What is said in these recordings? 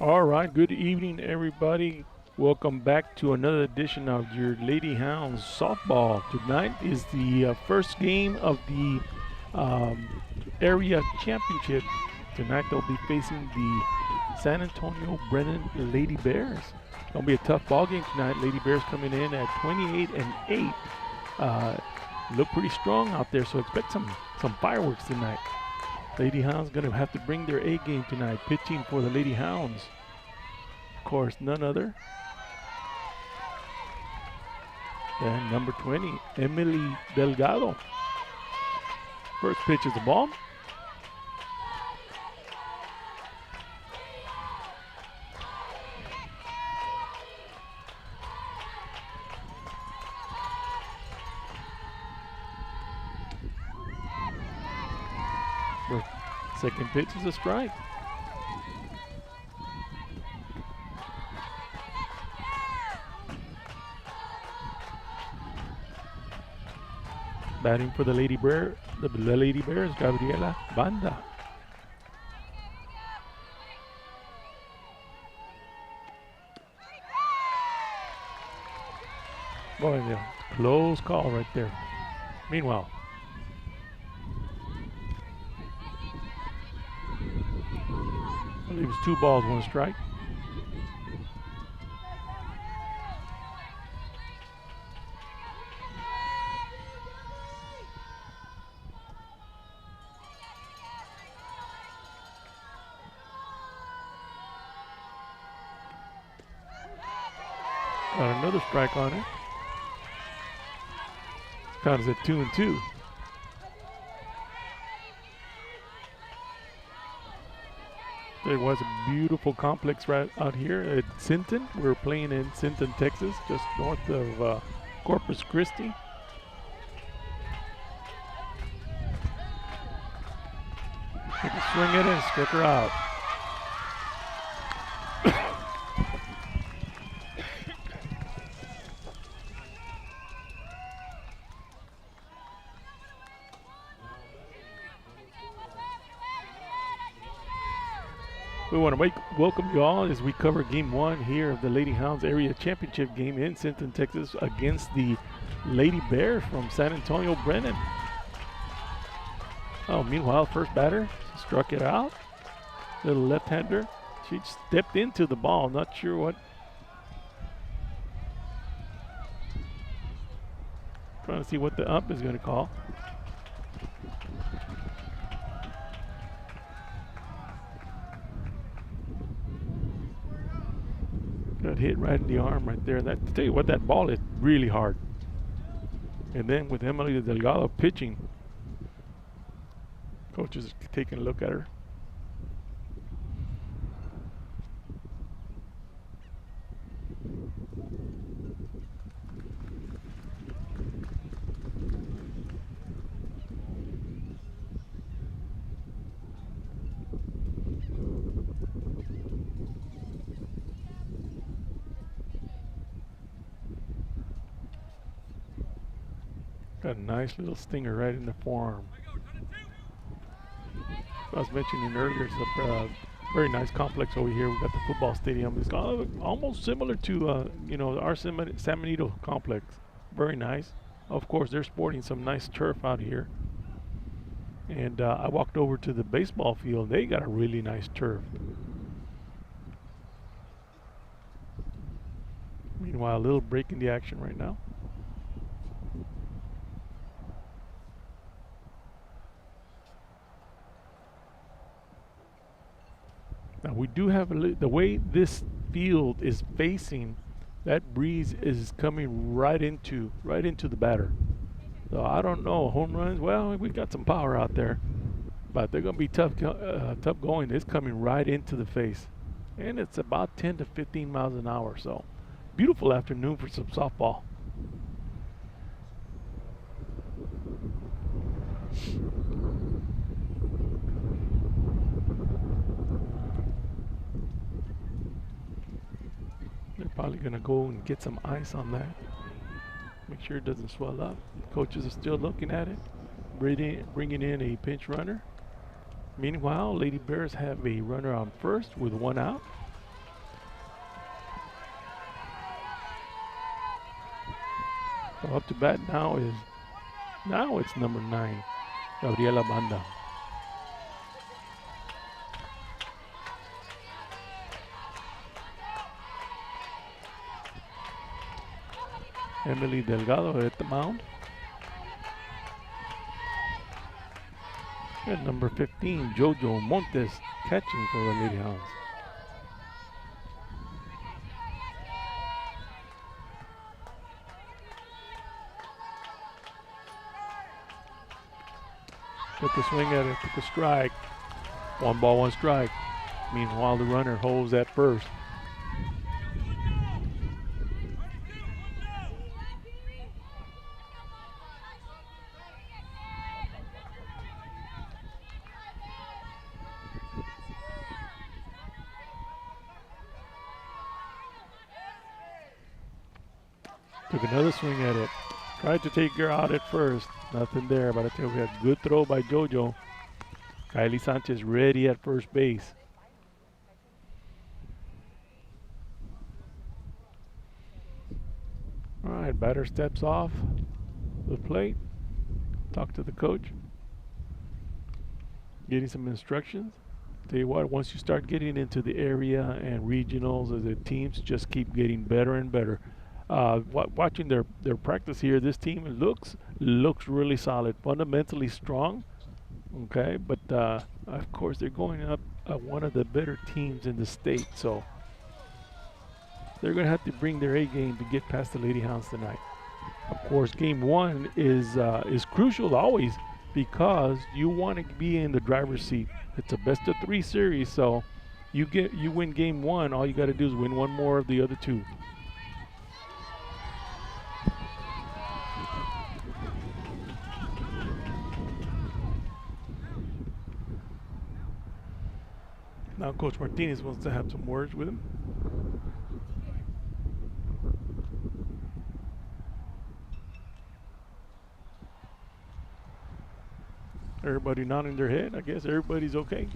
All right, good evening, everybody. Welcome back to another edition of your Lady Hounds softball. Tonight is the first game of the um, area championship. Tonight they'll be facing the San Antonio Brennan Lady Bears. Gonna be a tough ball game tonight. Lady Bears coming in at 28 and 8. Look pretty strong out there, so expect some fireworks tonight. Lady Hounds going to have to bring their A game tonight. Pitching for the Lady Hounds, of course, none other than number 20, Emily Delgado. First pitch is the ball. Second pitch is a strike. Batting for the Lady Bears, Gabriela Banda. Boy, yeah, close call right there. Meanwhile, I believe it was 2 balls, 1 strike. Got another strike on it. Count is at 2-2. There was a beautiful complex right out here at Sinton. We're playing in Sinton, Texas, just north of Corpus Christi. Take a swing at it and struck her out. We want to welcome you all as we cover game 1 here of the Lady Hounds Area Championship game in Sinton, Texas against the Lady Bears from San Antonio Brennan. Oh, meanwhile, first batter struck it out. Little left-hander. She stepped into the ball, not sure what. Trying to see what the ump is going to call. Got hit right in the arm right there. That, to tell you what, that ball is really hard. And then with Emily Delgado pitching, coach is taking a look at her. Got a nice little stinger right in the forearm. I was mentioning earlier, it's a very nice complex over here. We got the football stadium. It's almost similar to our San Benito complex. Very nice. Of course, they're sporting some nice turf out here. And I walked over to the baseball field. They got a really nice turf. Meanwhile, a little break in the action right now. Now we do have the way this field is facing, that breeze is coming right into the batter. So I don't know, home runs. Well, we got some power out there, but they're gonna be tough going. It's coming right into the face, and it's about 10 to 15 miles an hour. So beautiful afternoon for some softball. They're probably going to go and get some ice on that. Make sure it doesn't swell up. Coaches are still looking at it. Bringing in a pinch runner. Meanwhile, Lady Bears have a runner on first with 1 out. So up to bat now it's number 9, Gabriela Banda. Emily Delgado at the mound. And number 15, Jojo Montes catching for the Lady Hounds. Took a swing at it, took a strike. 1 ball, 1 strike. Meanwhile, the runner holds at first. Took another swing at it. Tried to take her out at first. Nothing there, but I tell you, we had a good throw by JoJo. Kylie Sanchez ready at first base. All right, batter steps off the plate. Talk to the coach. Getting some instructions. Tell you what, once you start getting into the area and regionals, the teams just keep getting better and better. Watching their practice here, this team looks really solid, fundamentally strong. Okay, but of course they're going up one of the better teams in the state, so they're going to have to bring their A game to get past the Lady Hounds tonight. Of course, game 1 is crucial always because you want to be in the driver's seat. It's a best of 3 series, so you win game 1. All you got to do is win 1 more of the other 2. Now Coach Martinez wants to have some words with him. Everybody nodding their head. I guess everybody's okay.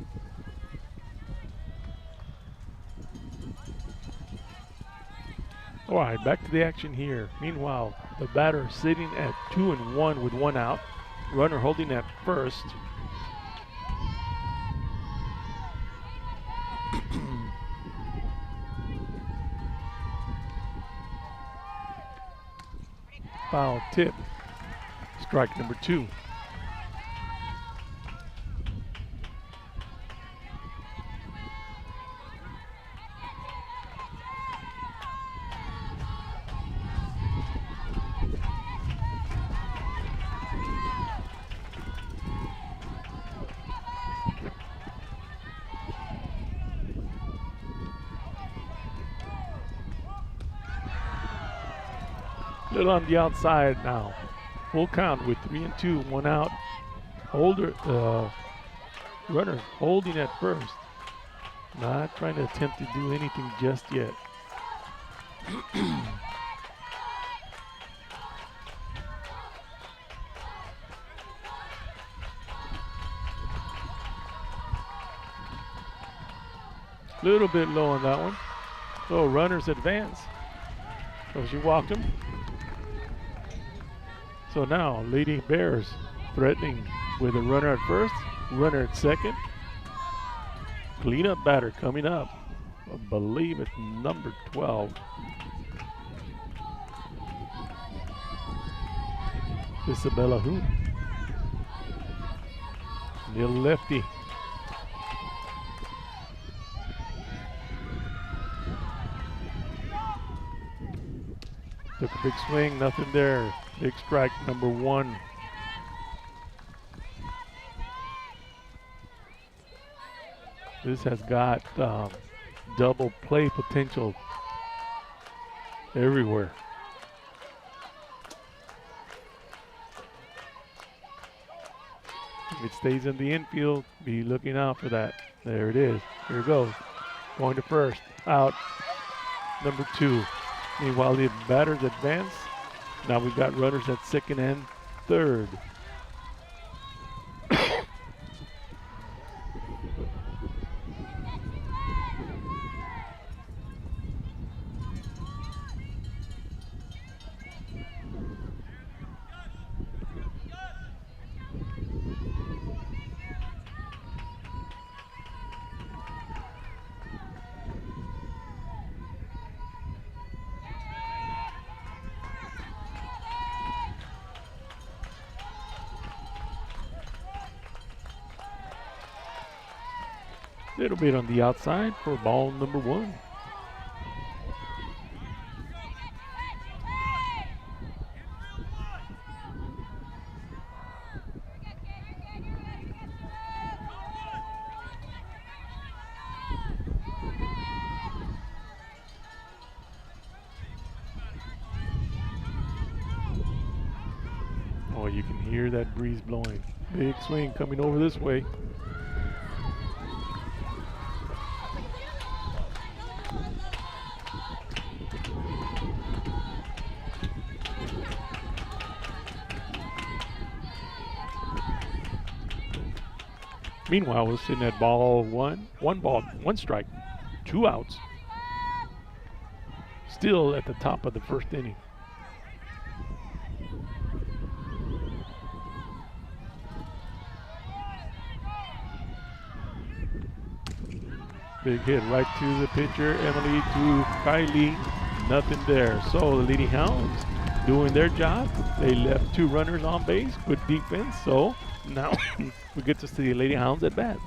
All right, back to the action here. Meanwhile, the batter sitting at 2-1 with 1 out. Runner holding at first. Foul tip. Strike number 2. Little on the outside now. Full count with 3-2, 1 out. Runner holding at first. Not trying to attempt to do anything just yet. Little bit low on that one. So runners advance. So she walked him. So now Lady Bears threatening with a runner at first, runner at second. Cleanup batter coming up. I believe it's number 12. Isabella Hoon. Little lefty. Took a big swing, nothing there. Big strike number 1. This has got double play potential everywhere. If it stays in the infield, be looking out for that. There it is. Here it goes. Going to first. Out. Number 2. Meanwhile, the batters advance. Now we've got runners at second and third. Little bit on the outside for ball number 1. Oh, you can hear that breeze blowing. Big swing coming over this way. Meanwhile, we're sitting at ball 1. 1 ball, 1 strike, 2 outs. Still at the top of the first inning. Big hit right to the pitcher, Emily to Kylie. Nothing there. So the Lady Hounds doing their job. They left 2 runners on base. Good defense. So now we get to see the Lady Hounds at bat.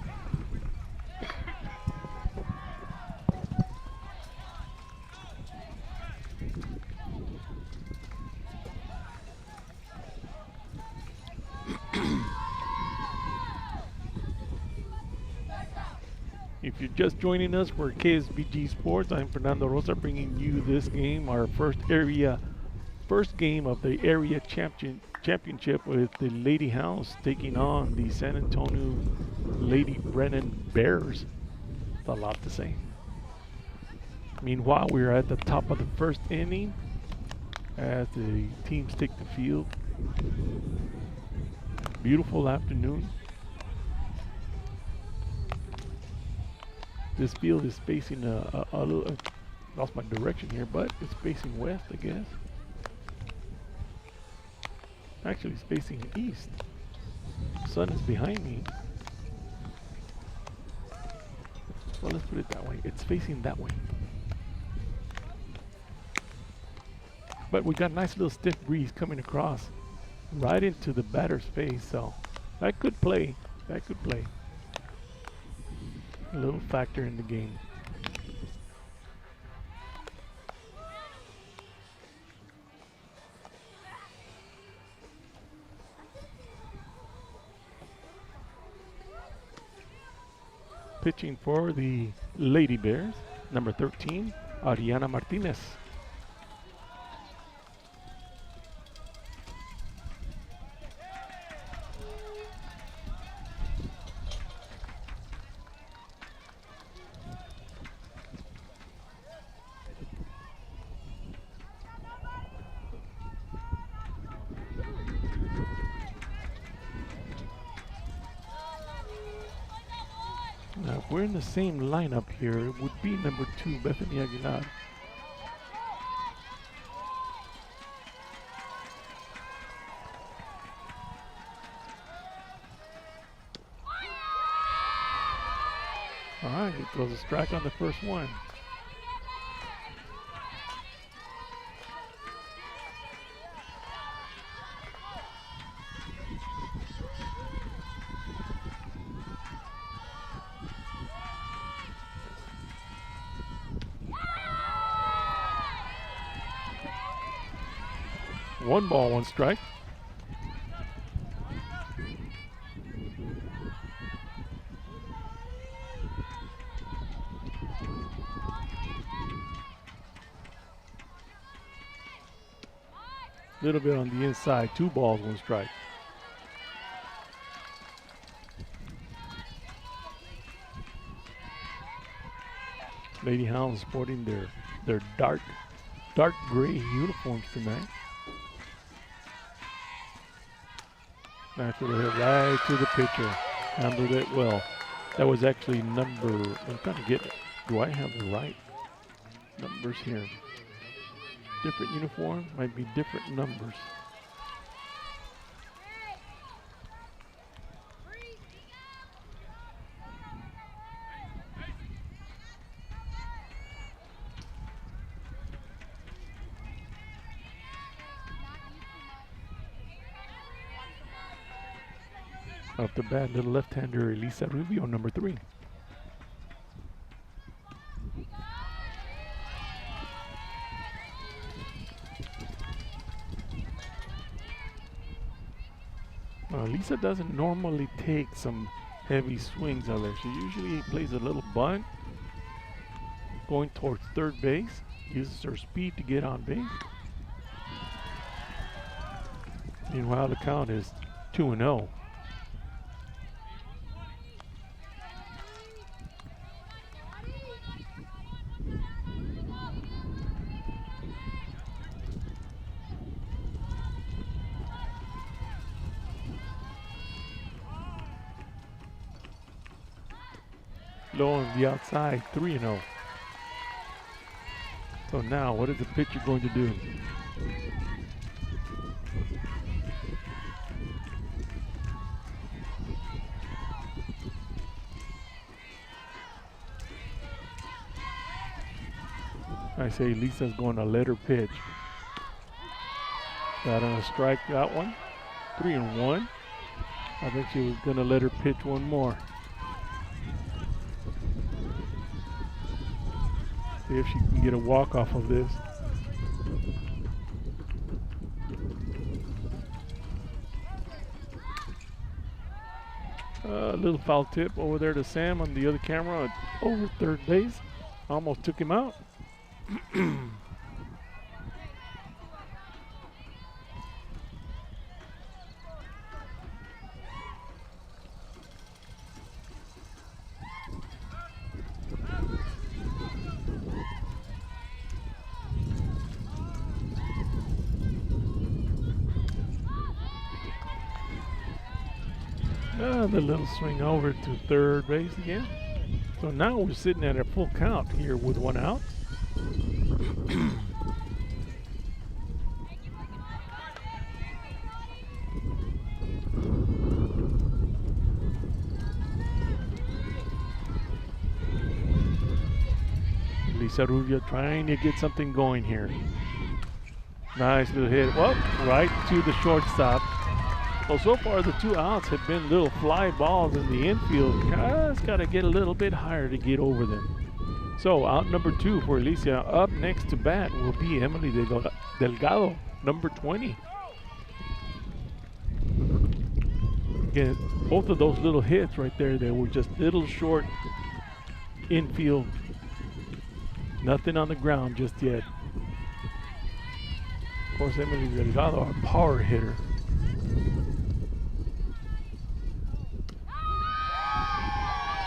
If you're just joining us for KSBG Sports, I'm Fernando Rosa bringing you this game, our first game of the area championship with the Lady Hounds taking on the San Antonio Lady Brennan Bears. That's a lot to say. Meanwhile, we're at the top of the first inning as the teams take the field. Beautiful afternoon. This field is facing a little, lost my direction here, but it's facing west, I guess. Actually, it's facing east. Sun is behind me. Well, let's put it that way. It's facing that way. But we got a nice little stiff breeze coming across right into the batter's face, so that could play. That could play. A little factor in the game. Pitching for the Lady Bears, number 13, Ariana Martinez. Now, if we're in the same lineup here, it would be number 2, Bethany Aguilar. All right, he throws a strike on the first one. One ball, one strike. Little bit on the inside, 2 balls, 1 strike. Lady Hounds sporting their dark gray uniforms tonight. Naturally hit right to the pitcher. Handled it well. That was actually number, I'm trying to get, do I have the right numbers here? Different uniform, might be different numbers. Off the bat, little left-hander Elisa Rubio, number 3. Lisa doesn't normally take some heavy swings out there. She usually plays a little bunt, going towards third base, uses her speed to get on base. Meanwhile, the count is 2-0. Low on the outside, 3-0. So now, what is the pitcher going to do? I say Lisa's going to let her pitch. Got on a strike, that one. 3-1. I think she was going to let her pitch one more. See if she can get a walk off of this. A little foul tip over there to Sam on the other camera over third base. Almost took him out. The little swing over to third base again. So now we're sitting at a full count here with one out. Lisa Rubio trying to get something going here. Nice little hit. Well, right to the shortstop. Well, so far the two outs have been little fly balls in the infield. It's got to get a little bit higher to get over them. So out number 2 for Alicia. Up next to bat will be Emily Delgado, number 20. Again, both of those little hits right there, they were just little short infield. Nothing on the ground just yet. Of course, Emily Delgado, a power hitter.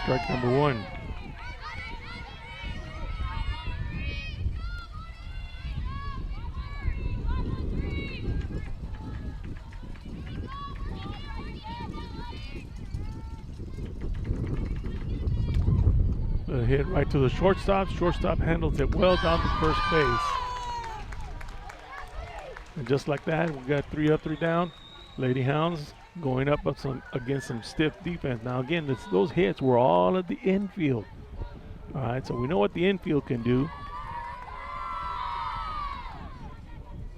Strike number 1. A hit right to the shortstop. Shortstop handles it well down to first base. And just like that, we got 3 up, 3 down. Lady Hounds going up against some stiff defense. Now again, those hits were all at the infield. All right, so we know what the infield can do.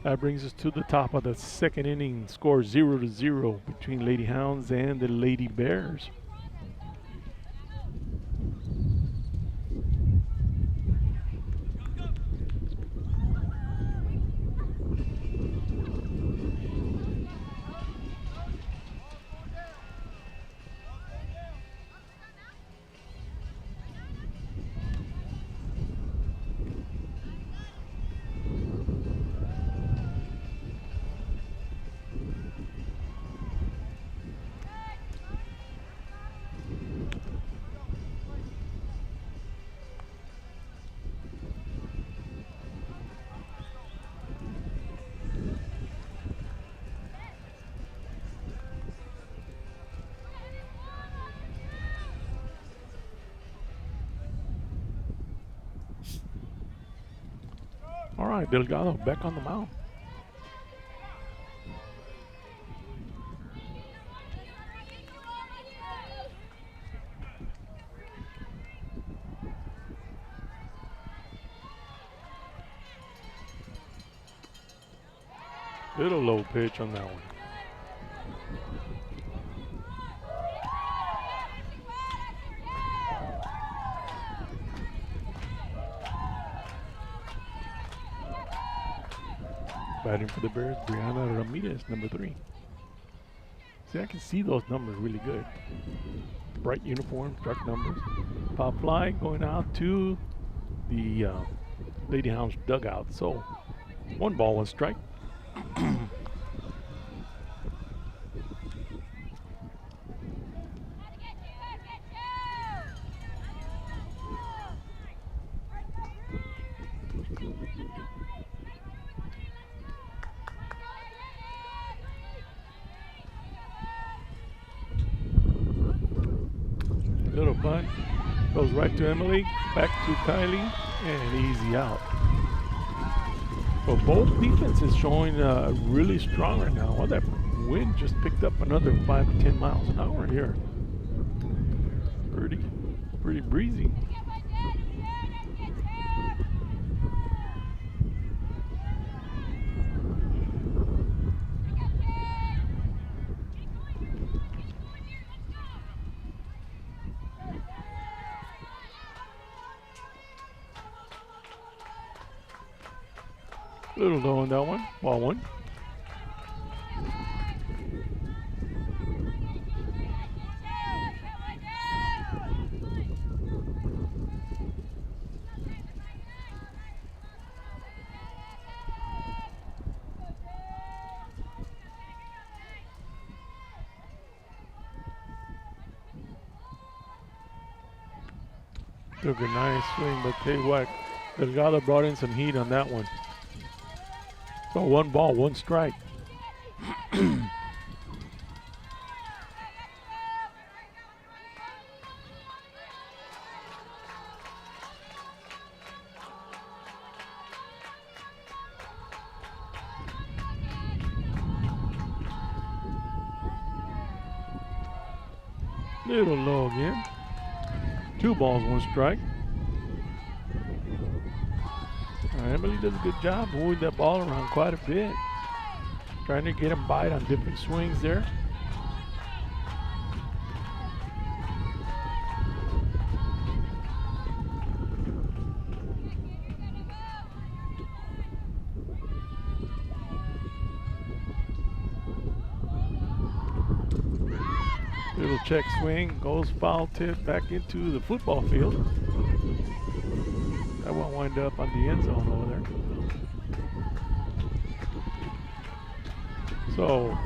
That brings us to the top of the second inning. Score 0-0 between Lady Hounds and the Lady Bears. All right, Delgado back on the mound. Little low pitch on that one. Batting for the Bears, Brianna Ramirez, number 3. See, I can see those numbers really good. Bright uniforms, dark numbers. Pop fly going out to the Lady Hounds dugout. So 1 ball, 1 strike. Little bunt goes right to Emily, back to Kylie, and easy out. So both defenses showing really strong right now. Well, that wind just picked up another 5 to 10 miles an hour here. Pretty breezy. Little low on that one. Ball 1. Took a nice swing, but tell you what, Delgado brought in some heat on that one. So 1 ball, 1 strike. Little low again. 2 balls, 1 strike. Emily does a good job moving that ball around quite a bit. Trying to get him bite on different swings there. Little check swing, goes foul tip back into the football field. That won't wind up on the end zone over there. So,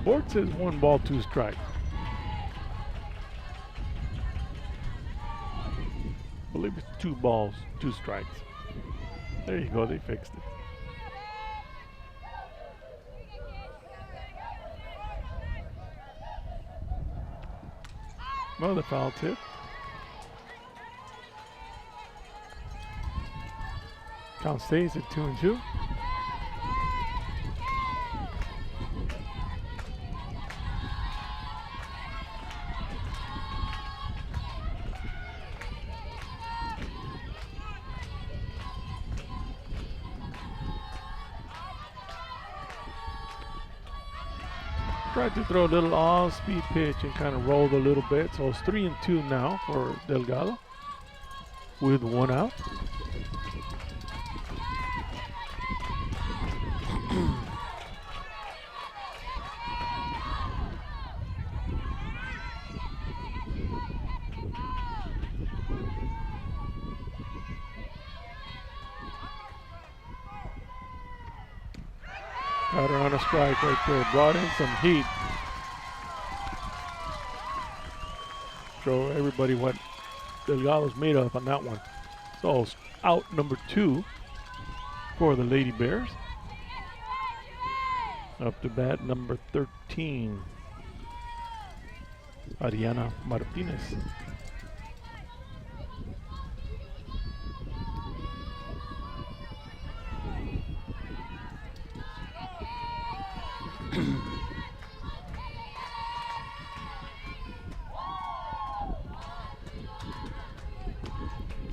board says 1 ball, 2 strikes. I believe it's 2 balls, 2 strikes. There you go, they fixed it. Another foul tip. Count stays at 2-2. Tried to throw a little off-speed pitch and kind of rolled a little bit. So it's 3-2 now for Delgado with 1 out. Got her on a strike right there. Brought in some heat. Show everybody what Delgado's made of on that one. So out number 2 for the Lady Bears. Up to bat number 13, Ariana Martinez.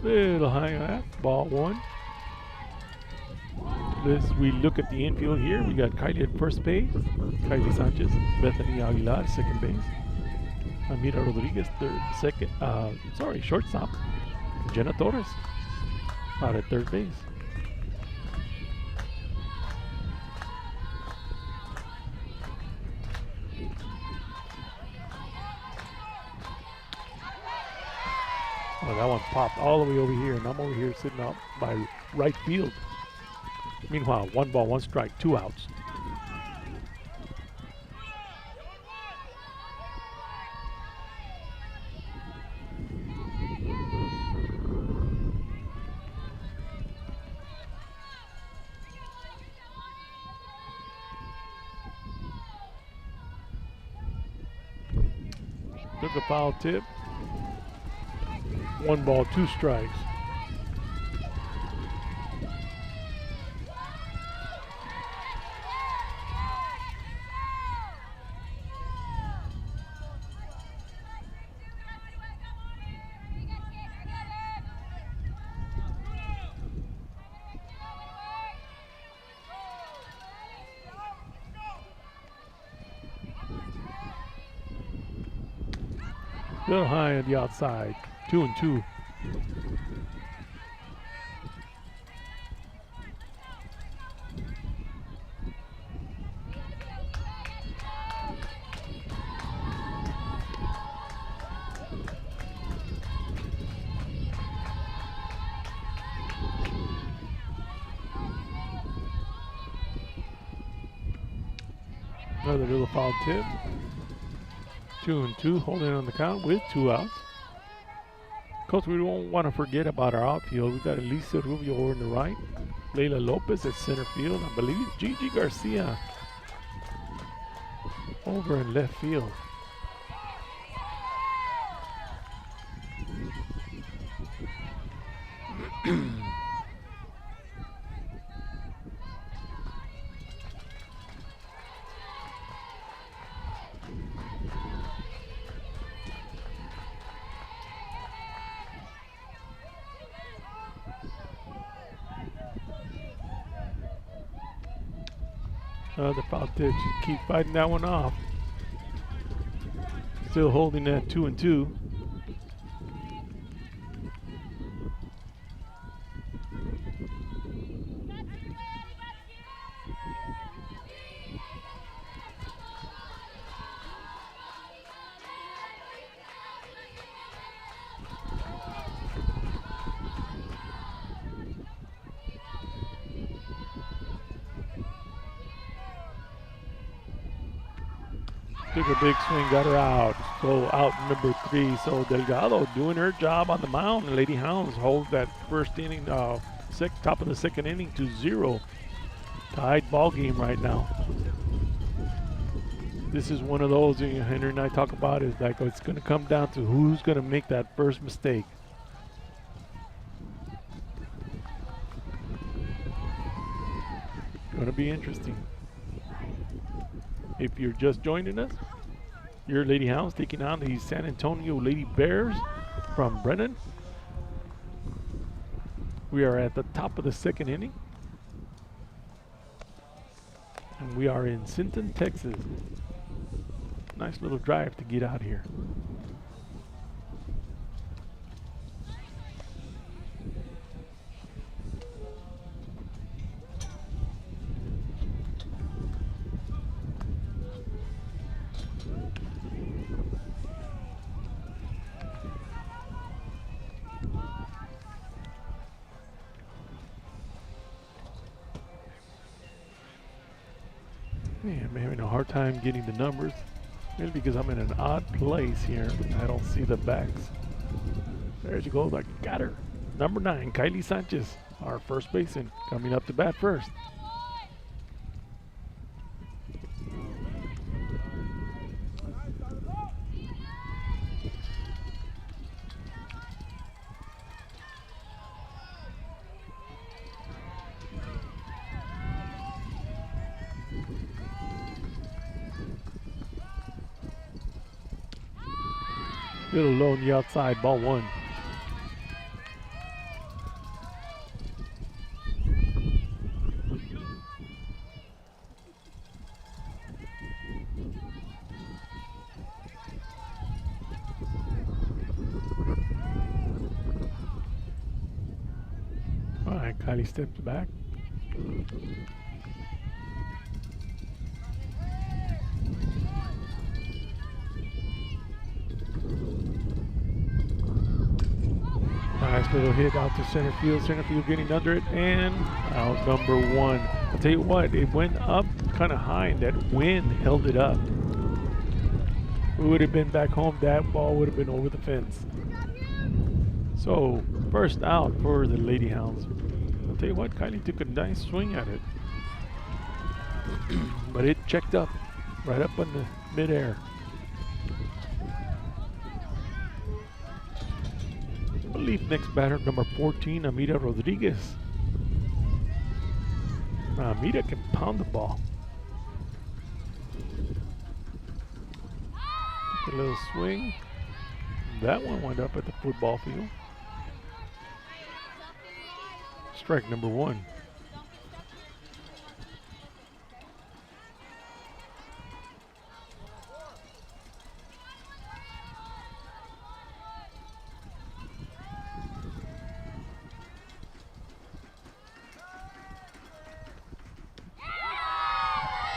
Little high on that, ball 1. We look at the infield here. We got Kylie at first base, Kylie Sanchez, Bethany Aguilar second base, Amira Rodriguez shortstop, Jenna Torres out at third base. Oh, that one popped all the way over here, and I'm over here sitting out by right field. Meanwhile, 1 ball, 1 strike, 2 outs. Took a foul tip. 1 ball, 2 strikes. Little high on the outside. 2-2. Another little foul tip. 2-2, holding on the count with 2 outs. Coach, we don't want to forget about our outfield. We got Elisa Rubio over in the right, Leila Lopez at center field. I believe Gigi Garcia over in left field. The foul tip, just keep fighting that one off. Still holding that 2-2. Took a big swing, got her out. So out number 3. So Delgado doing her job on the mound. Lady Hounds hold that first inning, top of the second inning to 0. Tied ball game right now. This is one of those Henry and I talk about is like it's going to come down to who's going to make that first mistake. Going to be interesting. If you're just joining us, your Lady Hounds taking on the San Antonio Lady Bears from Brennan. We are at the top of the second inning. And we are in Sinton, Texas. Nice little drive to get out here. Man, I'm having a hard time getting the numbers. Maybe because I'm in an odd place here. I don't see the backs. There she goes. I got her. Number 9, Kylie Sanchez, our first baseman, coming up to bat first. Little low on the outside, ball 1. All right, Kylie steps back. Nice little hit out to center field. Center field getting under it, and out number one. I'll tell you what, it went up kind of high, and that wind held it up. If we would have been back home, that ball would have been over the fence. So, first out for the Lady Hounds. I'll tell you what, Kylie took a nice swing at it. But it checked up, right up in the midair. I believe next batter, number 14, Amita Rodriguez. Amita can pound the ball. Took a little swing. That one went up at the football field. Strike number one.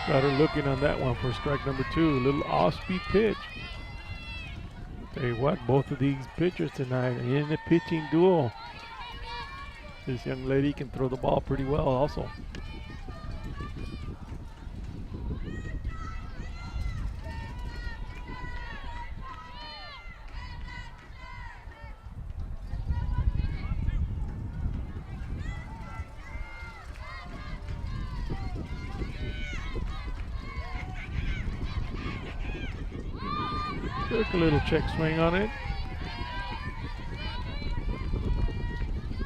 Got her looking on that one for strike number two. A little off-speed pitch. Tell you what, both of these pitchers tonight are in the pitching duel. This young lady can throw the ball pretty well also. Took a little check swing on it.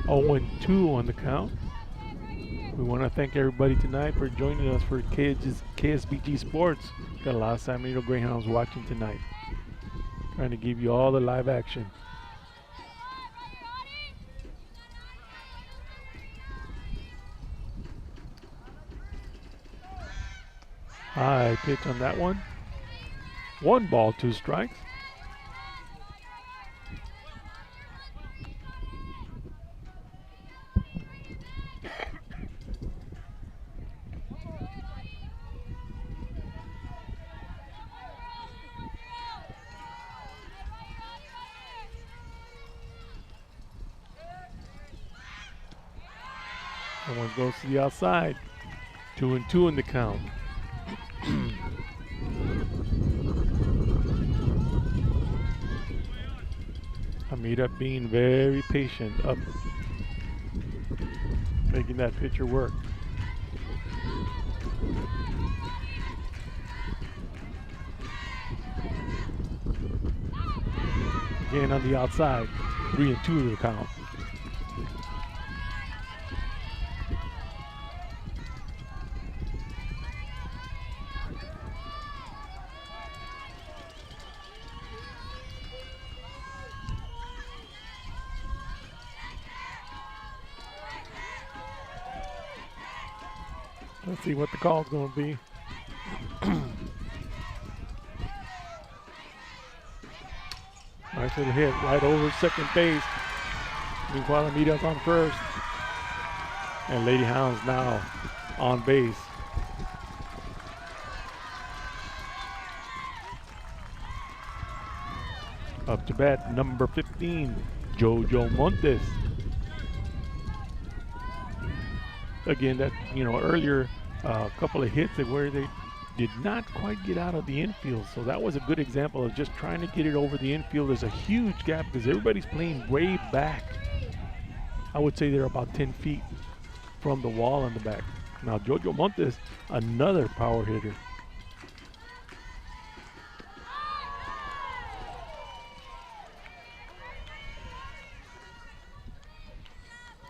0-2 on the count. We want to thank everybody tonight for joining us for KSBG Sports. Got a lot of San Benito Greyhounds watching tonight. Trying to give you all the live action. High pitch on that one. 1 ball, 2 strikes. That one goes to the outside. 2-2 in the count. Amita being very patient, up, making that pitcher work. Again on the outside, 3-2 to the count. Let's see what the call's going to be. Nice little hit right over second base. Meanwhile, Amita's on first. And Lady Hounds now on base. Up to bat, number 15, Jojo Montes. Again, that, earlier a couple of hits where they did not quite get out of the infield. So that was a good example of just trying to get it over the infield. There's a huge gap because everybody's playing way back. I would say they're about 10 feet from the wall in the back. Now Jojo Montes, another power hitter.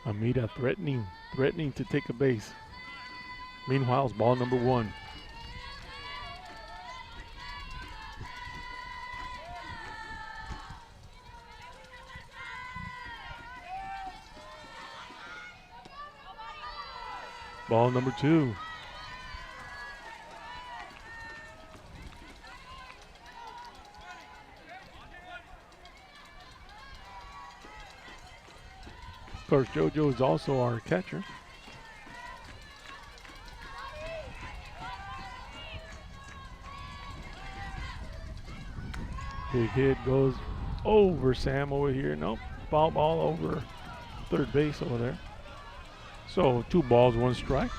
Amita threatening to take a base. Meanwhile, it's ball number 1. Ball number 2. Of course, JoJo is also our catcher. Big hit goes over Sam over here. Nope, foul ball over third base over there. So 2 balls, 1 strike.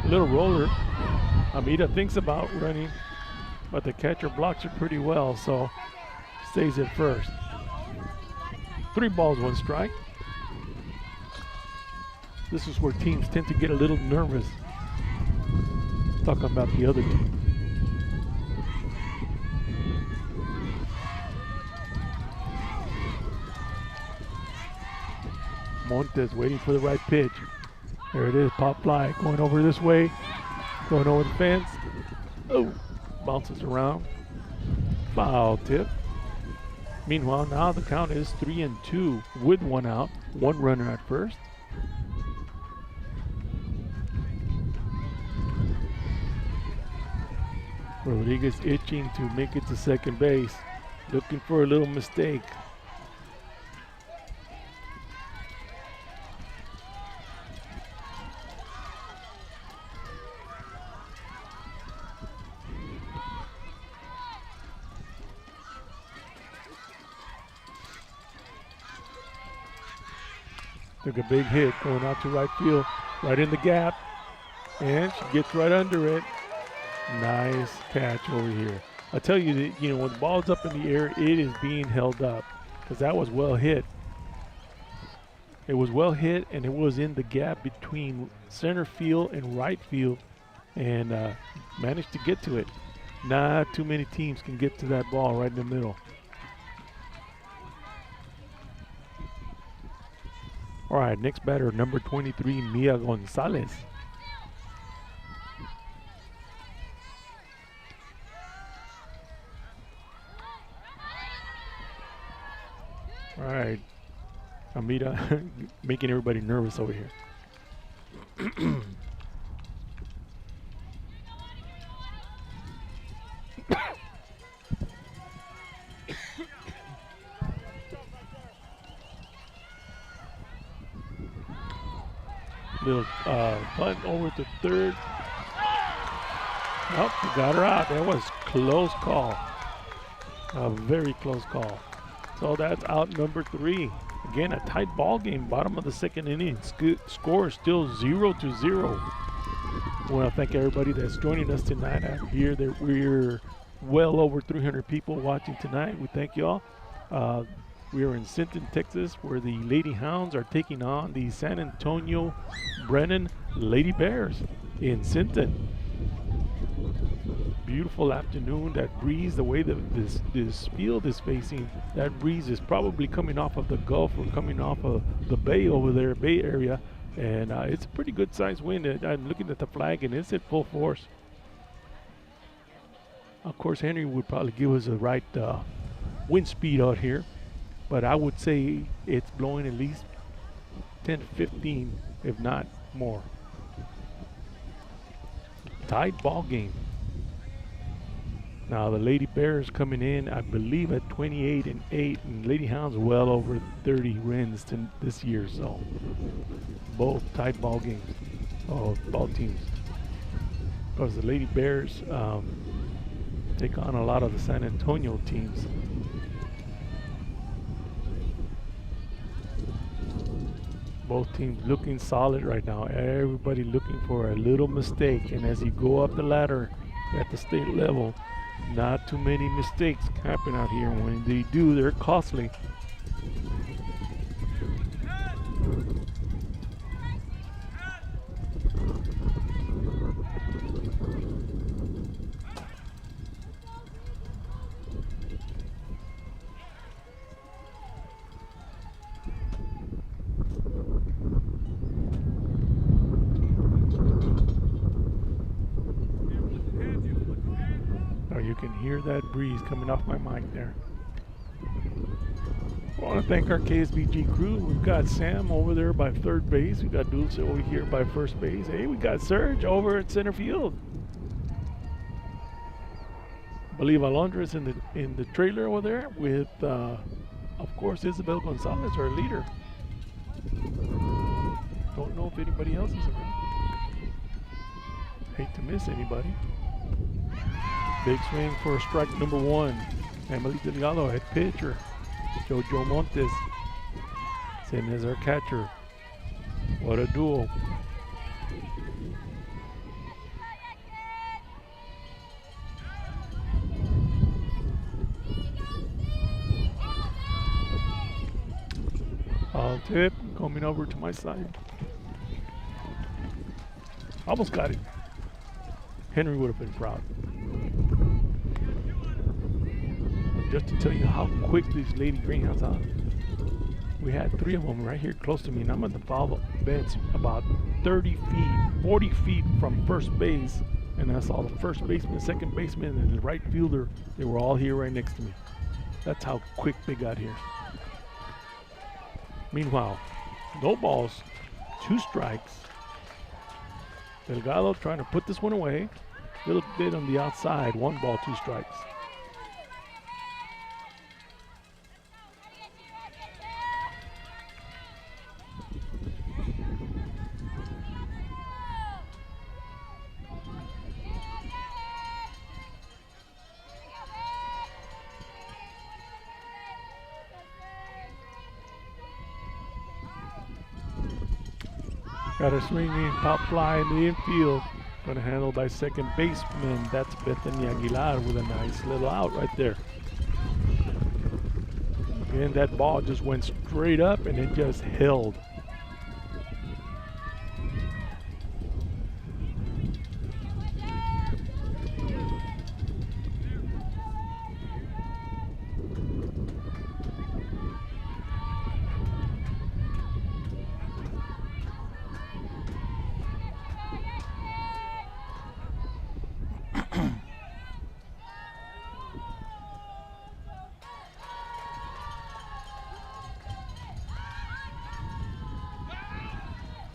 Little roller. Amita thinks about running, but the catcher blocks it pretty well, so stays at first. 3 balls, 1 strike. This is where teams tend to get a little nervous. Talking about the other team. Montes waiting for the right pitch. There it is, pop fly, going over this way, going over the fence. Oh, bounces around. Foul tip. Meanwhile, now the count is 3-2 with 1 out, 1 runner at first. Rodriguez itching to make it to second base, looking for a little mistake. Took a big hit going out to right field, right in the gap, and she gets right under it. Nice catch over here. I tell you that, you know, when the ball's up in the air, it is being held up because that was well hit. It was well hit, and it was in the gap between center field and right field, and managed to get to it. Not too many teams can get to that ball right in the middle. All right, next batter, number 23, Mia Gonzalez. All right, Amita making everybody nervous over here. Little bunt over to third. Nope, got her out. That was close call. A very close call. So that's out number 3. Again, a tight ball game, bottom of the second inning. Score is still 0-0. I want to thank everybody that's joining us tonight. I hear that we're well over 300 people watching tonight. We thank you all. We are in Sinton, Texas, where the Lady Hounds are taking on the San Antonio Brennan Lady Bears in Sinton. Beautiful afternoon. That breeze, the way that this field is facing, that breeze is probably coming off of the Gulf or coming off of the bay over there, Bay Area, and it's a pretty good sized wind. I'm looking at the flag, and it's at full force. Of course, Henry would probably give us the right wind speed out here, but I would say it's blowing at least 10 to 15, if not more. Tight ball game. Now the Lady Bears coming in, I believe, at 28-8, and Lady Hounds well over 30 wins this year. So both tight ball games, ball teams. Because the Lady Bears take on a lot of the San Antonio teams. Both teams looking solid right now. Everybody looking for a little mistake, and as you go up the ladder at the state level, not too many mistakes happen out here. When they do, they're costly. You can hear that breeze coming off my mic there. I want to thank our KSBG crew. We've got Sam over there by third base. We've got Dulce over here by first base. Hey, we got Serge over at center field. believe Alondra is in the trailer over there with, of course, Isabel Gonzalez, our leader. Don't know if anybody else is around. Hate to miss anybody. Big swing for strike number one. Emily Delgado, head pitcher. Jojo Montes, same as our catcher. What a duo. Foul tip coming over to my side. Almost got it. Henry would have been proud. Just to tell you how quick these Lady Greyhounds are. We had 3 of them right here close to me, and I'm at the foul bench about 30 feet, 40 feet from first base, and I saw the first baseman, second baseman, and the right fielder. They were all here right next to me. That's how quick they got here. Meanwhile, no balls, 2 strikes. Delgado trying to put this one away. A little bit on the outside, 1 ball, 2 strikes. Got a swinging pop fly in the infield. Going to handle by second baseman. That's Bethany Aguilar with a nice little out right there. Again, that ball just went straight up and it just held.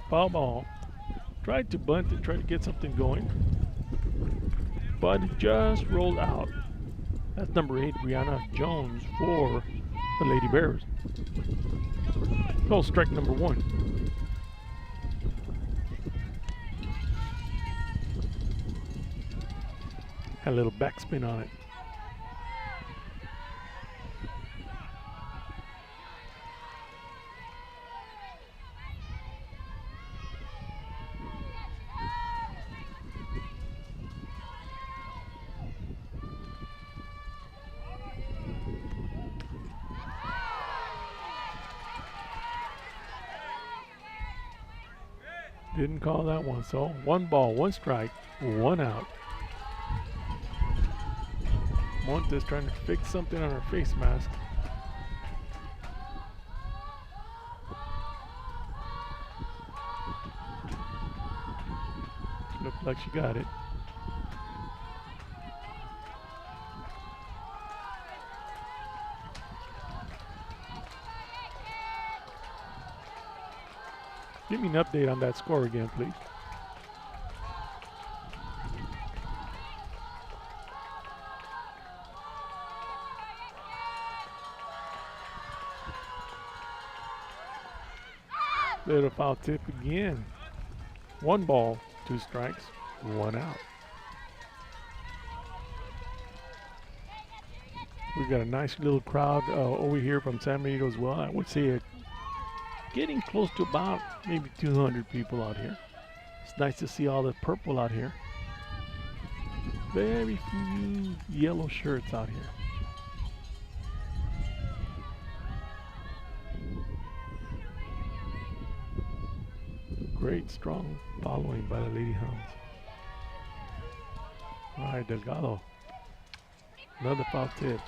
Foul ball. Tried to bunt and try to get something going, but it just rolled out. That's number 8, Brianna Jones for the Lady Bears. Oh, strike number 1. Had a little backspin on it. Didn't call that one, so 1 ball, 1 strike, 1 out. Montes trying to fix something on her face mask. Looked like she got it. Give me an update on that score again, please. Little foul tip again. 1 ball, 2 strikes, 1 out. We've got a nice little crowd over here from San Benito as well. I would say getting close to about maybe 200 people out here. It's nice to see all the purple out here. Very few yellow shirts out here. Great strong following by the Lady Hounds. All right, Delgado. Another foul tip.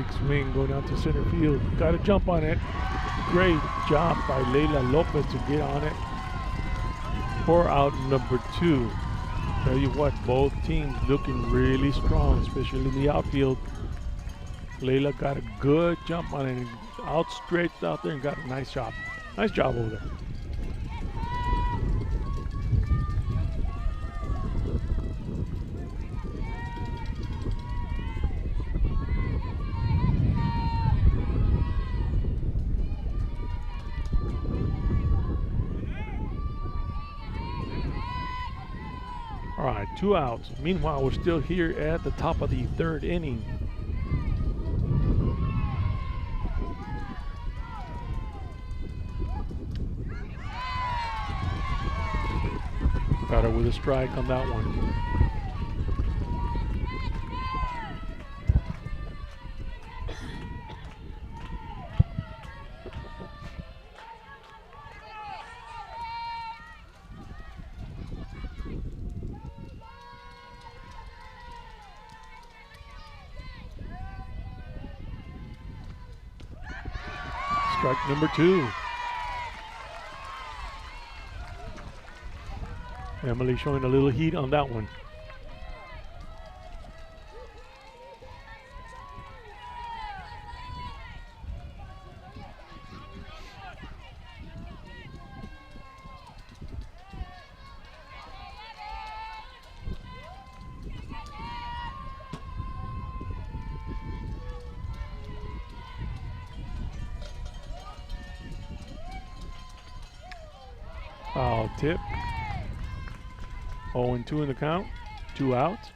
big swing going out to center field. Got to jump on it. Great job by Leila Lopez to get on it for out number 2. Tell you what, both teams looking really strong, especially in the outfield. Leila got a good jump on it and outstretched out there and got a nice job. Nice job over there. All right, 2 outs. Meanwhile, we're still here at the top of the 3rd inning. Got her with a strike on that one. Strike number 2. Emily showing a little heat on that one. Foul tip. 0-2 in the count. 2 outs.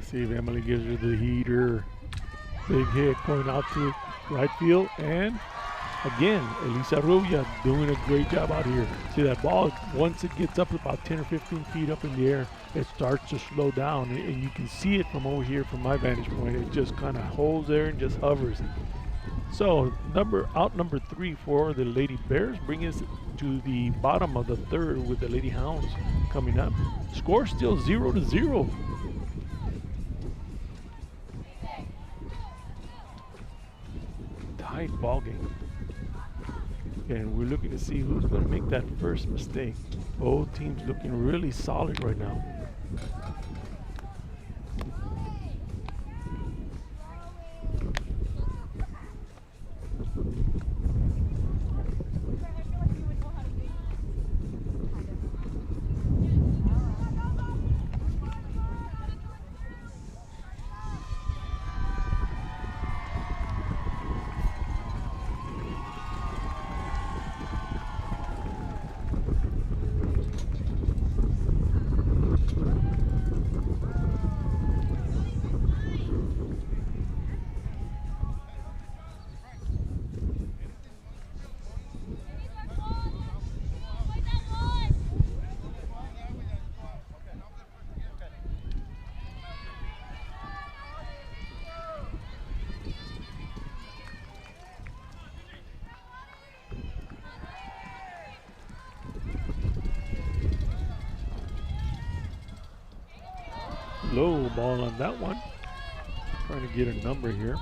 See if Emily gives her the heater. Big hit going out to right field. And again, Elisa Rubia doing a great job out here. See that ball, once it gets up about 10 or 15 feet up in the air, it starts to slow down. And you can see it from over here from my vantage point. It just kind of holds there and just hovers. So out number 3 for the Lady Bears, bring us to the bottom of the 3rd with the Lady Hounds coming up. Score still 0-0. Tight ball game. And we're looking to see who's going to make that first mistake. Both teams looking really solid right now. Low ball on that one. Trying to get a number here.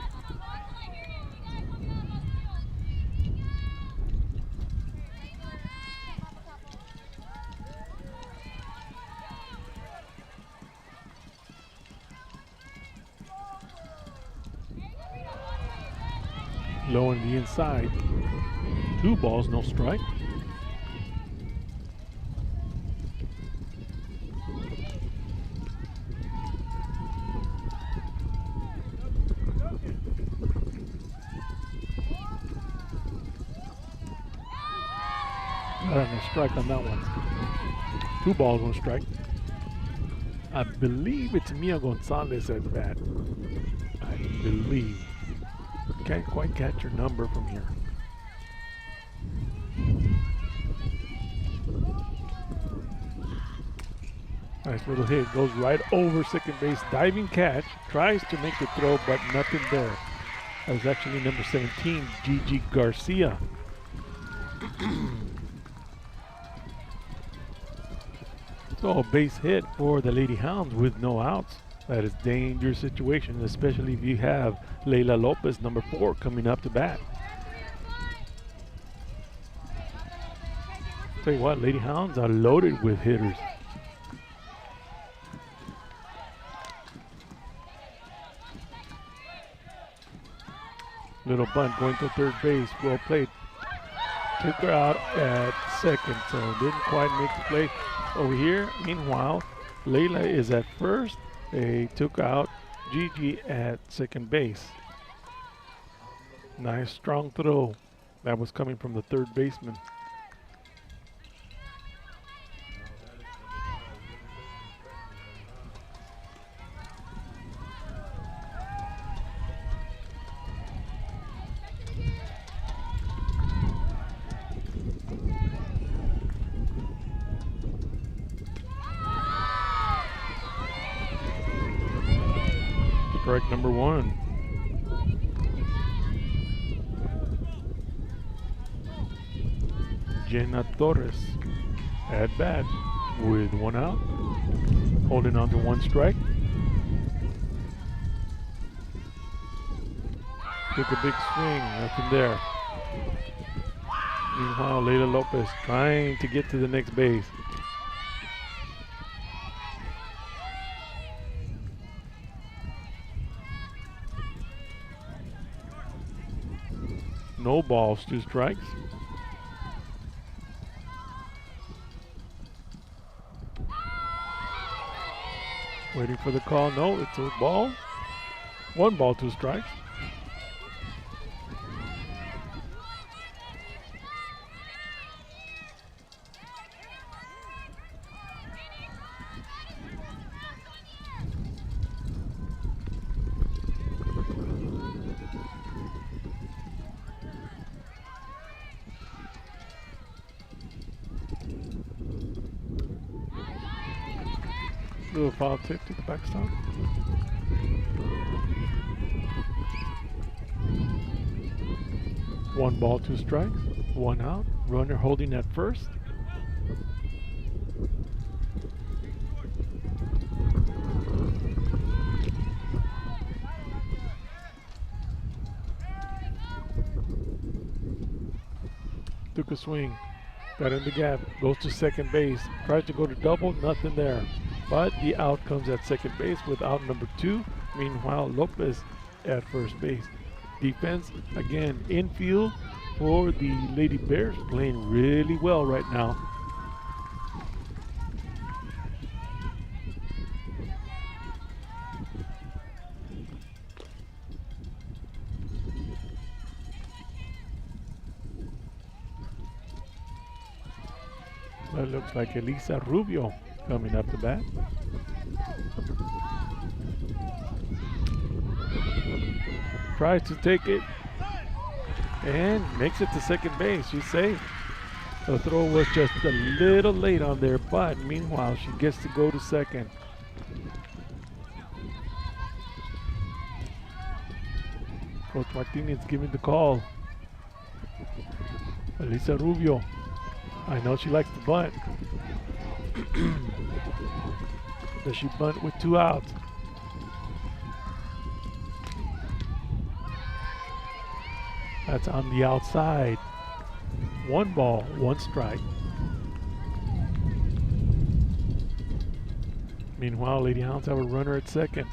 Low on the inside. 2 balls, no strike. A strike on that one. 2 balls, 1 strike. I believe it's Mia Gonzalez at bat. I believe. Can't quite catch your number from here. Nice little hit. Goes right over second base. Diving catch. Tries to make the throw, but nothing there. That was actually number 17, Gigi Garcia. So a base hit for the Lady Hounds with no outs. That is dangerous situation, especially if you have Leila Lopez, number 4, coming up to bat. Tell you what, Lady Hounds are loaded with hitters. Little bunt going to third base, well played. Took her out at second, so didn't quite make the play over here. Meanwhile, Layla is at first. They took out Gigi at second base. Nice strong throw. That was coming from the third baseman. Strike number 1. Jenna Torres at bat with 1 out. Holding on to 1 strike. Took a big swing, nothing there. Meanwhile, Leila Lopez trying to get to the next base. No balls, 2 strikes. Waiting for the call. No, it's a ball. 1 ball, 2 strikes. Little foul tip to the backstop. One ball, 2 strikes, 1 out. Runner holding at first. Took a swing, got in the gap, goes to second base, tries to go to double, nothing there. But the out comes at second base with out number 2. Meanwhile, Lopez at first base. Defense, again, infield for the Lady Bears, playing really well right now. That looks like Elisa Rubio coming up to bat. Tries to take it and makes it to second base. She's safe. The throw was just a little late on there, but meanwhile she gets to go to second. Coach Martinez giving the call. Elisa Rubio. I know she likes to bunt. Does she bunt with 2 outs? That's on the outside. 1 ball, 1 strike. Meanwhile, Lady Hounds have a runner at second.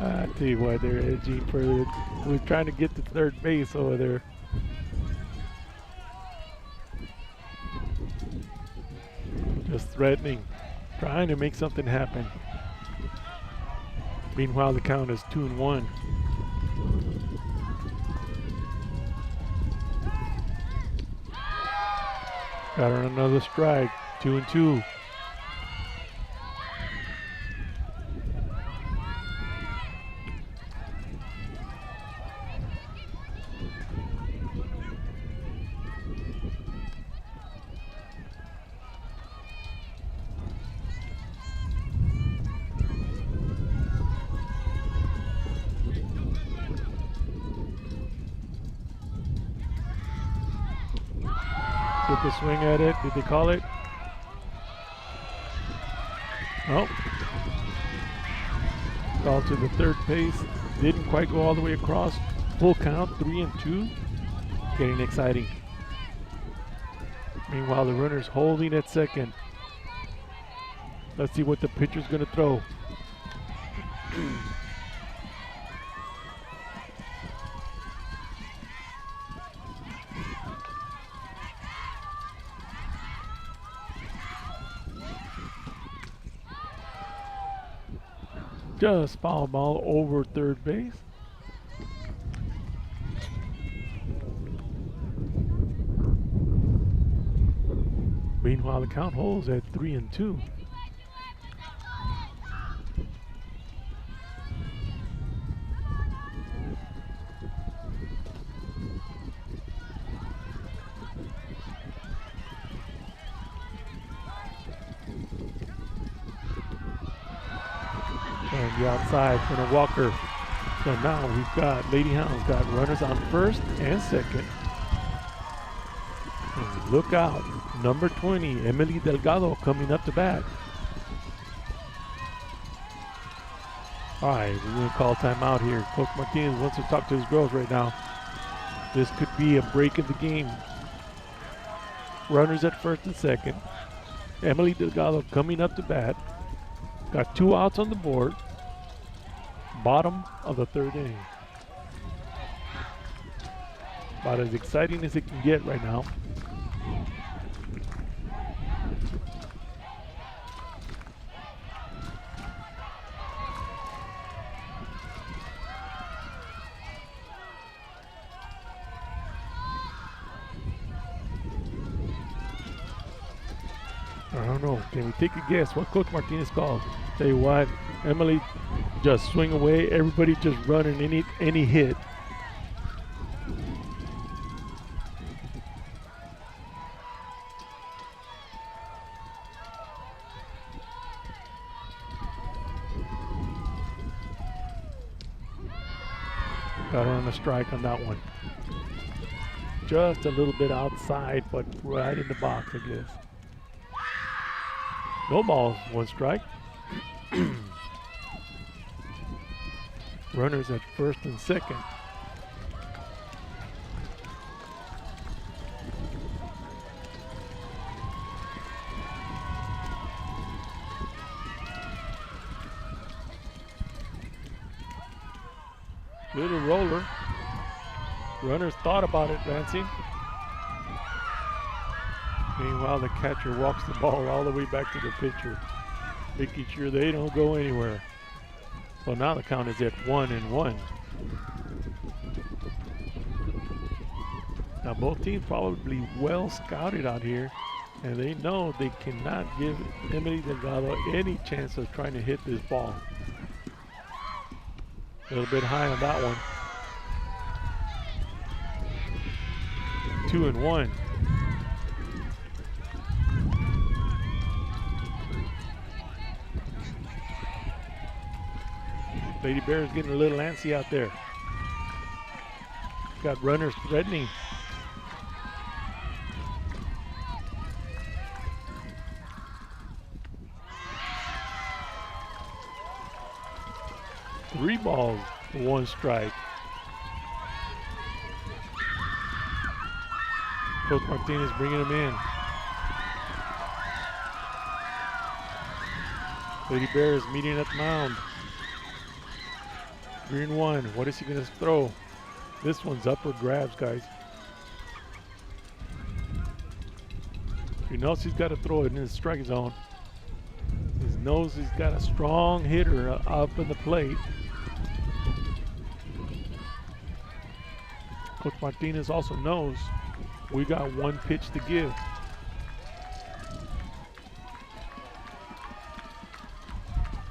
I tell you what, they're edging for it. We're trying to get to third base over there. threatening, trying to make something happen. Meanwhile, the count is 2-1. Got on another strike, 2-2. Took a swing at it. Did they call it? Oh. Called to the third base. Didn't quite go all the way across. Full count, 3-2. Getting exciting. Meanwhile, the runner's holding at second. Let's see what the pitcher's going to throw. Just foul ball over third base. Meanwhile, the count holds at 3-2. On the outside for the Walker. So now we've got Lady Hounds got runners on first and second. And look out, number 20, Emily Delgado coming up to bat. All right, we're going to call timeout here. Coach Martinez wants to talk to his girls right now. This could be a break in the game. Runners at first and second. Emily Delgado coming up to bat. Got 2 outs on the board. Bottom of the third inning. About as exciting as it can get right now. I don't know. Can we take a guess what Coach Martinez called? Tell you what, Emily just swing away. Everybody just running any hit. Got her on a strike on that one. Just a little bit outside, but right in the box, I guess. No balls, 1 strike. Runners at first and second. Little roller. Runners thought about it, Nancy. Meanwhile, the catcher walks the ball all the way back to the pitcher, making sure they don't go anywhere. So now the count is at 1-1. Now both teams probably well scouted out here, and they know they cannot give Emily Delgado any chance of trying to hit this ball. A little bit high on that one. 2-1. Lady Bears getting a little antsy out there. Got runners threatening. Three balls, 1 strike. Coach Martinez bringing him in. Lady Bears meeting at the mound. 3-1. What is he going to throw? This one's up for grabs, guys. He knows he's got to throw it in his strike zone. knows he's got a strong hitter up in the plate. Coach Martinez also knows we got one pitch to give.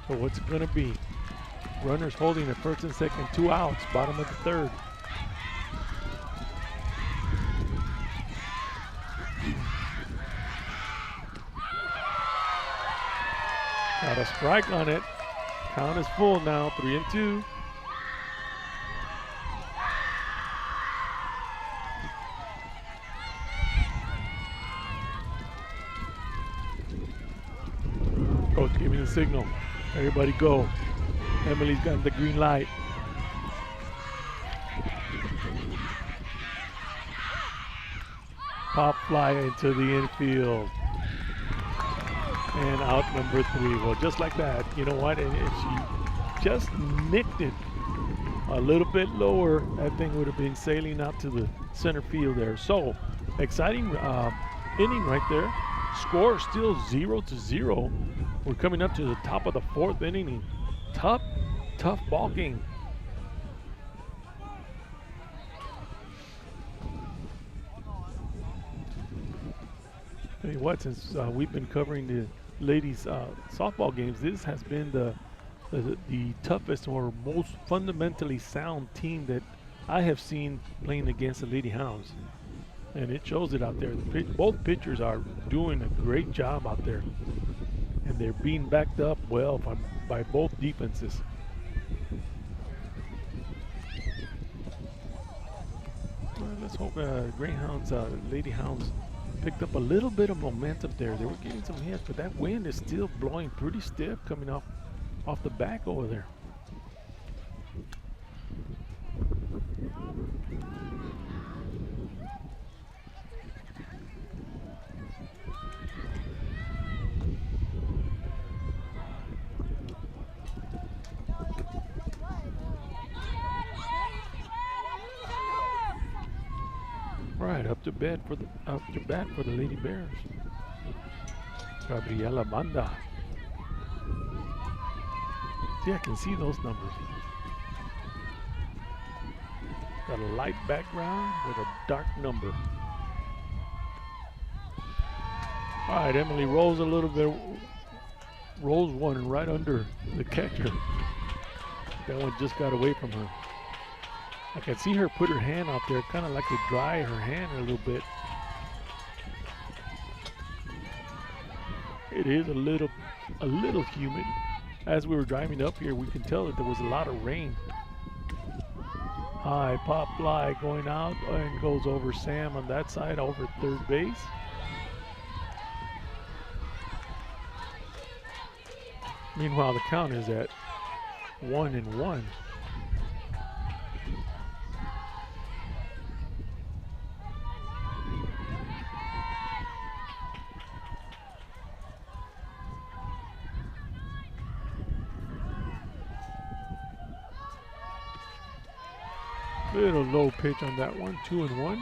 So what's it gonna be? Runners holding at first and second, 2 outs, bottom of the third. Got a strike on it. Count is full now, 3-2. Coach, give me the signal. Everybody go. Emily's got the green light. Pop fly into the infield. And out number 3. Well, just like that, you know what? And if she just nicked it a little bit lower, that thing would have been sailing out to the center field there. So, exciting inning right there. Score still 0-0. We're coming up to the top of the 4th inning. Tough ball game. Tell you what, since we've been covering the ladies softball games, this has been the toughest or most fundamentally sound team that I have seen playing against the Lady Hounds, and it shows it out there. Both pitchers are doing a great job out there, and they're being backed up well by both defenses. Well, let's hope Greyhounds, Lady Hounds picked up a little bit of momentum there. They were getting some hits, but that wind is still blowing pretty stiff coming off the back over there. Right, up to bat for the Lady Bears. Gabriela Banda. See, I can see those numbers. Got a light background with a dark number. All right, Emily rolls a little bit, rolls one right under the catcher. That one just got away from her. I can see her put her hand out there, kind of like to dry her hand a little bit. It is a little humid. As we were driving up here, we can tell that there was a lot of rain. High pop fly going out and goes over Sam on that side, over third base. Meanwhile, the count is at 1-1. Little low pitch on that one, 2-1.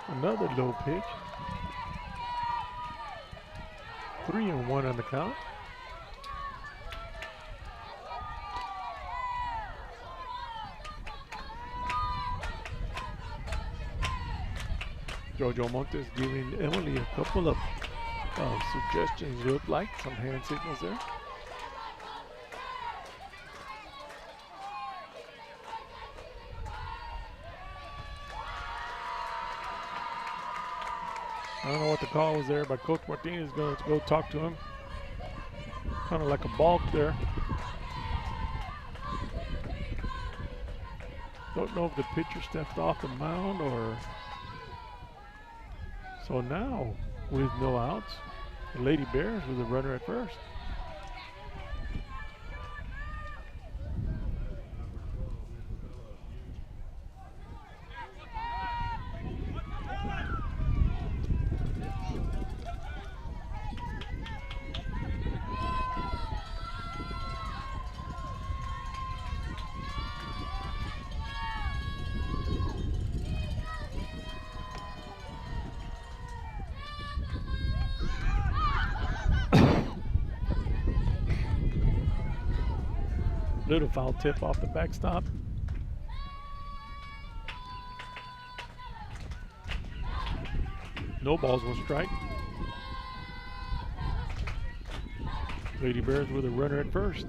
Another low pitch. 3-1 on the count. Jojo Montes giving Emily a couple of suggestions, look like some hand signals there. I don't know what the call was there, but Coach Martinez is going to go talk to him. Kind of like a balk there. Don't know if the pitcher stepped off the mound or... So now, with no outs, the Lady Bears with a runner at first. Little foul tip off the backstop. No balls, one strike. Lady Bears with a runner at first.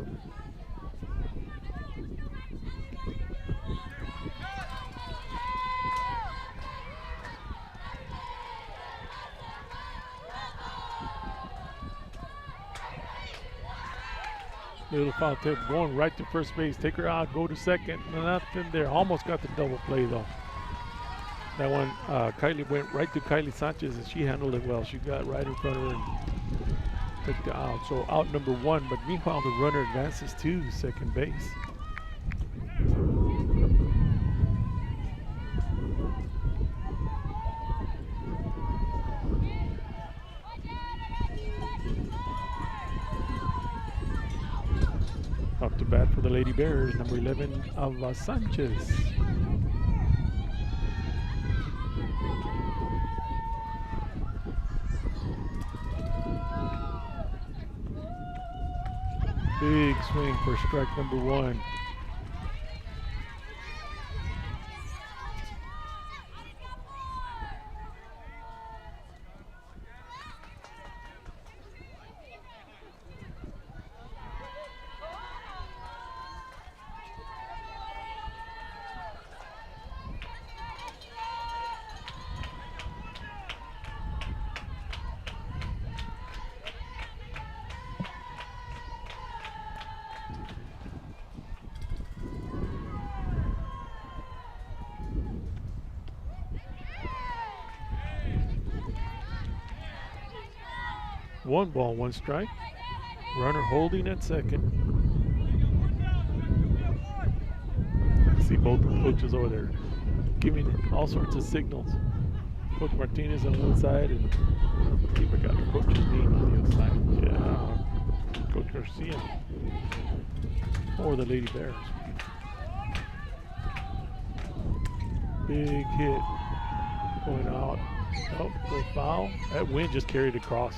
Little foul tip going right to first base. Take her out, go to second. Nothing there. Almost got the double play though. That one, Kylie went right to Kylie Sanchez and she handled it well. She got right in front of her and took the out. So out number one, but meanwhile the runner advances to second base. Up to bat for the Lady Bears, number 11 of Sanchez. Big swing for strike number one. One ball, one strike. Runner holding at second. See both coaches over there giving all sorts of signals. Coach Martinez on one side and see if I got the coach's name on the other side. Yeah, Coach Garcia or the Lady Bears. Big hit going out. Oh, go foul. That wind just carried across.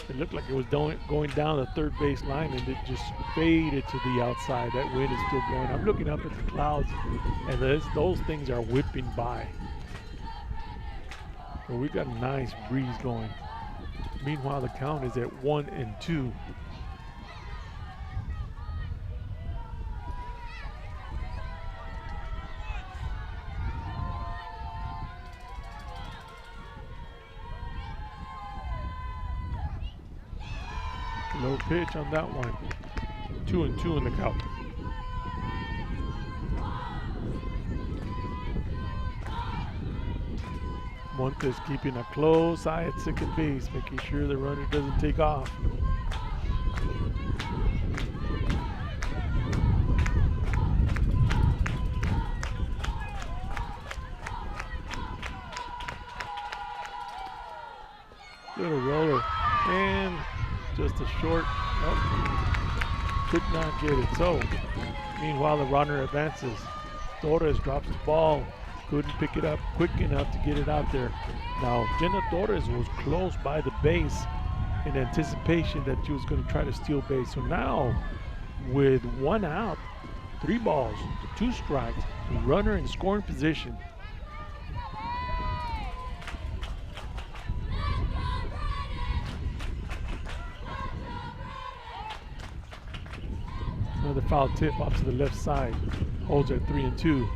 It looked like it was going down the third base line and it just faded to the outside. That wind is still going. I'm looking up at the clouds and those things are whipping by. Well, we've got a nice breeze going. Meanwhile, the count is at 1-2. Low pitch on that one. 2-2 in the count. Montes keeping a close eye at second base, making sure the runner doesn't take off. Little roller and just a short, could not get it. So, meanwhile the runner advances. Torres drops the ball, couldn't pick it up quick enough to get it out there. Now, Jenna Torres was close by the base in anticipation that she was going to try to steal base. So now, with one out, 3 balls, 2 strikes, runner in scoring position. Another foul tip off to the left side. Holds at 3-2.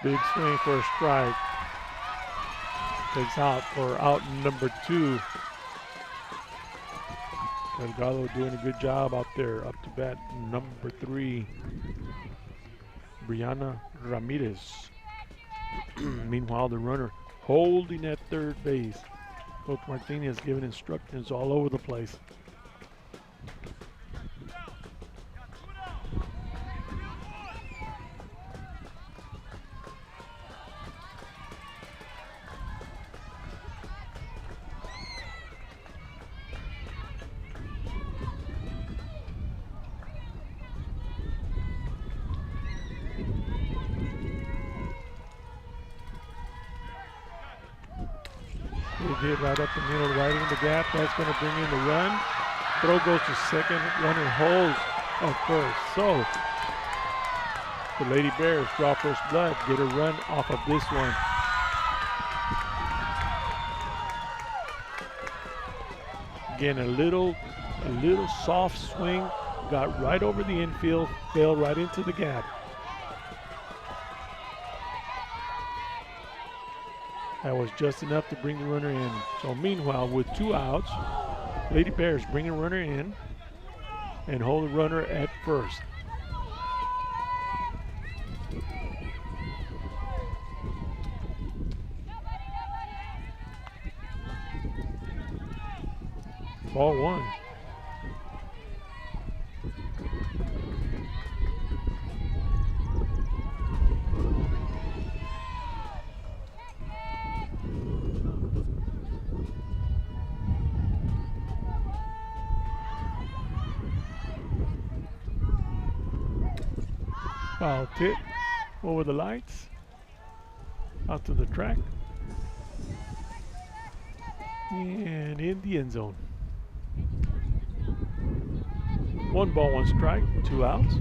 Big swing for a strike. Takes out for out number 2. Delgado doing a good job out there. Up to bat number 3. Brianna Ramirez. Meanwhile, the runner holding at third base. Coach Martinez giving instructions all over the place. They did right up the middle, right in the gap. That's going to bring in the run. Throw goes to second. Runner holds at first. So the Lady Bears draw first blood. Get a run off of this one. Again, a little soft swing. Got right over the infield. Fell right into the gap. That was just enough to bring the runner in. So meanwhile, with 2 outs, Lady Bears bring a runner in and hold the runner at first. Ball 1. Foul tip over the lights, out to the track, and in the end zone. 1 ball, 1 strike, 2 outs.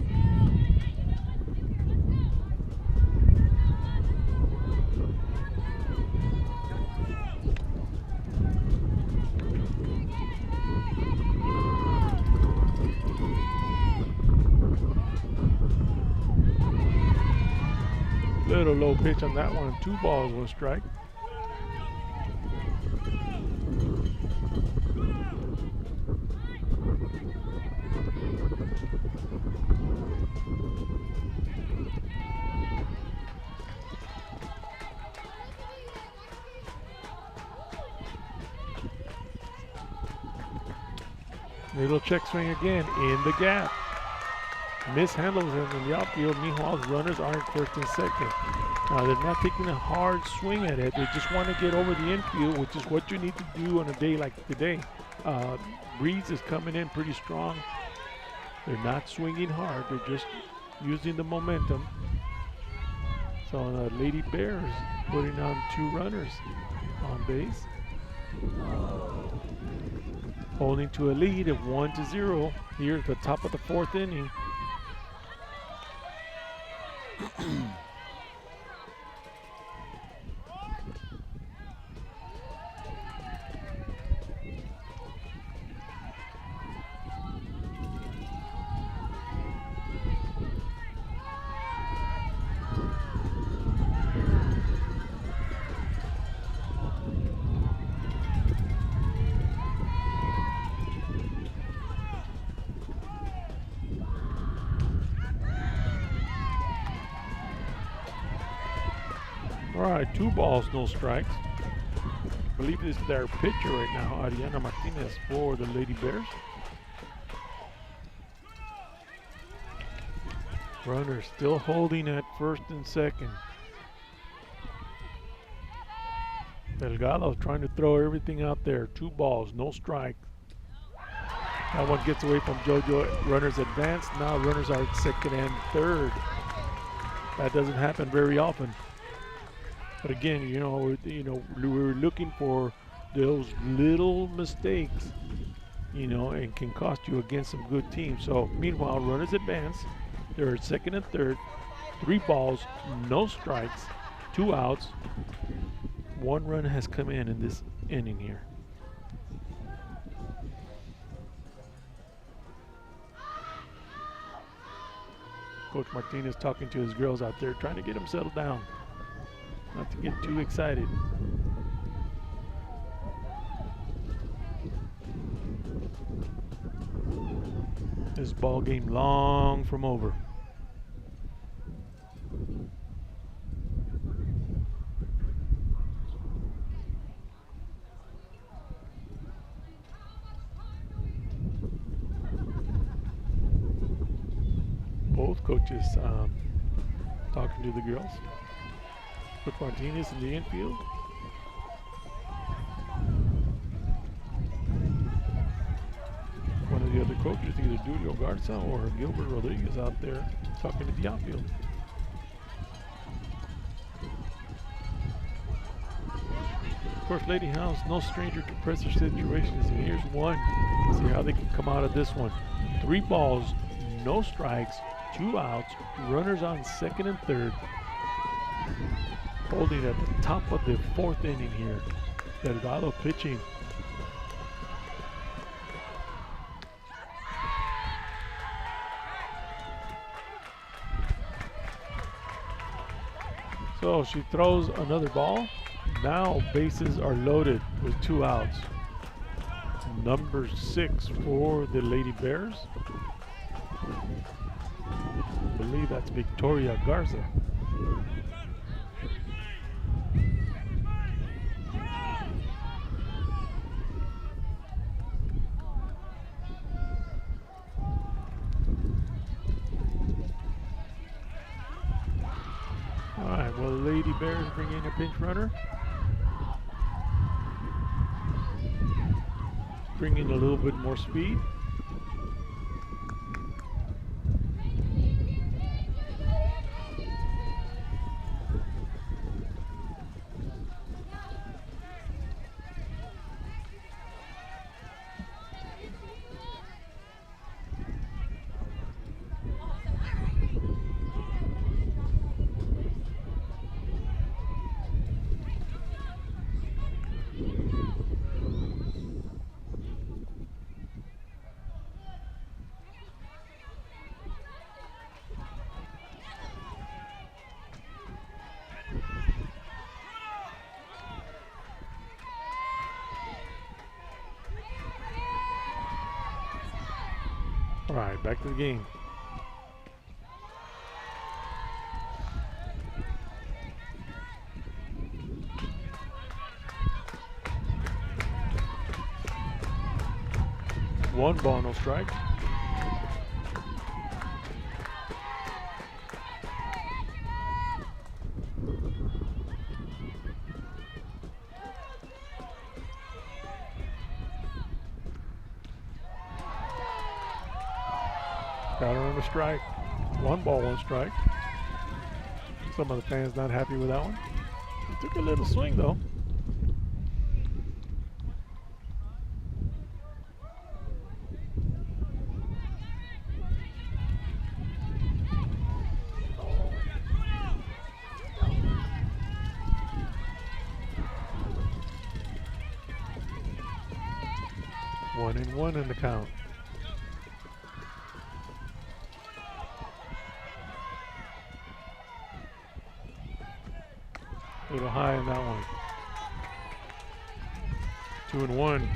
Little low pitch on that one. 2 balls, 1 strike. Little check swing again in the gap. Mishandles him in the outfield. Meanwhile, runners are in first and second. Now they're not taking a hard swing at it. They just want to get over the infield, which is what you need to do on a day like today. Breeze is coming in pretty strong. They're not swinging hard. They're just using the momentum. So the Lady Bears putting on 2 runners on base. Holding to a lead of 1-0 here at the top of the 4th inning. All right, 2 balls, no strikes. I believe this is their pitcher right now, Ariana Martinez, for the Lady Bears. Runner still holding at first and second. Delgado trying to throw everything out there. 2 balls, no strikes. That one gets away from JoJo. Runners advance. Now runners are at second and third. That doesn't happen very often. But again, we're looking for those little mistakes, and can cost you against some good teams. So meanwhile, runners advance. They're at second and third. 3 balls, no strikes, 2 outs. 1 run has come in this inning here. Coach Martinez talking to his girls out there, trying to get them settled down. Not to get too excited. This ball game long from over. coach is talking to the girls. Put Martinez in the infield. One of the other coaches, either Julio Garza or Gilbert Rodriguez, out there talking to the outfield. Of course, Lady Hounds, no stranger to pressure situations, and here's one. See how they can come out of this one. 3 balls, no strikes, 2 outs, runners on second and third. Holding at the top of the 4th inning here. Delgado pitching. So she throws another ball. Now bases are loaded with 2 outs. Number 6 for the Lady Bears. I believe that's Victoria Garza. All right, well, the Lady Bears bring in a pinch runner. Bring in a little bit more speed. All right, back to the game. One ball, no strike. Got her on the strike. 1 ball, 1 strike. Some of the fans not happy with that one. He took a little swing though. One and one in the count. A little high in that one. 2 and 1.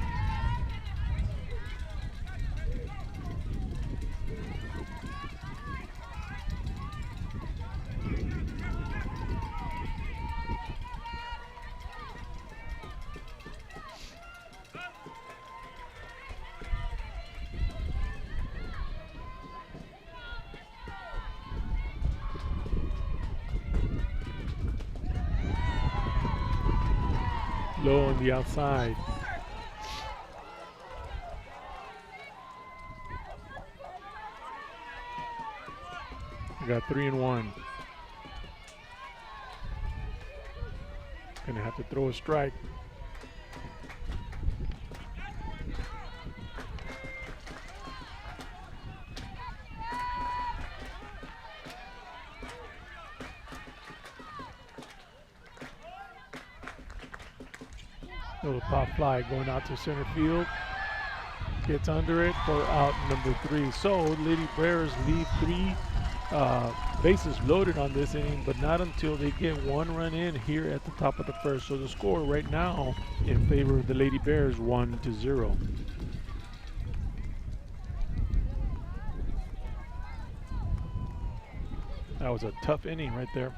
Low on the outside. We got 3 and 1. Gonna have to throw a strike. Little pop fly going out to center field. Gets under it for out number 3. So Lady Bears leave 3 bases loaded on this inning, but not until they get 1 run in here at the top of the 1st. So the score right now in favor of the Lady Bears, 1-0. That was a tough inning right there.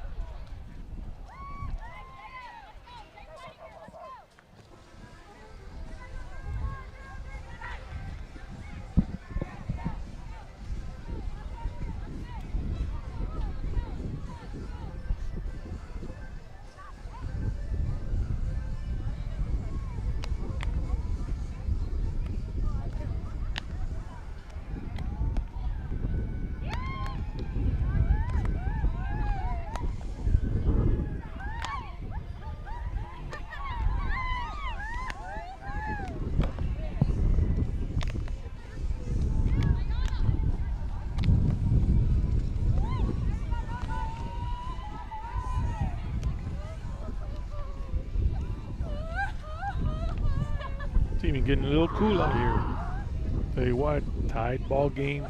even getting a little cool out here. Tell you what, tied ball game.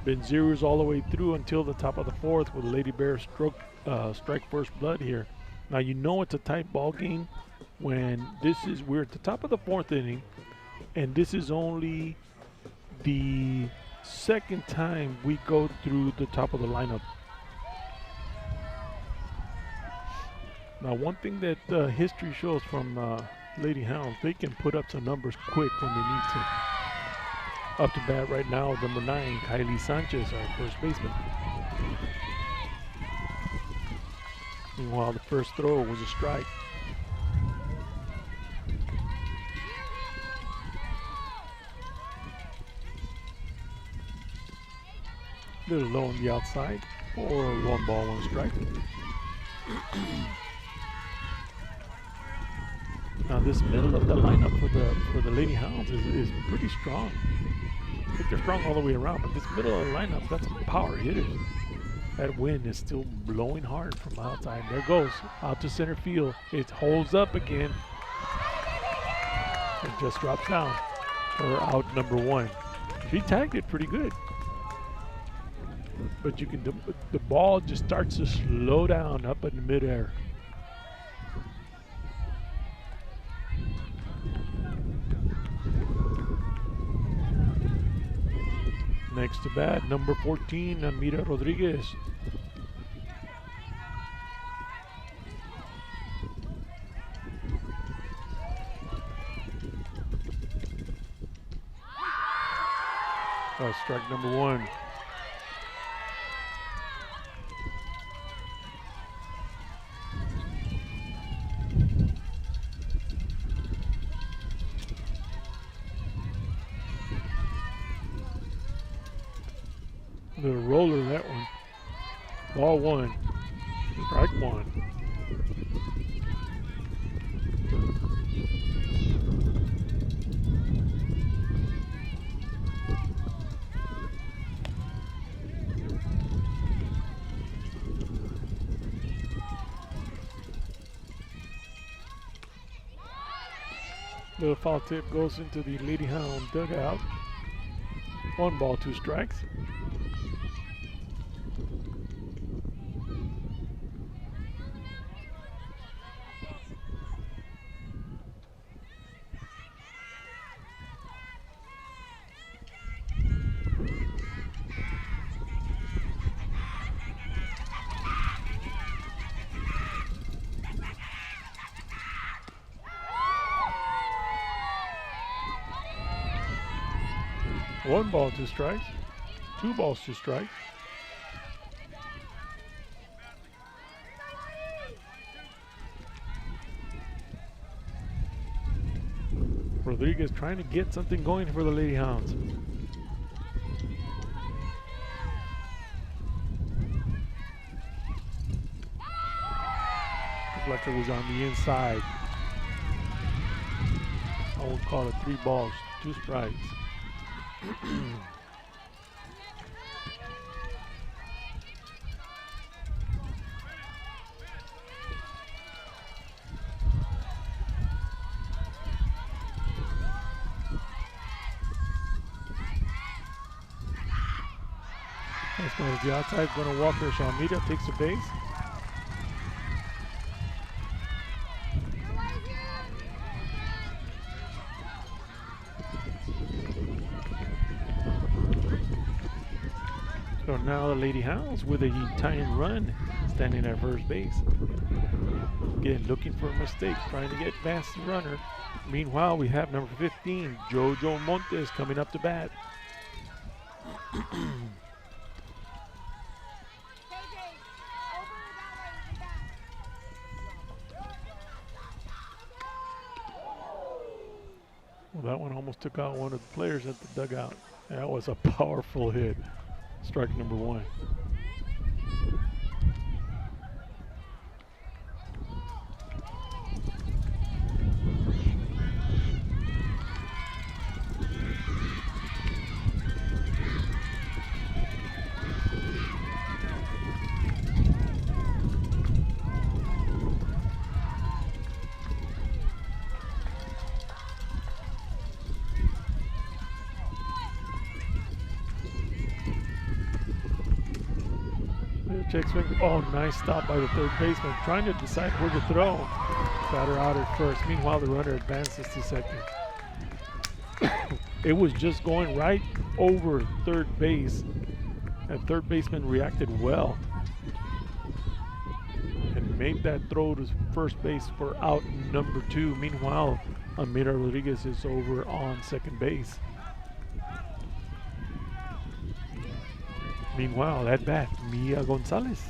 Been zeros all the way through until the top of the fourth with Lady Bear strike first blood here. Now you know it's a tight ball game when we're at the top of the fourth inning, and this is only the second time we go through the top of the lineup. Now one thing that history shows from Lady Hounds, they can put up some numbers quick when they need to. Up to bat right now, number 9, Kylie Sanchez, our first baseman. Meanwhile, the first throw was a strike. A little low on the outside, or 1 ball, 1 strike. Now this middle of the lineup for the Lady Hounds is pretty strong. I think they're strong all the way around, but this middle of the lineup got some power hitters. That wind is still blowing hard from the outside. There it goes, out to center field. It holds up again. It just drops down for out number 1. She tagged it pretty good. But you can, the ball just starts to slow down up in the midair. Next to bat, number 14, Amira Rodriguez. Strike number 1. Little roller, that one. Ball 1. Strike 1. Little foul tip goes into the Lady Hound dugout. 1 ball, 2 strikes. One ball, 2 strikes. 2 balls, 2 strikes. Rodriguez trying to get something going for the Lady Hounds. Reflector was on the inside. I would call it 3 balls, 2 strikes. As far as the outside, going to Walker. Shalmita takes the base. So now the Lady Hounds with a tying run, standing at first base. Again, looking for a mistake, trying to get past the runner. Meanwhile, we have number 15, Jojo Montes, coming up to bat. Well, that one almost took out one of the players at the dugout. That was a powerful hit. Strike number 1. check swing. Oh, nice stop by the third baseman, trying to decide where to throw. Got her out at first. Meanwhile, the runner advances to second. It was just going right over third base, and third baseman reacted well and made that throw to first base for out number 2. Meanwhile, Amira Rodriguez is over on second base. Meanwhile, at bat, Mia Gonzalez.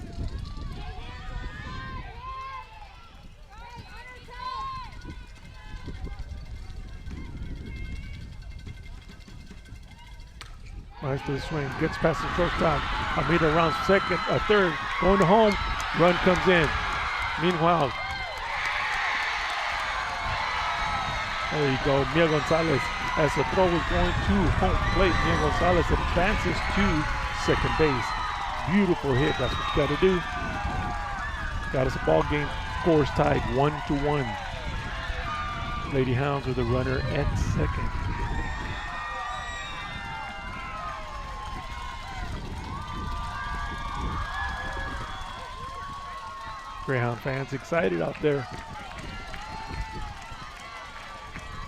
Nice to the swing, gets past the shortstop. Amira rounds second, third, going to home. Run comes in. Meanwhile, there you go, Mia Gonzalez. As the throw was going to home plate, Mia Gonzalez advances to second base. Beautiful hit. That's what you got to do. Got us a ball game. Scores tied 1-1. Lady Hounds with a runner at second. Greyhound fans excited out there.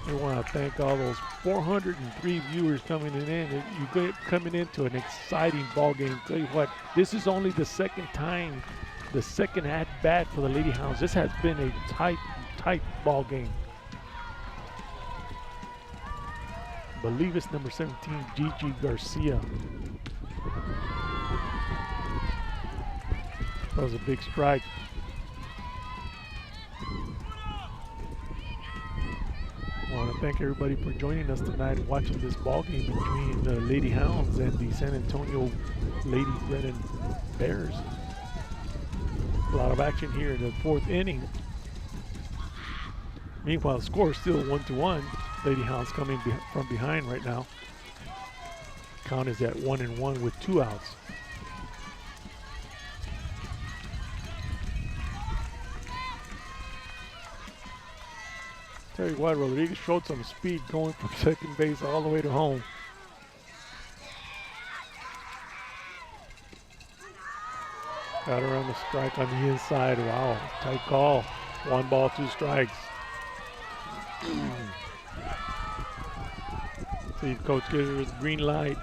We want to thank all those 403 viewers coming in. You get coming into an exciting ball game. Tell you what, this is only the second time, the second at bat for the Lady Hounds. This has been a tight ball game. I believe it's number 17, Gigi Garcia. That was a big strike. I want to thank everybody for joining us tonight and watching this ball game between the Lady Hounds and the San Antonio Lady Brennan Bears. A lot of action here in the 4th inning. Meanwhile, the score is still 1-1. Lady Hounds coming from behind right now. Count is at 1-1 with 2 outs. Tell you what, Rodriguez showed some speed going from second base all the way to home. Got her on the strike on the inside. Wow, tight call. 1 ball, 2 strikes. See, coach gives her the green light.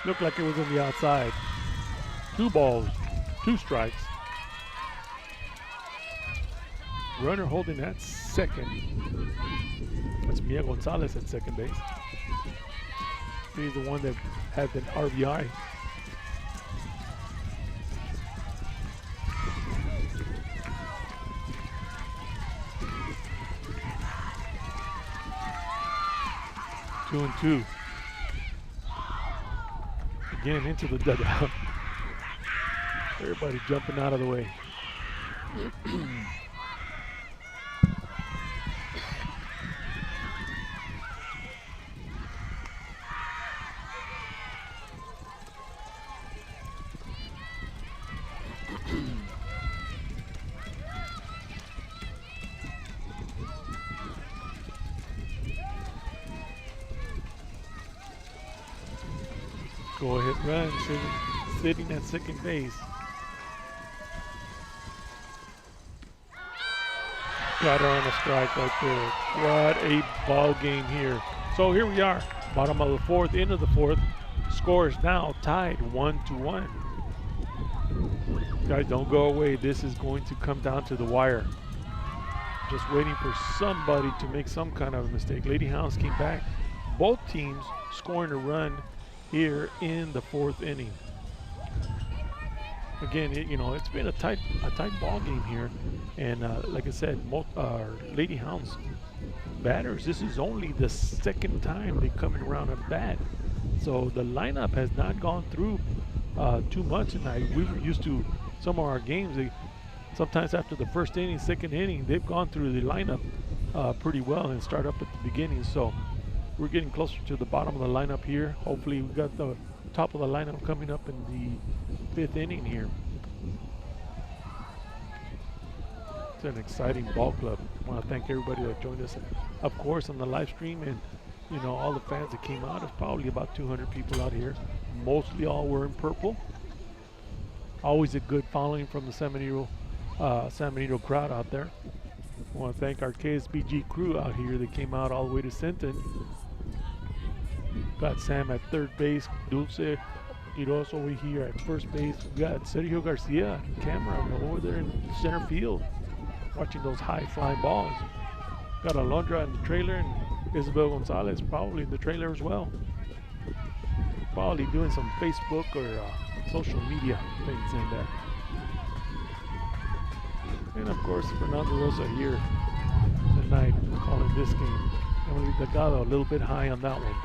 Looked like it was on the outside. 2 balls, 2 strikes. Runner holding at second. That's Mia Gonzalez at second base. He's the one that had an RBI. Two and two. Again into the dugout. Everybody jumping out of the way. Go ahead, run, sitting at second base. Got her on a strike right there. What a ball game here. So here we are, bottom of the 4th, end of the 4th. Score is now tied 1-1. Guys, don't go away. This is going to come down to the wire. Just waiting for somebody to make some kind of a mistake. Lady Hounds came back. Both teams scoring a run here in the 4th inning. Again, it's been a tight ball game here, and like I said, our Lady Hounds batters, this is only the second time they come around a bat, so the lineup has not gone through too much tonight. We're used to some of our games. Sometimes after the 1st inning, 2nd inning, they've gone through the lineup pretty well and start up at the beginning. So we're getting closer to the bottom of the lineup here. Hopefully we got the top of the lineup coming up in the 5th inning here. It's an exciting ball club. I want to thank everybody that joined us, of course, on the live stream, and you know, all the fans that came out. There's probably about 200 people out here. Mostly all were in purple. Always a good following from the San Benito crowd out there. I want to thank our KSBG crew out here that came out all the way to Sinton. Got Sam at third base, Dulce Quiroz over here at first base. We got Sergio Garcia, camera over there in center field, watching those high flying balls. Got Alondra in the trailer and Isabel Gonzalez probably in the trailer as well. Probably doing some Facebook or social media things in there. And of course, Fernando Rosa here tonight calling this game. Emily Delgado a little bit high on that one.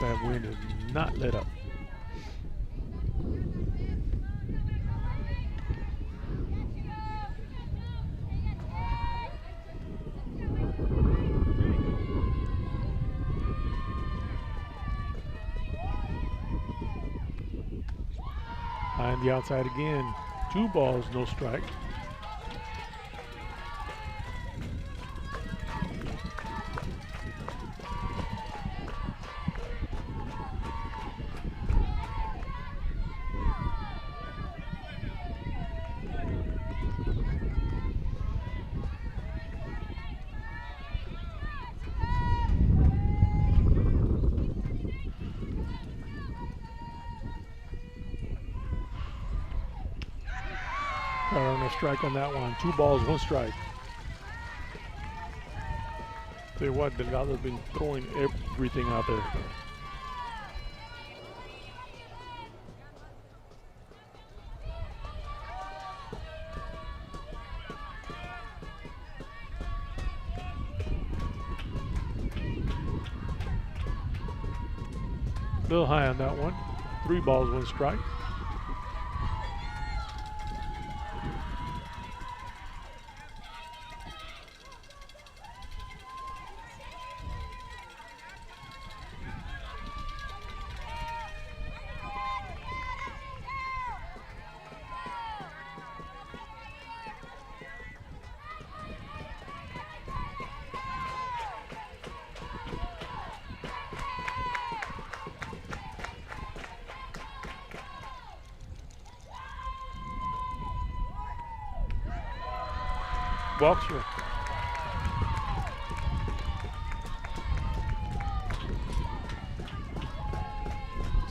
That wind is not let up. On the outside again, 2 balls, no strike. On a strike on that one. 2 balls, 1 strike. Tell you what, Delgado's been throwing everything out there. A little high on that one. 3 balls, 1 strike. Boxer.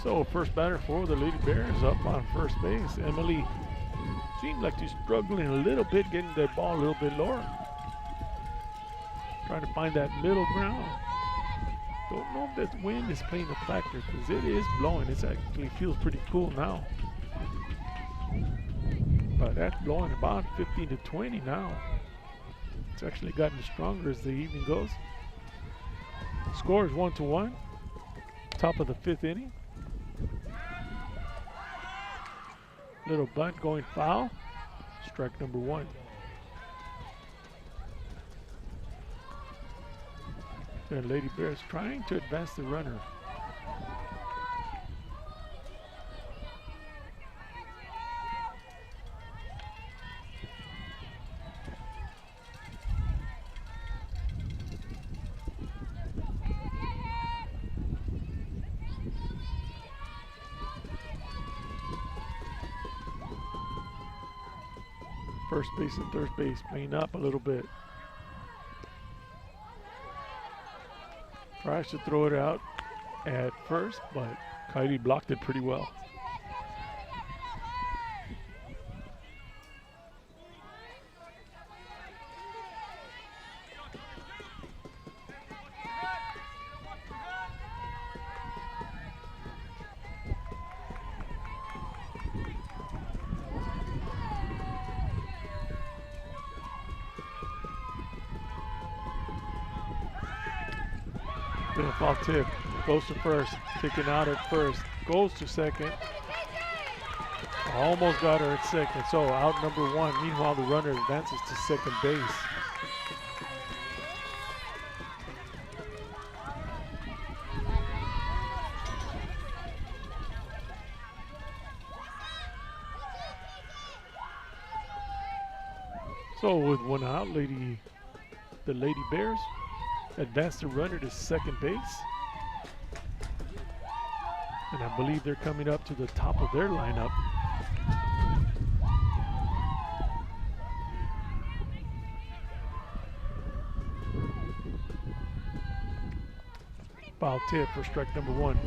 So first batter for the Lady Bears up on first base. Emily seems like she's struggling a little bit, getting that ball a little bit lower. Trying to find that middle ground. Don't know if that wind is playing a factor because it is blowing. It actually feels pretty cool now. But that's blowing about 15 to 20 now. It's actually gotten stronger as the evening goes. Score is 1-1. Top of the 5th inning. Little bunt going foul. Strike number 1. The Lady Bears trying to advance the runner. First base and third base playing up a little bit. Tries to throw it out at first, but Kylie blocked it pretty well. Been a foul tip. Goes to first. Taken out at first. Goes to second. Almost got her at second. So out number one. Meanwhile, the runner advances to second base. So with one out, the Lady Bears advance the runner to second base. And I believe they're coming up to the top of their lineup. Foul tip for strike number one.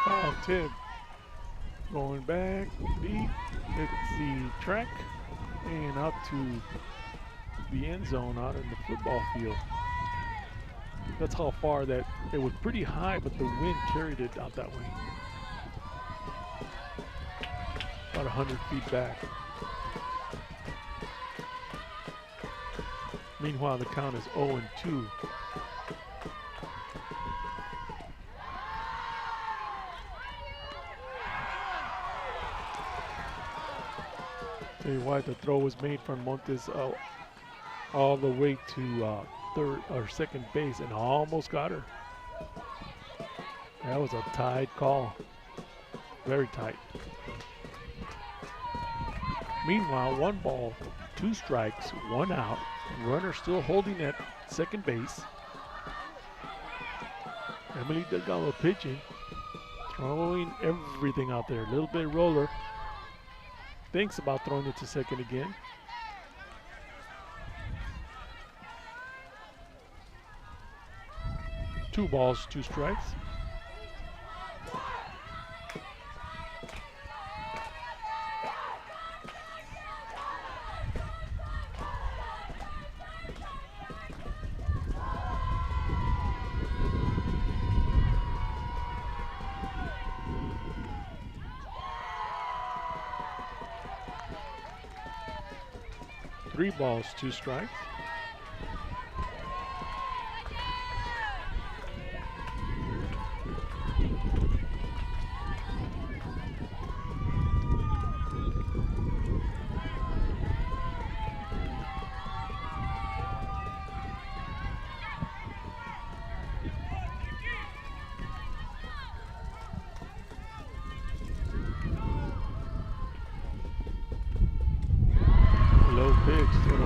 Foul tip. Going back deep. Hits the track and out to the end zone out in the football field. That's how far that it was pretty high, but the wind carried it out that way. About 100 feet back. Meanwhile, the count is 0-2. Tell you what, the throw was made from Montes all the way to third or second base and almost got her. That was a tight call. Very tight. Meanwhile, 1 ball, 2 strikes, 1 out. Runner still holding at second base. Emily Delgado pitching, throwing everything out there. A little bit roller. Thinks about throwing it to second again. Two balls, 2 strikes. Three balls, 2 strikes.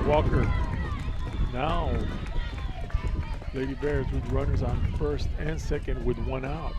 Walker. Now, Lady Bears with runners on first and second with 1 out.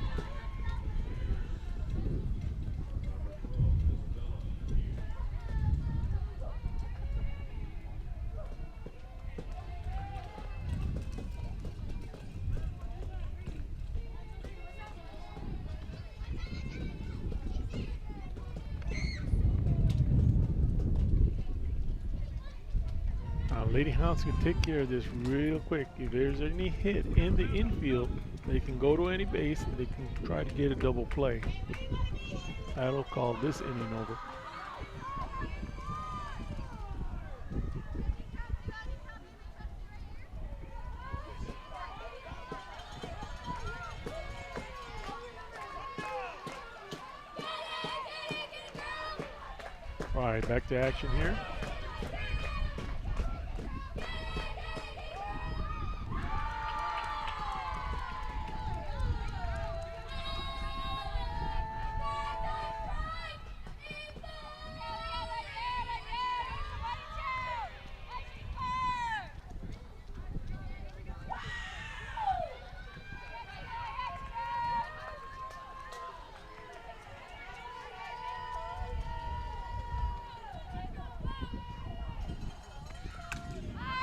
Lady Hounds can take care of this real quick. If there's any hit in the infield, they can go to any base and they can try to get a double play. That'll call this inning over. All right, back to action here.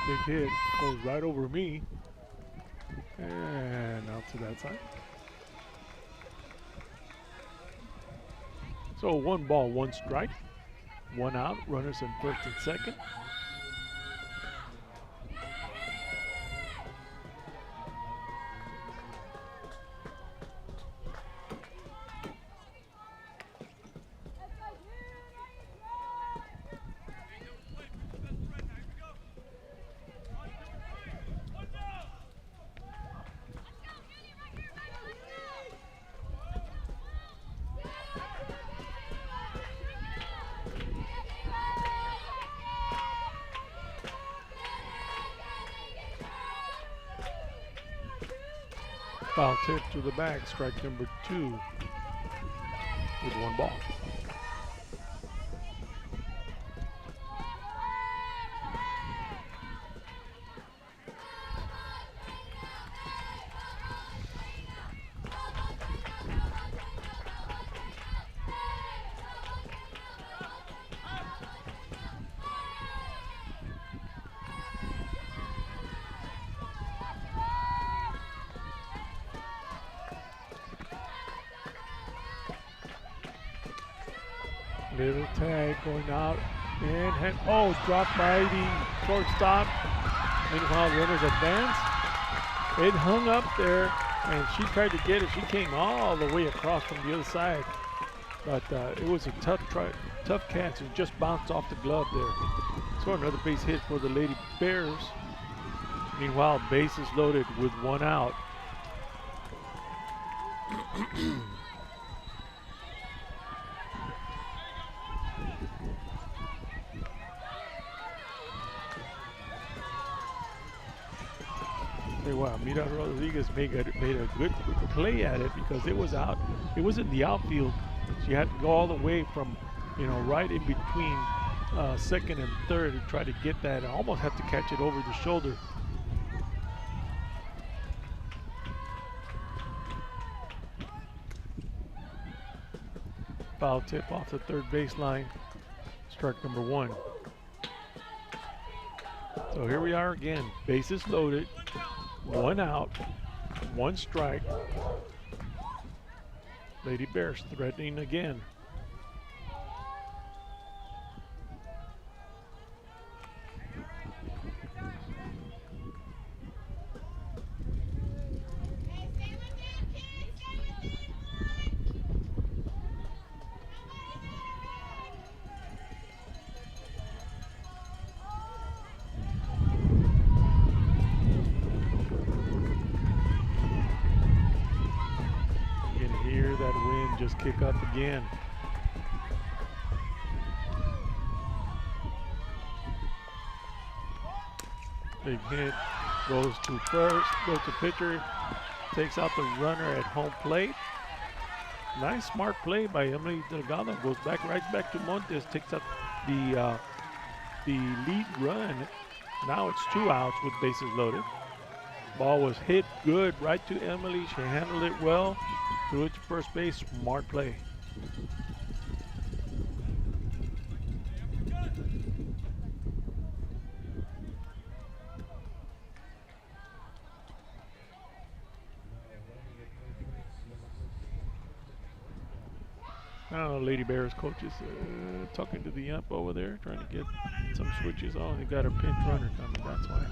Big hit, goes right over me, and out to that side. So 1 ball, 1 strike. 1 out, runners in first and second. Foul tip to the back, strike number 2 with 1 ball. Little tag going out and dropped by the shortstop. Meanwhile, runners advance. It hung up there, and she tried to get it. She came all the way across from the other side, but it was a tough catch. It just bounced off the glove there. So another base hit for the Lady Bears. Meanwhile, bases loaded with 1 out. Wow, Mira Rodriguez made a good play at it because it was out. It was in the outfield. She had to go all the way from, right in between second and third to try to get that. I almost had to catch it over the shoulder. Foul tip off the third baseline. Strike number 1. So here we are again. Bases loaded. 1 out, 1 strike. Lady Bears threatening again. Just kick up again. Big hit, goes to first, goes to pitcher, takes out the runner at home plate. Nice smart play by Emily Delgado. Goes right back to Montes, takes up the lead run. Now it's 2 outs with bases loaded. Ball was hit good right to Emily. She handled it well. Threw it to first base, smart play. Now Lady Bears coach is talking to the ump over there, trying to get some switches on. They got a pinch runner coming, that's why.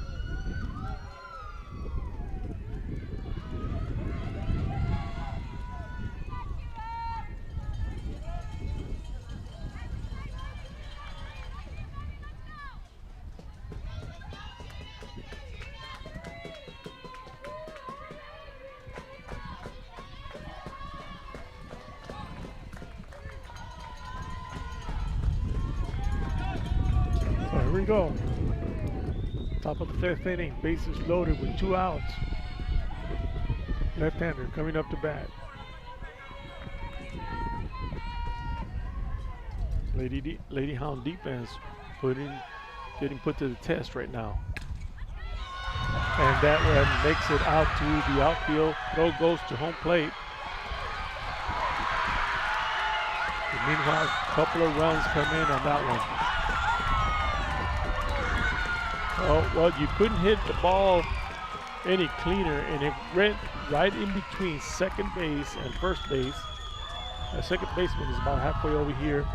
Here we go. Top of the 5th inning, bases loaded with 2 outs. Left-hander coming up to bat. Lady Hound defense getting put to the test right now. And that one makes it out to the outfield. Throw goes to home plate. And meanwhile, a couple of runs come in on that one. Oh, well, you couldn't hit the ball any cleaner, and it went right in between second base and first base. The second baseman is about halfway over here.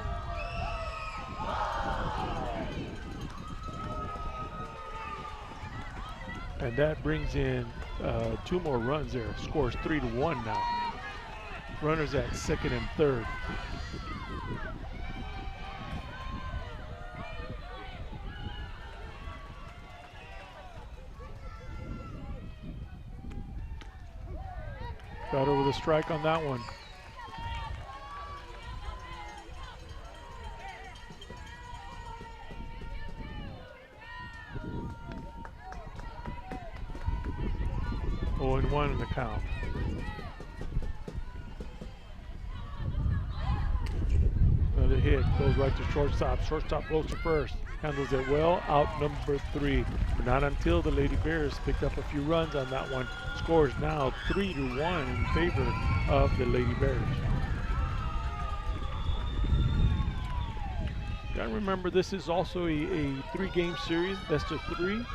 And that brings in 2 more runs there. Scores 3-1 now. Runners at second and third. Got over the strike on that one. Oh, and 1 in the count. Another hit, goes right to shortstop. Shortstop goes to first. Handles it well, out number 3. But not until the Lady Bears picked up a few runs on that one. Scores now 3-1 in favor of the Lady Bears. Gotta remember, this is also a 3-game series, best of 3.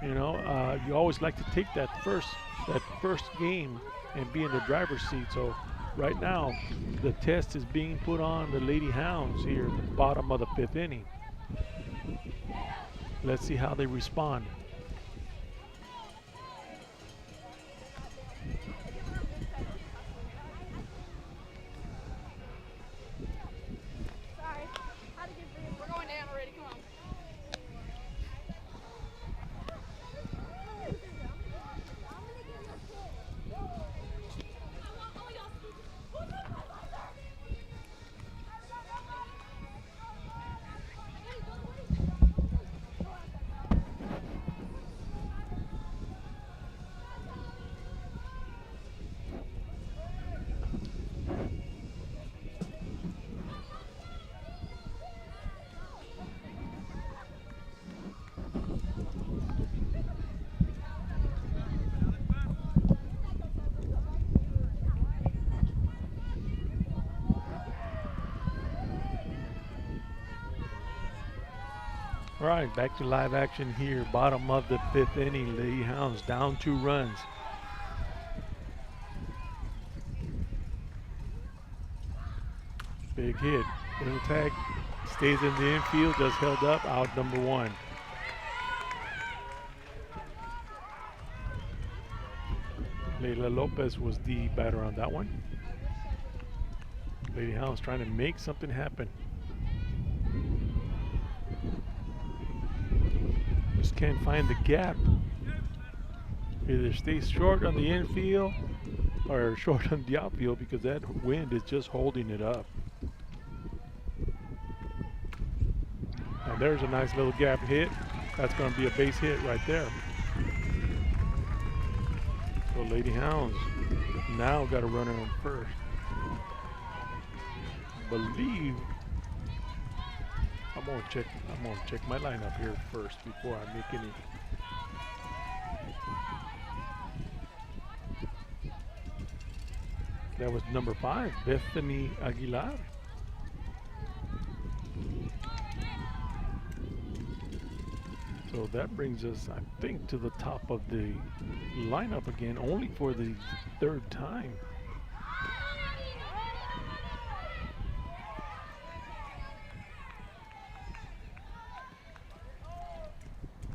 You know, you always like to take that first game and be in the driver's seat. So right now, the test is being put on the Lady Hounds here at the bottom of the 5th inning. Let's see how they respond. All right, back to live action here. Bottom of the 5th inning. Lady Hounds down 2 runs. Big hit. Little tag. Stays in the infield. Just held up. Out number 1. Leila Lopez was the batter on that one. Lady Hounds trying to make something happen. Just can't find the gap. Either stay short on the infield or short on the outfield, because that wind is just holding it up. And there's a nice little gap hit. That's going to be a base hit right there. So Lady Hounds now got a runner on first. Believe I'm gonna check my lineup here first before I make any. That was number 5, Bethany Aguilar. So that brings us, I think, to the top of the lineup again, only for the 3rd time.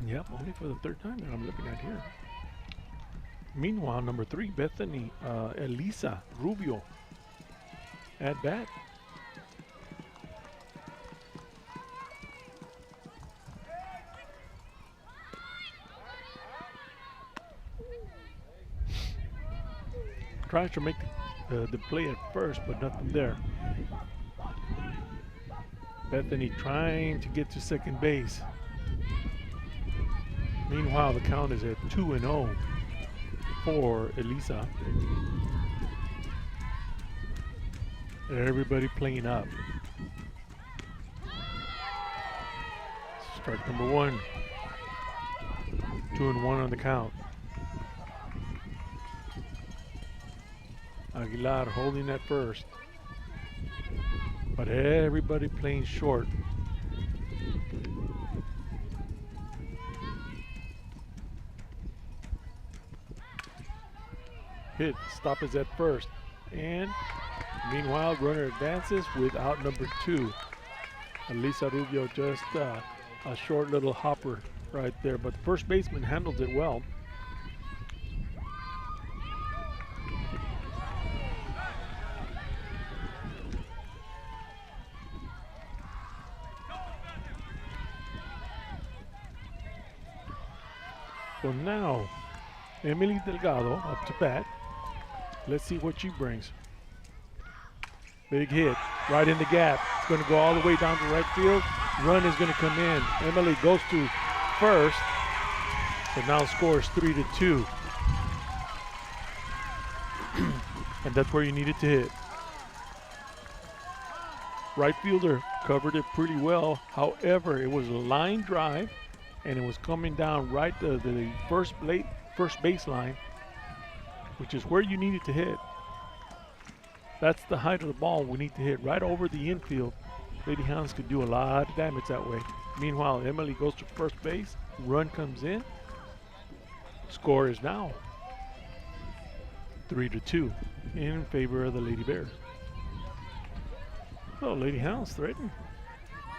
Yep, only for the 3rd time that I'm looking at here. Meanwhile, number 3, Bethany Elisa Rubio at bat. Tries to make the play at first, but nothing there. Bethany trying to get to second base. Meanwhile, the count is at 2-0 for Elisa. Everybody playing up. Strike number 1. 2-1 on the count. Aguilar holding at first. But everybody playing short. Hit, stop is at first. And meanwhile, runner advances with out number 2. Elisa Rubio just a short little hopper right there, but the first baseman handled it well. So now, Emily Delgado up to bat. Let's see what she brings. Big hit, right in the gap. It's going to go all the way down to right field. Run is going to come in. Emily goes to first, but now scores 3-2. And that's where you needed to hit. Right fielder covered it pretty well. However, it was a line drive, and it was coming down right to the first baseline, which is where you needed to hit. That's the height of the ball we need to hit right over the infield. Lady Hounds could do a lot of damage that way. Meanwhile, Emily goes to first base. Run comes in. Score is now 3-2 in favor of the Lady Bears. Oh, Lady Hounds threatened.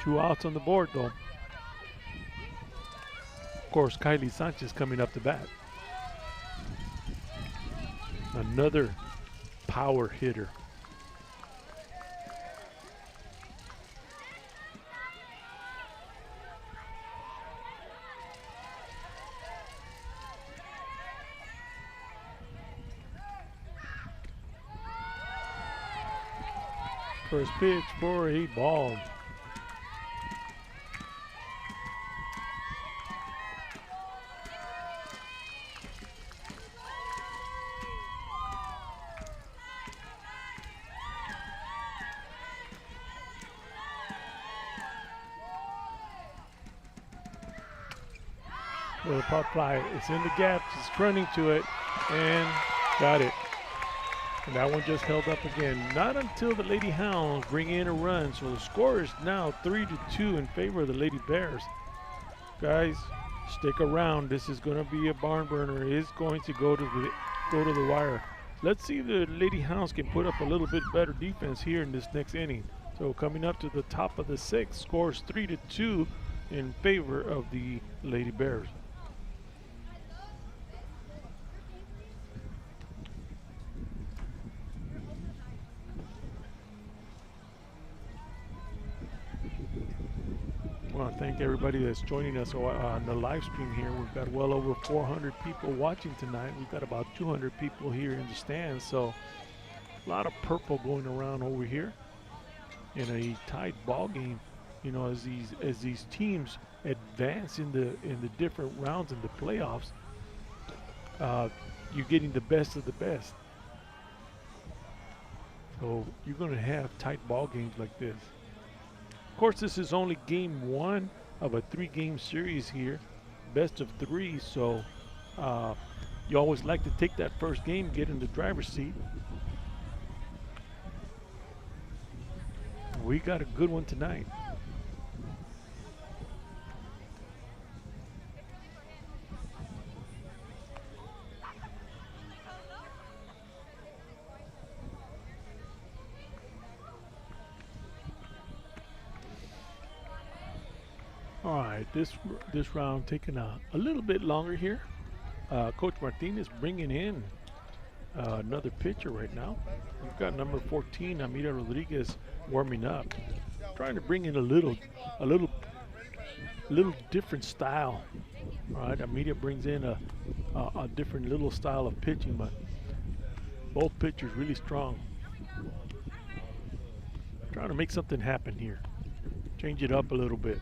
2 outs on the board, though. Of course, Kylie Sanchez coming up to bat. Another power hitter. First pitch for a ball. Well, the pop fly is in the gap, just running to it, and got it. And that one just held up again. Not until the Lady Hounds bring in a run. So the score is now 3-2 in favor of the Lady Bears. Guys, stick around. This is going to be a barn burner. It's going to go to the wire. Let's see if the Lady Hounds can put up a little bit better defense here in this next inning. So coming up to the top of the 6th, scores 3-2 in favor of the Lady Bears. I want to thank everybody that's joining us on the live stream here. We've got well over 400 people watching tonight. We've got about 200 people here in the stands, so a lot of purple going around over here in a tight ball game. You know, as these teams advance in the different rounds in the playoffs, you're getting the best of the best. So you're going to have tight ball games like this. Of course, this is only game 1 of a 3-game series here, best of 3. So you always like to take that first game, get in the driver's seat. We got a good one tonight. All right, this round taking a little bit longer here. Coach Martinez bringing in another pitcher right now. We've got number 14, Amira Rodriguez, warming up, trying to bring in a little different style. All right, Amira brings in a different little style of pitching, but both pitchers really strong. Trying to make something happen here, change it up a little bit.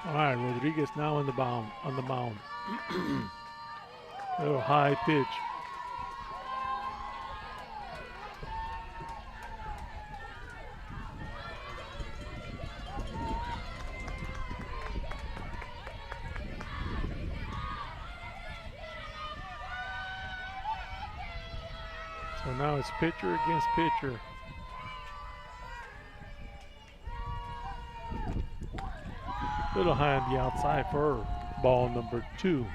All right, Rodriguez now on the mound. Little high pitch. So now it's pitcher against pitcher. Little high on the outside for ball number 2.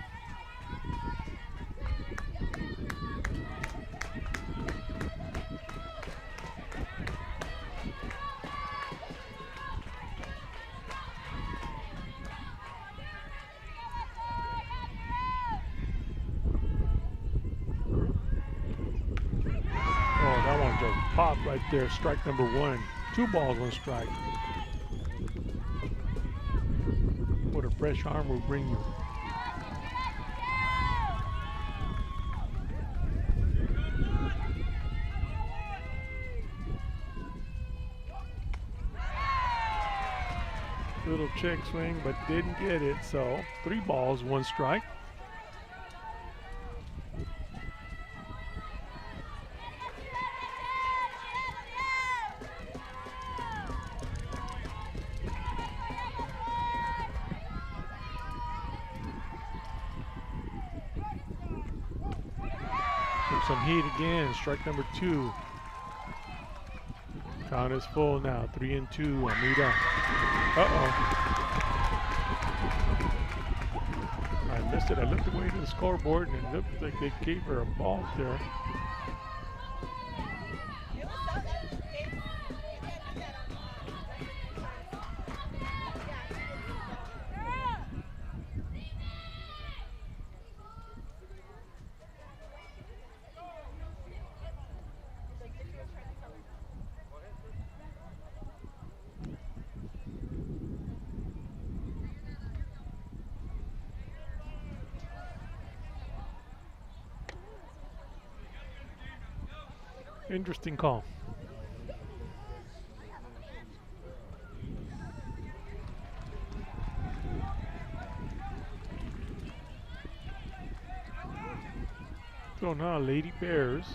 Oh, that one just popped right there. Strike number 1. 2 balls, 1 strike. What a fresh arm will bring you. Little check swing, but didn't get it. So 3 balls, 1 strike. Some heat again. Strike number 2. Count is full now. 3-2. Amida. I missed it. I looked away to the scoreboard and it looked like they gave her a ball there. Interesting call. So now Lady Bears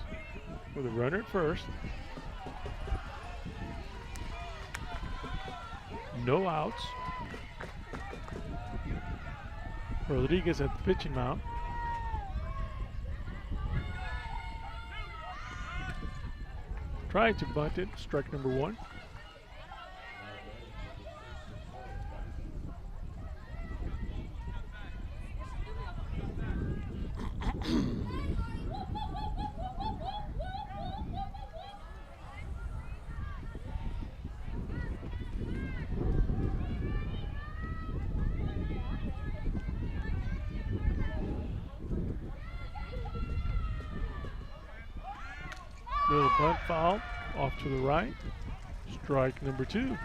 with a runner at first. No outs. Rodriguez at the pitching mound. Tried to bunt it, strike number 1. Little bunt foul off to the right. Strike number 2.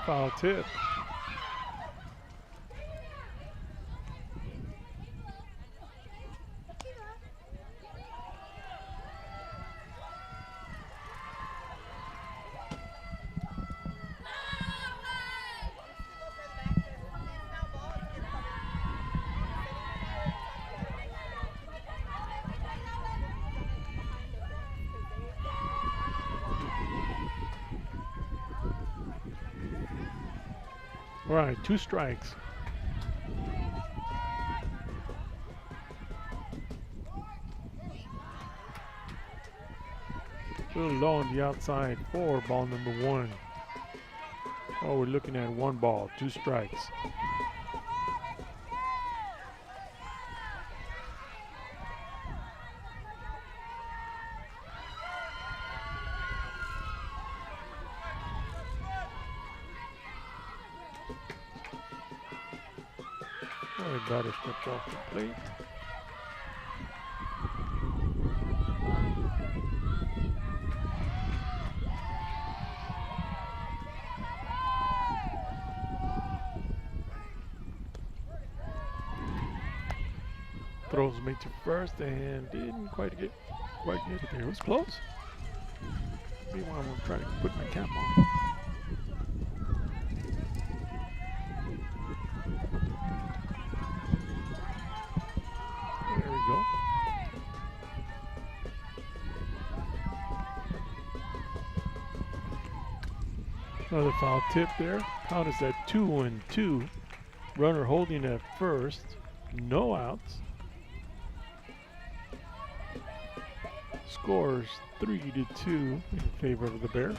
Foul tip. All right, 2 strikes. A little low on the outside for ball number 1. Oh, we're looking at 1 ball, 2 strikes. The batter stepped off the plate. Throws made to first and didn't quite get it there. It was close. Meanwhile, I'm trying to put my cap on. Another foul tip there. Count is at 2-2. Runner holding at first. No outs. Scores 3-2 in favor of the Bears.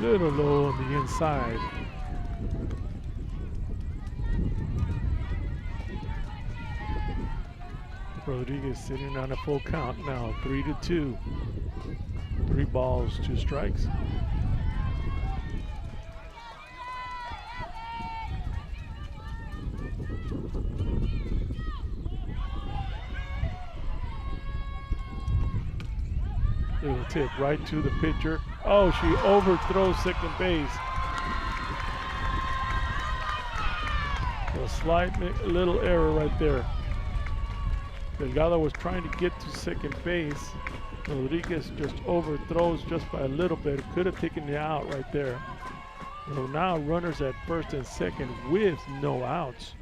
Little low on the inside. Rodriguez sitting on a full count now, 3-2. 3 balls, 2 strikes. Little tip right to the pitcher. Oh, she overthrows second base. A slight little error right there. Delgado was trying to get to second base. Rodriguez just overthrows just by a little bit. Could have taken it out right there. So now runners at first and second with no outs.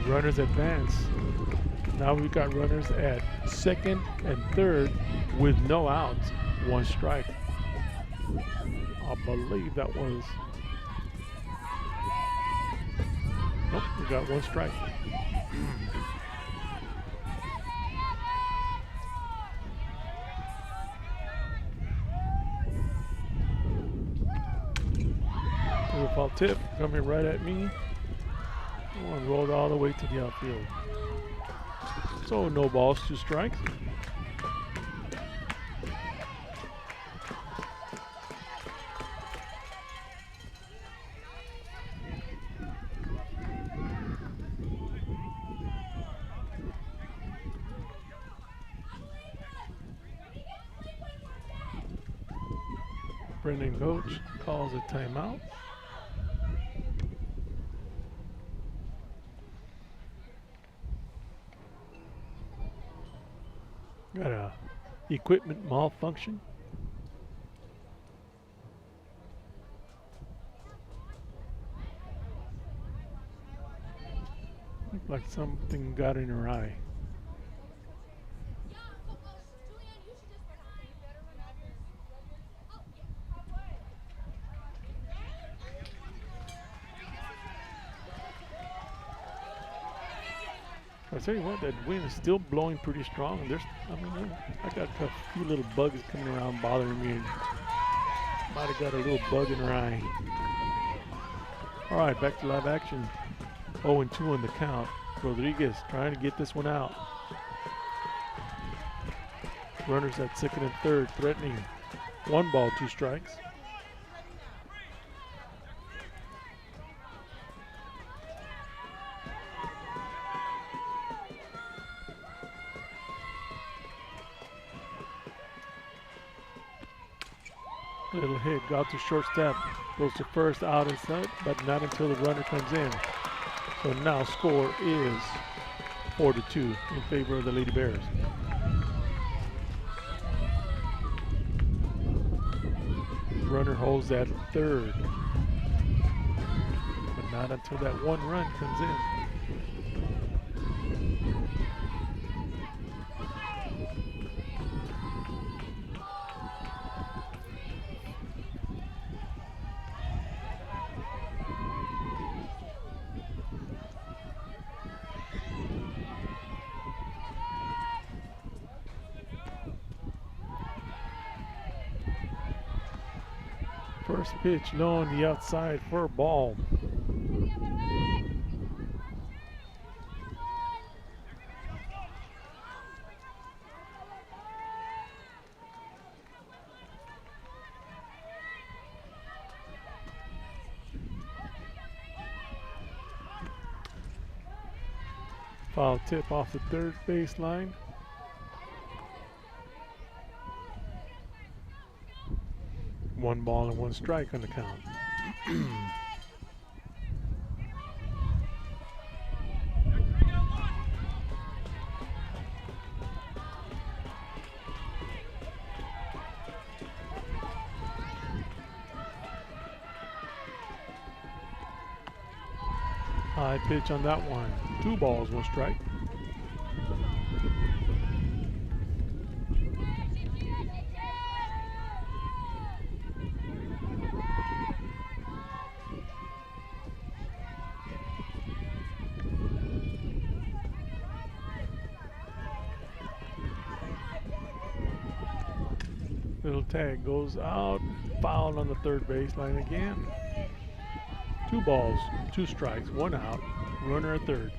Runners advance. Now we've got runners at second and third with no outs, 1 strike. I believe that was. Nope, we got 1 strike. Little foul tip coming right at me. One rolled all the way to the outfield. So no balls, 2 strikes. Brennan coach calls a timeout. Got a equipment malfunction. Looked like something got in her eye. I tell you what, that wind is still blowing pretty strong. I got a few little bugs coming around bothering me. Might have got a little bug in her eye. All right, back to live action. 0-2 on the count. Rodriguez trying to get this one out. Runners at second and third, threatening. 1 ball, 2 strikes. Little hit, got to shortstop, goes to first, out inside, but not until the runner comes in. So now score is 4-2 in favor of the Lady Bears. Runner holds at third, but not until that 1 run comes in. First pitch low on the outside for a ball. Foul tip off the third baseline. One ball and one strike on the count. High pitch on that one. 2 balls, 1 strike. Little tag goes out. Foul on the third baseline again. 2 balls, 2 strikes, 1 out. Runner at third.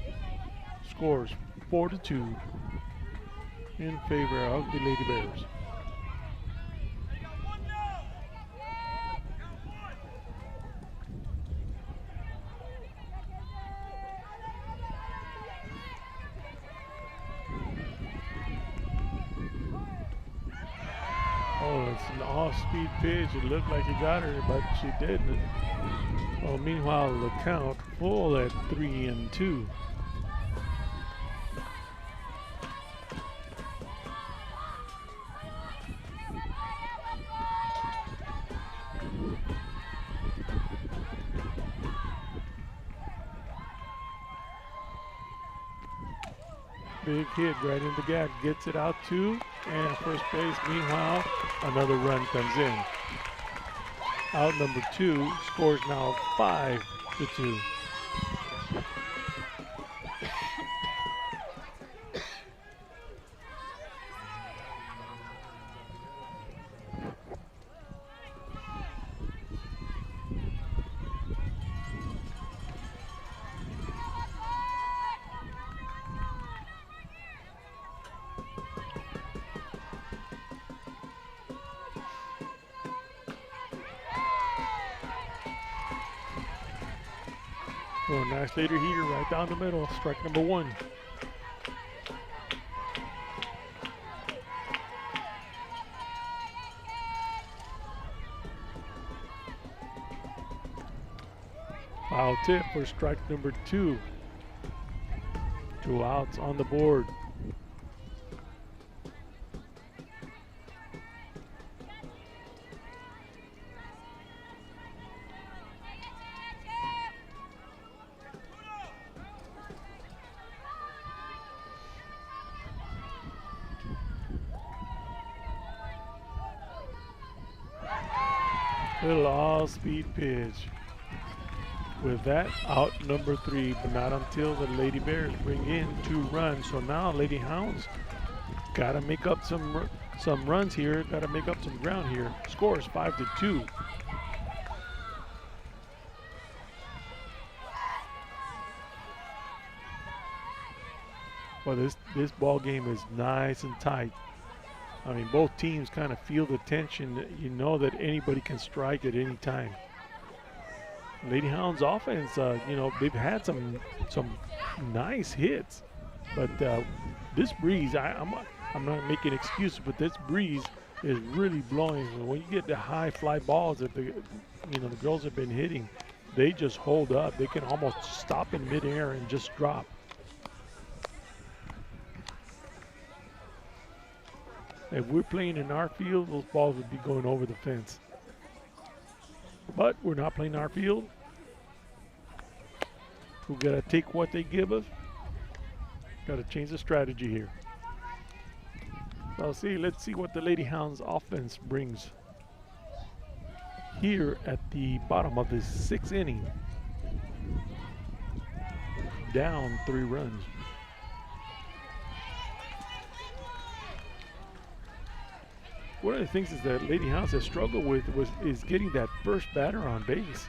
Scores 4-2 in favor of the Lady Bears. Oh, it's an off-speed pitch. It looked like he got her, but she didn't. Well, meanwhile, the count full at 3-2. Big hit right in the gap, gets it out to, and first base. Meanwhile, another run comes in. Out number 2, scores now 5-2. Oh, nice later heater right down the middle. Strike number 1. Foul tip for strike number 2. 2 outs on the board. Little all-speed pitch. With that, out number 3, but not until the Lady Bears bring in 2 runs. So now Lady Hounds got to make up some runs here, got to make up some ground here. Scores 5-2. Well, this ball game is nice and tight. I mean, both teams kind of feel the tension. You know that anybody can strike at any time. Lady Hounds offense, you know, they've had some nice hits, but this breeze, I'm not making excuses, but this breeze is really blowing. When you get the high fly balls that the girls have been hitting, they just hold up. They can almost stop in midair and just drop. If we're playing in our field, those balls would be going over the fence. But we're not playing our field. We've got to take what they give us. Got to change the strategy here. So let's see what the Lady Hounds offense brings here at the bottom of the 6th inning. Down 3 runs. One of the things is that Lady Hounds has struggled with is getting that first batter on base.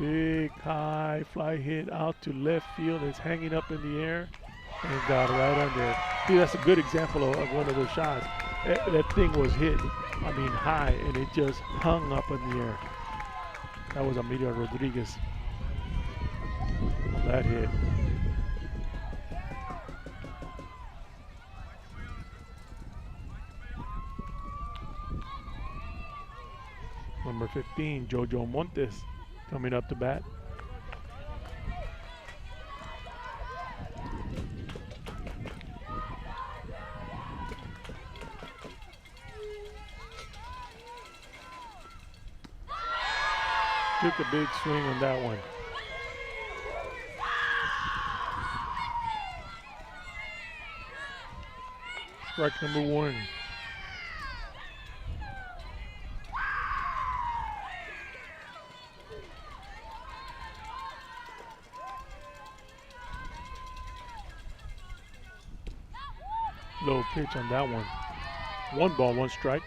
Big high fly hit out to left field. It's hanging up in the air. and got right under it. See, that's a good example of one of those shots. That thing was hit, I mean, high, and it just hung up in the air. That was Emilio Rodriguez. That hit. Number 15, Jojo Montes, coming up to bat. Took a big swing on that one. Strike number 1. Low pitch on that one. 1 ball, 1 strike.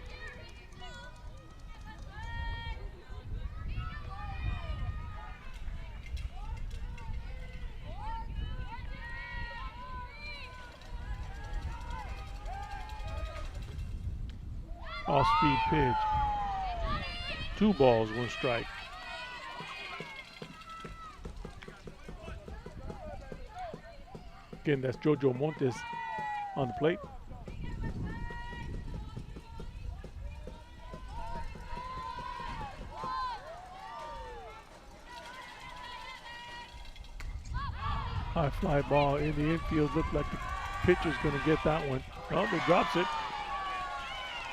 Off-speed pitch. 2 balls, 1 strike. Again, that's Jojo Montes on the plate. High fly ball in the infield. Looked like the pitcher's going to get that one. Oh, he drops it.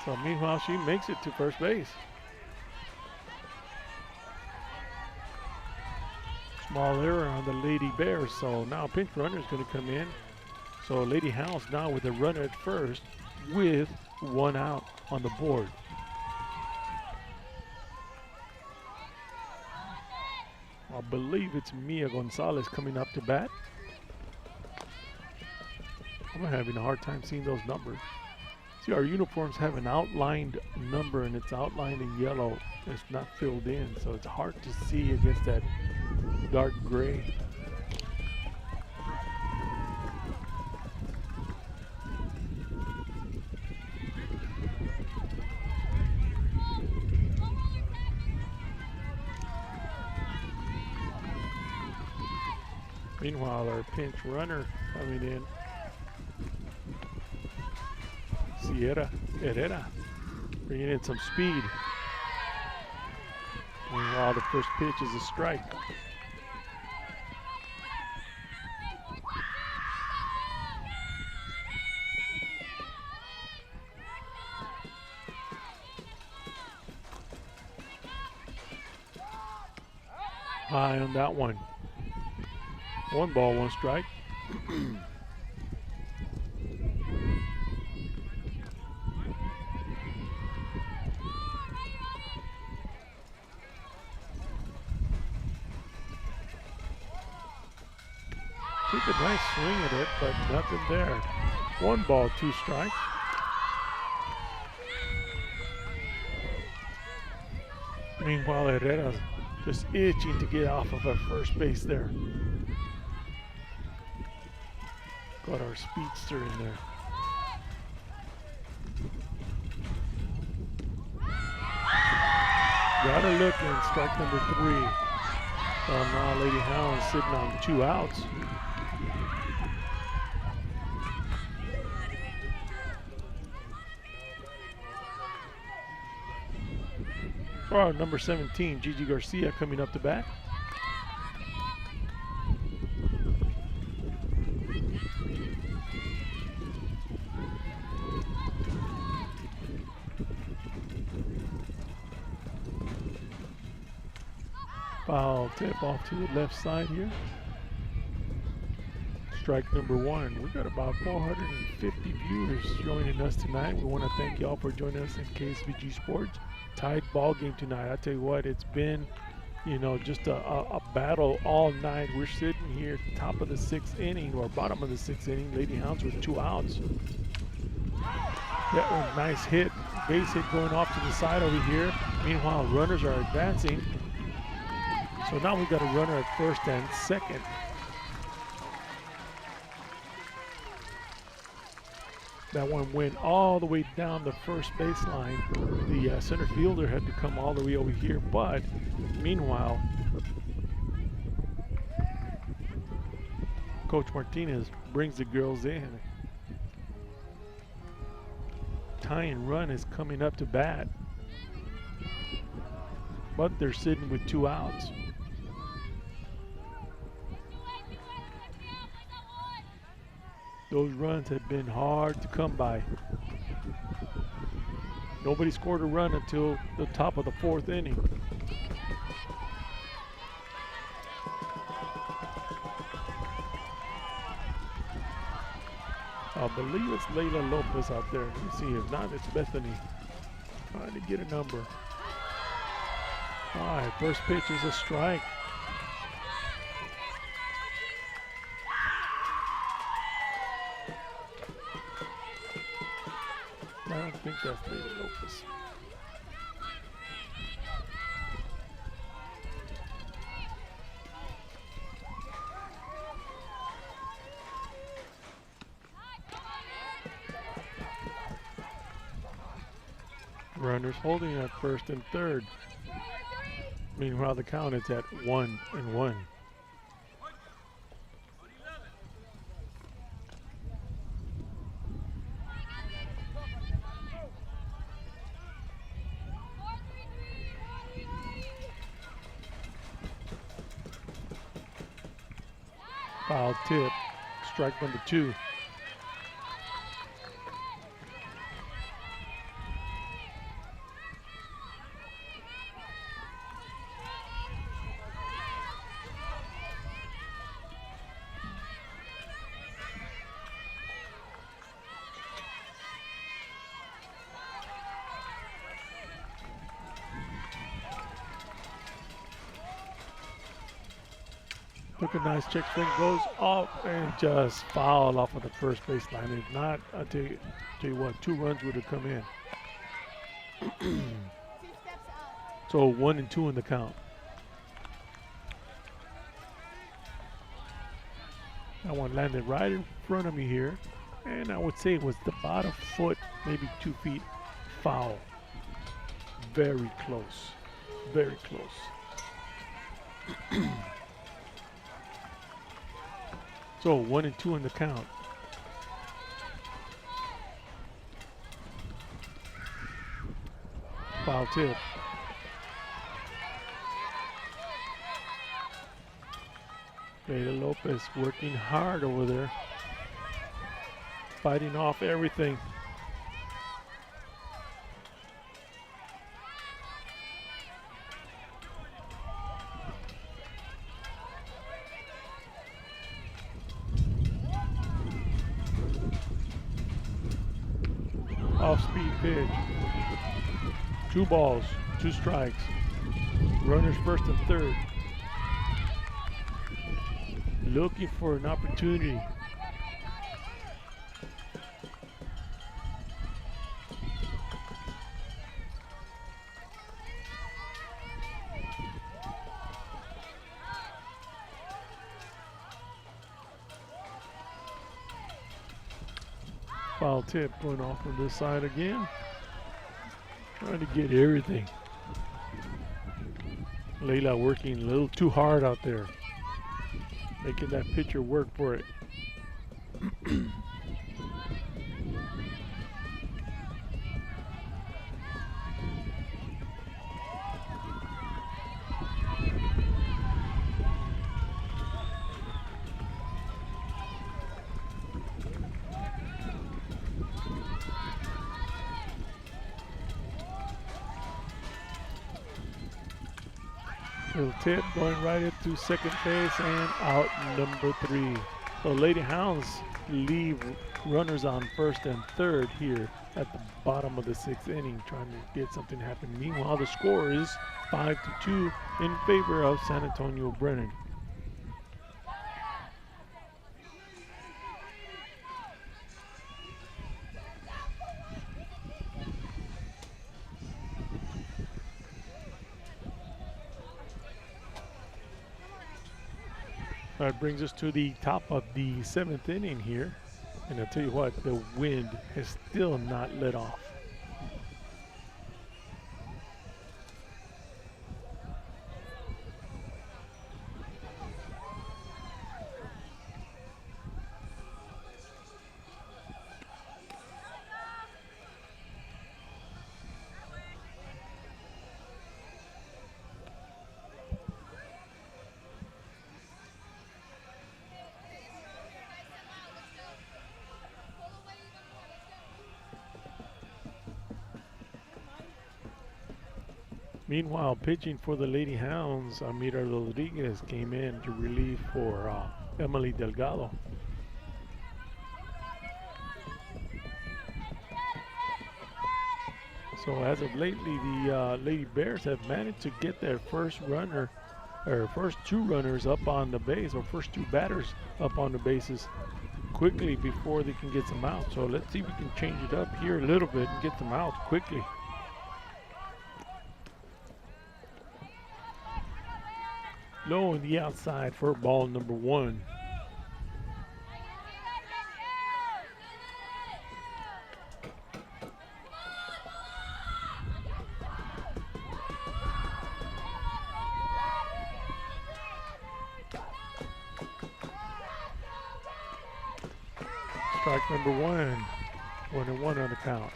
So meanwhile, she makes it to first base. Small error on the Lady Bears, so now pinch runner is going to come in. So Lady Hounds now with a runner at first with 1 out on the board. I believe it's Mia Gonzalez coming up to bat. I'm having a hard time seeing those numbers. See, our uniforms have an outlined number and it's outlined in yellow. It's not filled in, so it's hard to see against that dark gray. Meanwhile, our pinch runner coming in, Sierra Herrera, bringing in some speed. Meanwhile, the first pitch is a strike. High on that one. 1 ball, 1 strike. Took a nice swing at it, but nothing there. 1 ball, 2 strikes. Meanwhile, Herrera's just itching to get off of her first base there. Got our speedster in there. Got her looking, strike number 3. So now Lady Hound sitting on 2 outs. For our number 17, Gigi Garcia coming up to bat. Foul tip off to the left side here. Strike number 1. We've got about 450 viewers joining us tonight. We want to thank y'all for joining us in KSBG Sports. Tight ball game tonight. I tell you what, it's been, you know, just a battle all night. We're sitting here at the top of the 6th inning or bottom of the 6th inning. Lady Hounds with 2 outs. That was a nice hit. Base hit going off to the side over here. Meanwhile, runners are advancing. So now we've got a runner at first and second. That one went all the way down the first baseline. The center fielder had to come all the way over here, but meanwhile, Coach Martinez brings the girls in. Tying run is coming up to bat, but they're sitting with 2 outs. Those runs have been hard to come by. Nobody scored a run until the top of the 4th inning. I believe it's Layla Lopez out there. Let me see. If not, it's Bethany trying to get a number. All right, first pitch is a strike. I don't think that's Layla Lopez. Runners holding at first and third. Meanwhile, the count is at 1-1. Foul tip, strike number 2. Took a nice check swing, goes off and just fouled off of the first baseline. If not, I'll tell you what, 2 runs would have come in. So 1-2 in the count. That one landed right in front of me here, and I would say it was about a foot, maybe 2 feet foul. Very close, very close. So 1-2 in the count. Foul tip. Layla Lopez working hard over there, fighting off everything. Off-speed pitch. 2 balls, 2 strikes. Runners first and third. Looking for an opportunity. Foul tip going off on this side again. Trying to get everything. Layla working a little too hard out there. Making that pitcher work for it. Little tip going right into second base and out number 3. So Lady Hounds leave runners on first and third here at the bottom of the 6th inning, trying to get something to happen. Meanwhile, the score is 5-2 in favor of San Antonio Brennan. That brings us to the top of the 7th inning here. And I'll tell you what, the wind has still not let off. Meanwhile, pitching for the Lady Hounds, Amira Rodriguez came in to relieve for Emily Delgado. So as of lately, the Lady Bears have managed to get their first runner, or first two runners up on the base, or first two batters up on the bases quickly before they can get some out. So let's see if we can change it up here a little bit and get some outs quickly. Low on the outside for ball number 1. Strike number 1. 1-1 on the count.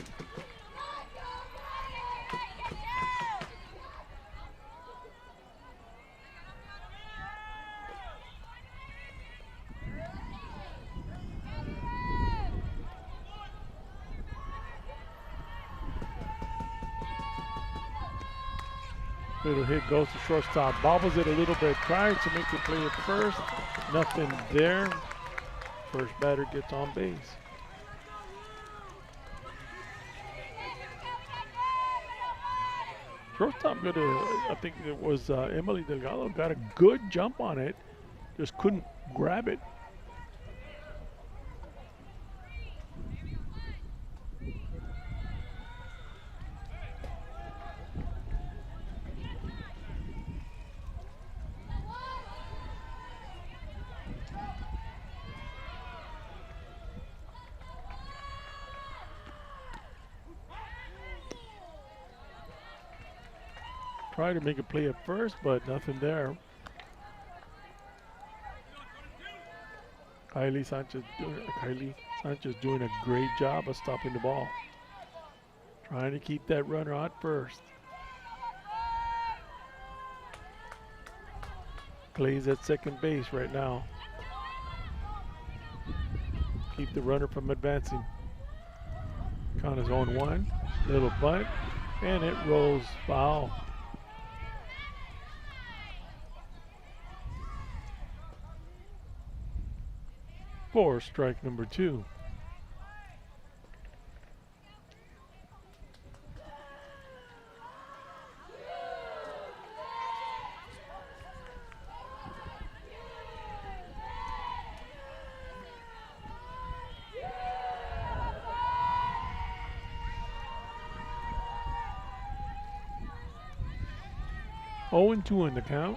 Little hit goes to shortstop, bobbles it a little bit, tries to make the play at first. Nothing there. First batter gets on base. Shortstop I think it was Emily Delgado, got a good jump on it, just couldn't grab it. Tried to make a play at first, but nothing there. Kylie Sanchez doing a great job of stopping the ball. Trying to keep that runner out first. Plays at second base right now. Keep the runner from advancing. Count is 0-1. Little bunt, and it rolls foul. For strike number 2. Oh, 2 in the count.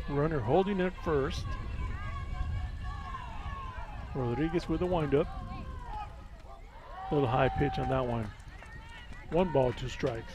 Runner holding at first. Rodriguez with a windup. Little high pitch on that one. 1 ball, 2 strikes.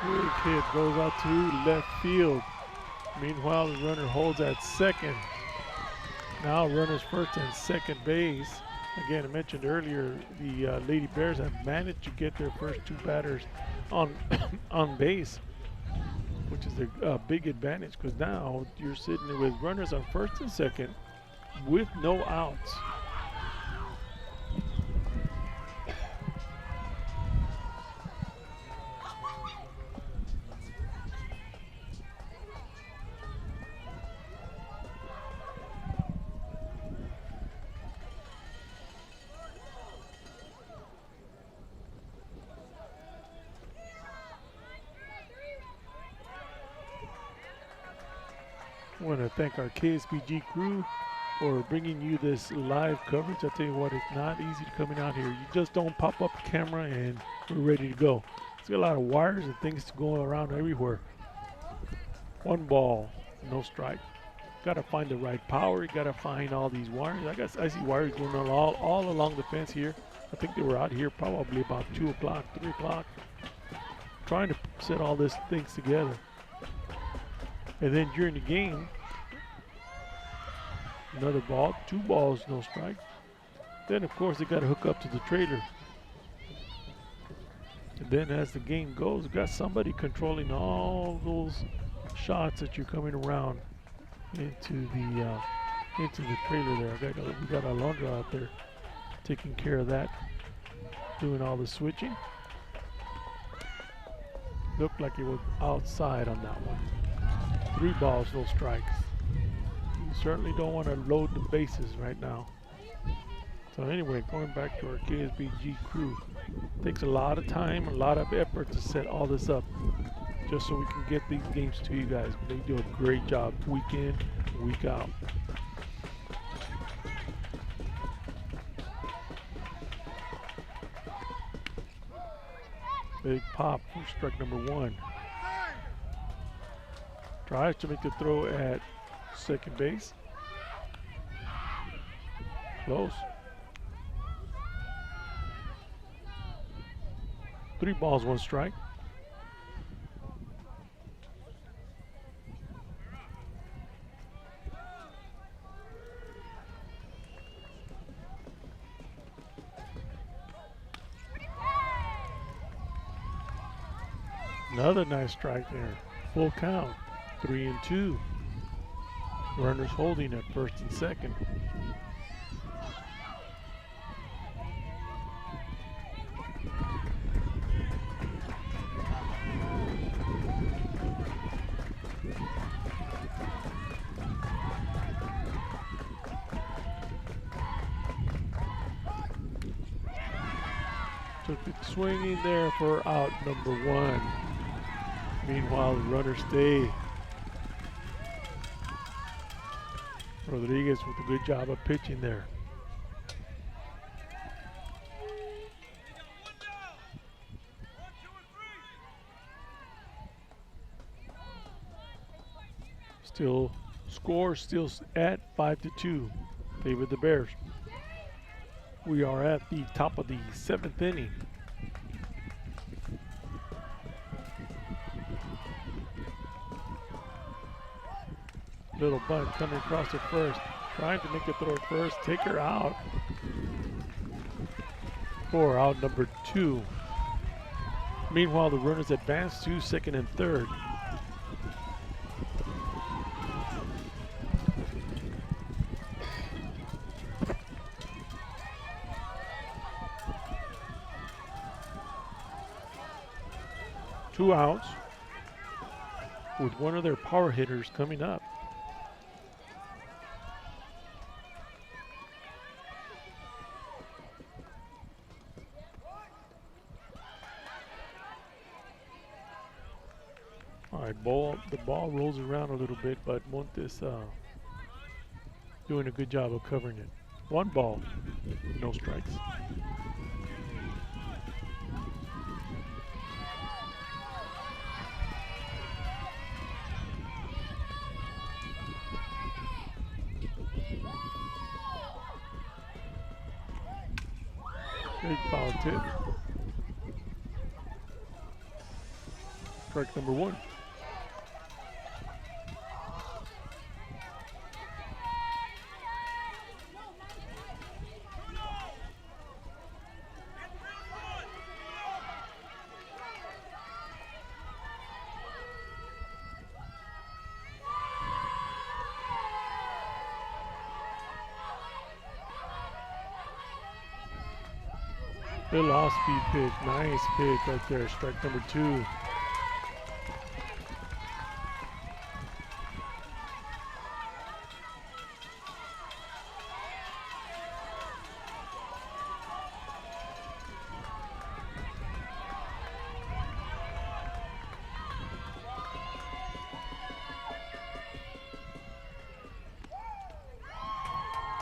Big hit goes out to left field. Meanwhile, the runner holds at second. Now runners first and second base. Again, I mentioned earlier, the Lady Bears have managed to get their first 2 batters on on base, which is a big advantage because now you're sitting with runners on first and second with no outs. want to thank our KSBG crew for bringing you this live coverage. I'll tell you what, it's not easy coming out here. You just don't pop up a camera and we're ready to go. It's got a lot of wires and things to go around everywhere. 1 ball, no strike. Got to find the right power. You got to find all these wires. I see wires going all along the fence here. I think they were out here probably about 2 o'clock, 3 o'clock, trying to set all these things together. And then during the game, another ball, 2 balls, no strike. Then of course they got to hook up to the trailer. And then as the game goes, you got somebody controlling all those shots that you're coming around into the trailer there. We got Alondra out there taking care of that, doing all the switching. Looked like it was outside on that one. 3 balls, no strikes. You certainly don't want to load the bases right now. So anyway, going back to our KSBG crew, takes a lot of time, a lot of effort to set all this up, just so we can get these games to you guys. They do a great job week in, week out. Big pop for strike number 1. Tries to make the throw at second base. Close. 3 balls, 1 strike. Another nice strike there. Full count. 3-2. Runners holding at first and second. Took it swinging there for out number 1. Meanwhile, the runners stay. Rodriguez with a good job of pitching there. Still at 5-2. Favor the Bears. We are at the top of the 7th inning. Little bunt coming across at first, trying to make a throw at first, take her out for out number 2. Meanwhile, the runners advance to second and third. Two outs with one of their power hitters coming up. All right, the ball rolls around a little bit, but Montes doing a good job of covering it. 1 ball, no strikes. Big foul tip. Strike number 1. Little off-speed pitch, nice pitch right there, strike number 2.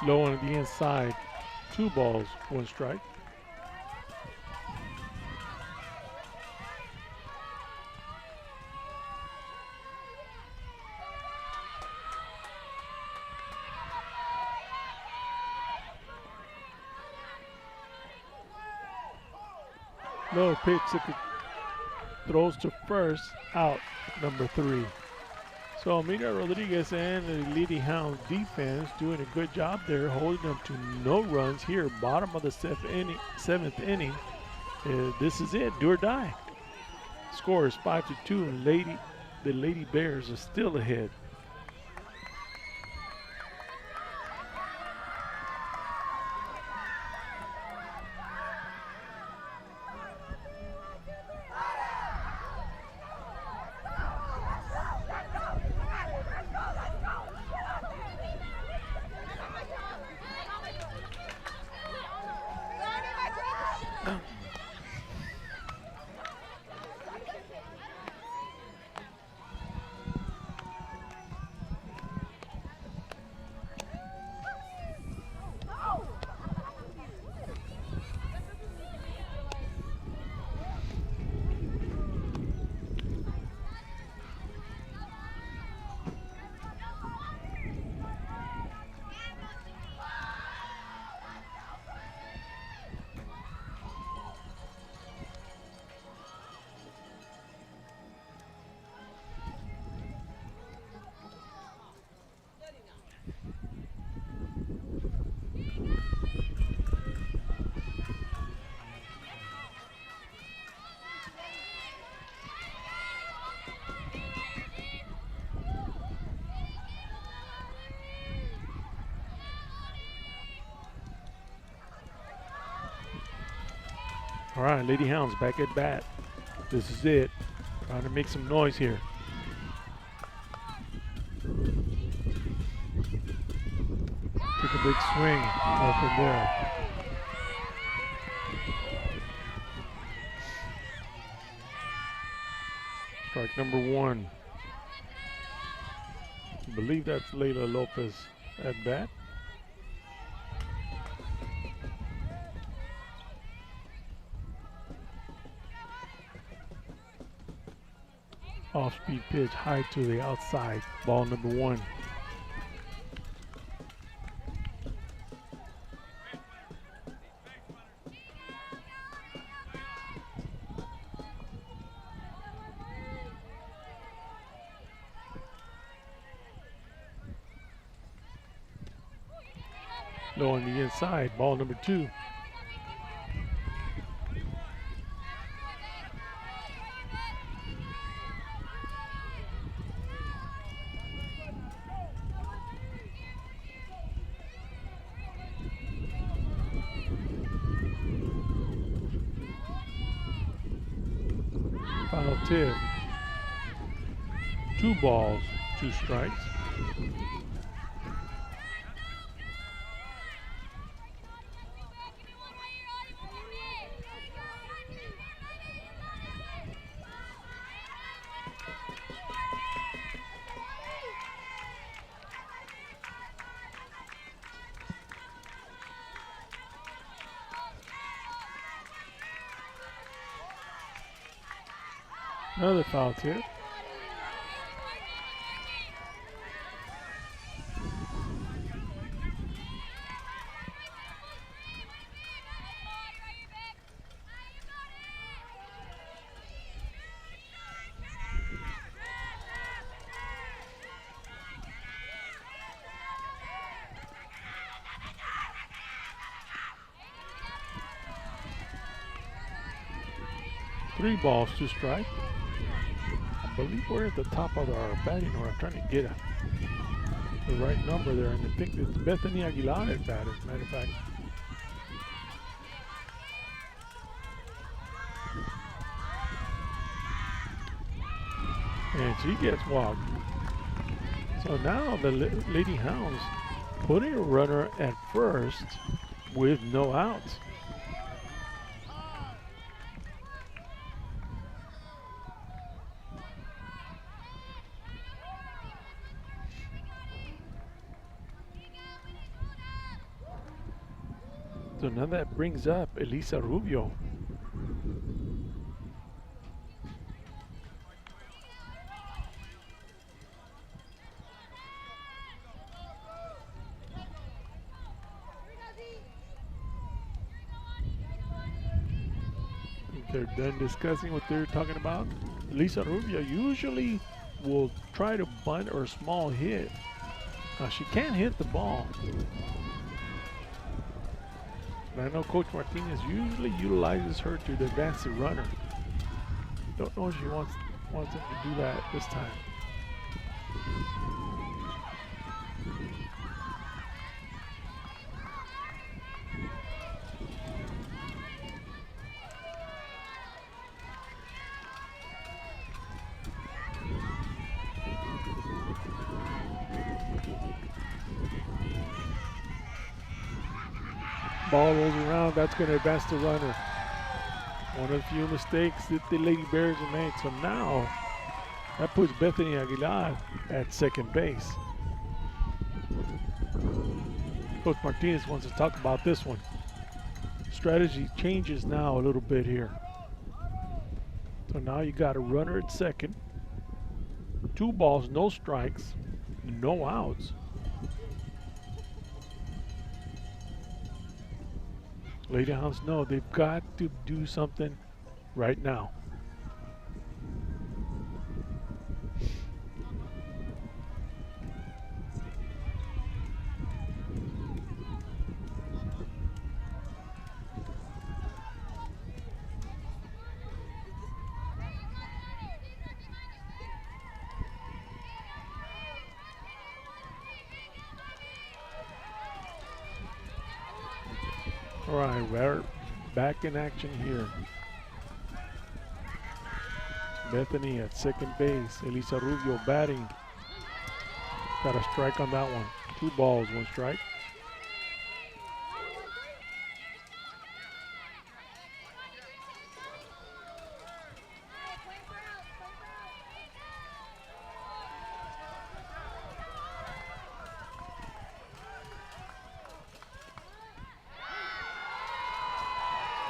Low on the inside. 2 balls, 1 strike. Low pitch, throws to first, out, number 3. So Mira Rodriguez and the Lady Hounds defense doing a good job there, holding them to no runs here, bottom of the 7th inning. This is it, do or die. Score is 5-2. The Lady Bears are still ahead. All right, Lady Hounds back at bat. This is it. Trying to make some noise here. Took a big swing up in there. Strike number 1. I believe that's Layla Lopez at bat. Off-speed pitch high to the outside. Ball number 1. Low on the inside. Ball number 2. Foul tip. 2 balls, 2 strikes. Another foul tip. Three balls, 2 strikes. I believe we're at the top of our batting order. I'm trying to get the right number there, and I think it's Bethany Aguilar at bat, as a matter of fact. And she gets walked. So now the Lady Hounds putting a runner at first with no outs. So now that brings up Elisa Rubio. They're done discussing what they're talking about. Elisa Rubio usually will try to bunt or small hit. Now she can't hit the ball. But I know Coach Martinez usually utilizes her to advance the runner. Don't know if she wants him to do that this time. Ball rolls around, that's going to advance the runner. One of the few mistakes that the Lady Bears have made. So now that puts Bethany Aguilar at second base. Coach Martinez wants to talk about this one. Strategy changes now a little bit here. So now you got a runner at second. 2 balls, no strikes, no outs. Lady Hounds know they've got to do something right now. All right, we're back in action here. Bethany at second base. Elisa Rubio batting. Got a strike on that one. 2 balls, 1 strike.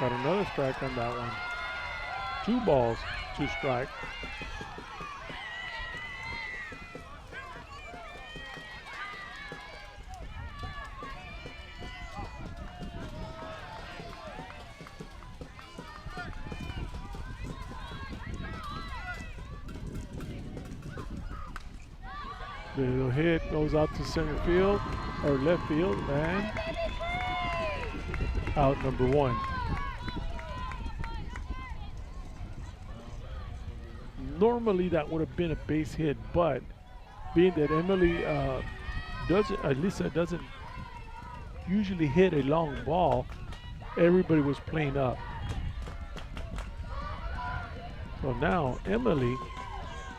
Got another strike on that one. 2 balls, 2 strike. The little hit goes out to center field or left field, and out number 1. Normally that would have been a base hit, but being that Elisa doesn't usually hit a long ball, everybody was playing up. So now Emily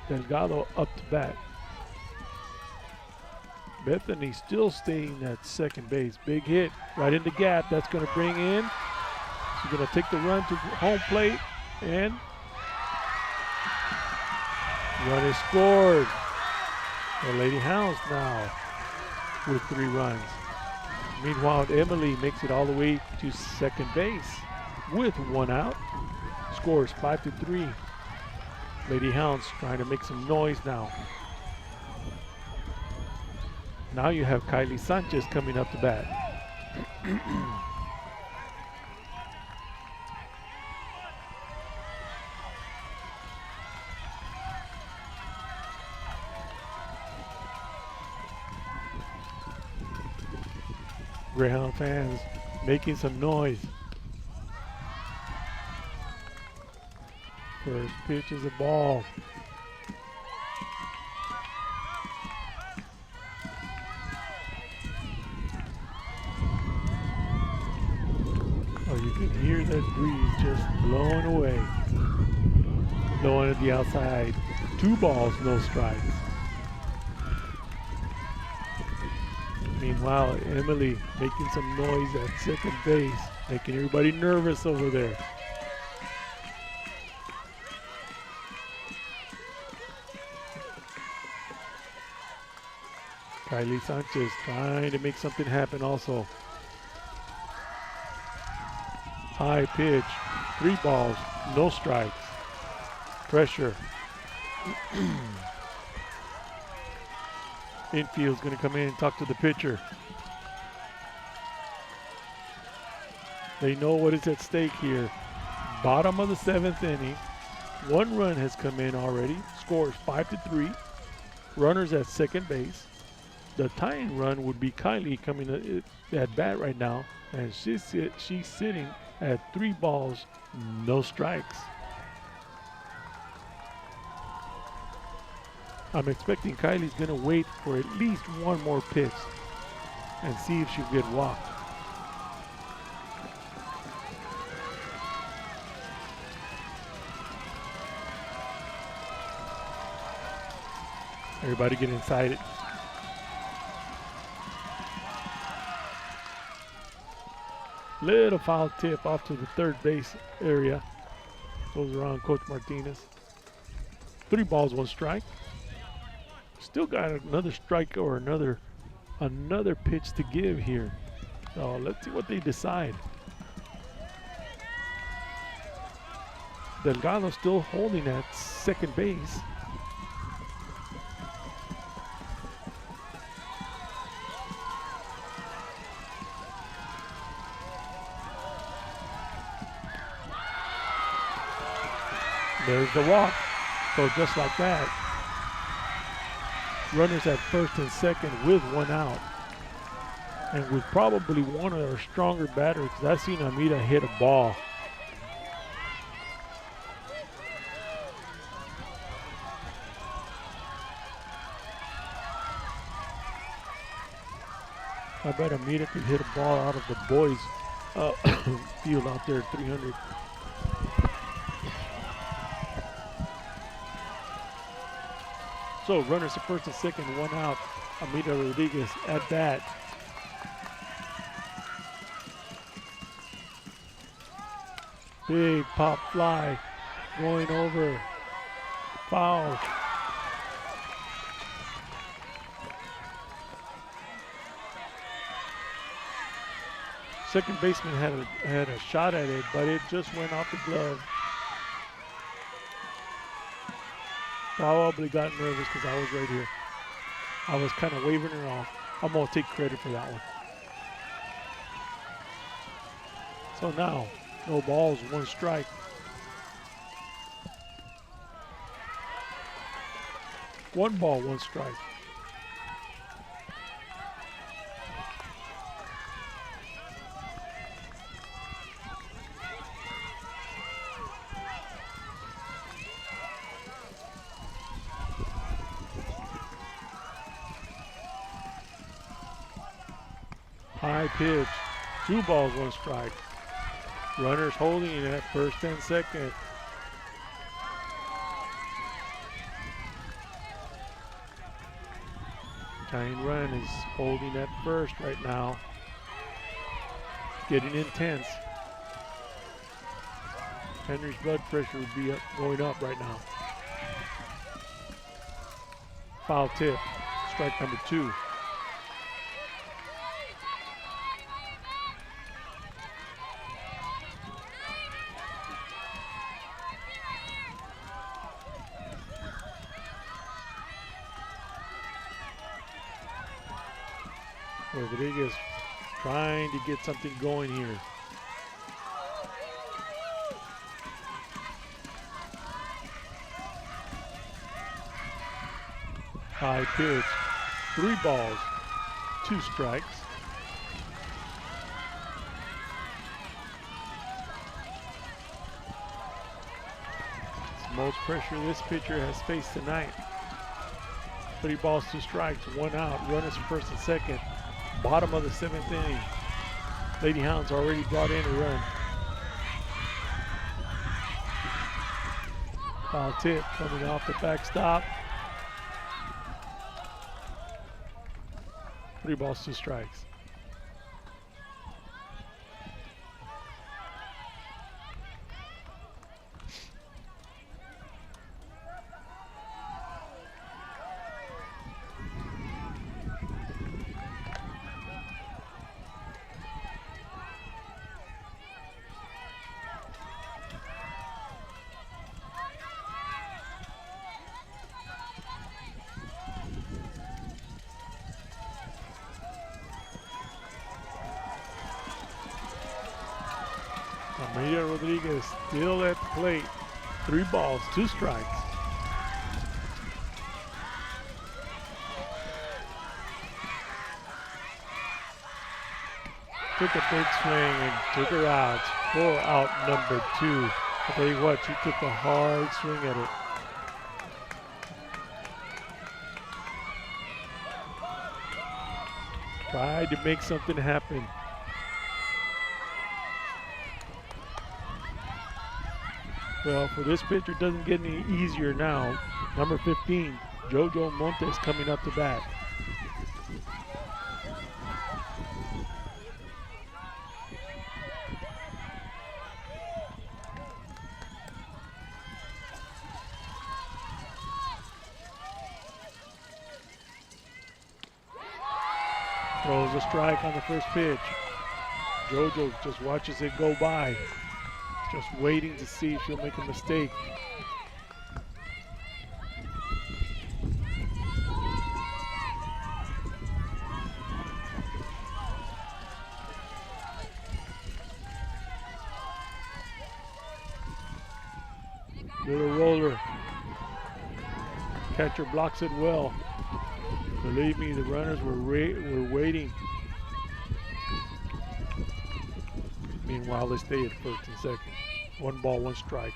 Delgado up to bat. Bethany still staying at second base. Big hit right in the gap. That's going to bring in. She's going to take the run to home plate, and run is scored. The Lady Hounds now with 3 runs. Meanwhile, Emily makes it all the way to second base with 1 out. Scores 5-3. Lady Hounds trying to make some noise now. Now you have Kylie Sanchez coming up to bat. Greyhound fans making some noise. First pitch is a ball. Oh, you can hear that breeze just blowing away. Blowing at the outside. 2 balls, no strikes. Meanwhile, Emily making some noise at second base, making everybody nervous over there. Kylie Sanchez trying to make something happen also. High pitch. 3 balls. No strikes. Pressure. Infield's going to come in and talk to the pitcher. They know what is at stake here. Bottom of the 7th inning. 1 run has come in already. Score is 5-3. Runners at second base. The tying run would be Kylie coming at bat right now, and she's sitting at 3 balls, no strikes. I'm expecting Kylie's going to wait for at least 1 more pitch and see if she'll get walked. Everybody get excited. Little foul tip off to the third base area. Goes around Coach Martinez. 3 balls, 1 strike. Still got another strike or another pitch to give here. So let's see what they decide. Delgado still holding at second base. There's the walk. So just like that, runners at first and second with 1 out. And with probably one of our stronger batters, because I've seen Amita hit a ball. I bet Amita could hit a ball out of the boys' field out there at 300. So runners at first and second, 1 out. Amita Rodriguez at bat. Big pop fly going over. Foul. Second baseman had a shot at it, but it just went off the glove. Probably got nervous because I was right here. I was kind of waving her off. I'm going to take credit for that one. So now, no balls, 1 strike. One ball, 1 strike. High pitch, 2 balls, 1 strike. Runners holding at first and second. Tying run is holding at first right now. Getting intense. Henry's blood pressure would be going up right now. Foul tip, strike number 2. Rodriguez trying to get something going here. High pitch, 3 balls, 2 strikes. It's the most pressure this pitcher has faced tonight. 3 balls, 2 strikes, 1 out. Runners first and second. Bottom of the 7th inning. Lady Hounds already brought in a run. Foul tip coming off the backstop. 3 balls, 2 strikes. Maria Rodriguez still at the plate. 3 balls, 2 strikes. Took a big swing and took her out for out number 2. I'll tell you what, she took a hard swing at it. Tried to make something happen. Well, for this pitcher, it doesn't get any easier now. Number 15, Jojo Montes coming up to bat. Throws a strike on the first pitch. Jojo just watches it go by. Just waiting to see if she'll make a mistake. Little roller. Catcher blocks it well. Believe me, the runners were waiting. Meanwhile, they stay at first and second. 1 ball, 1 strike.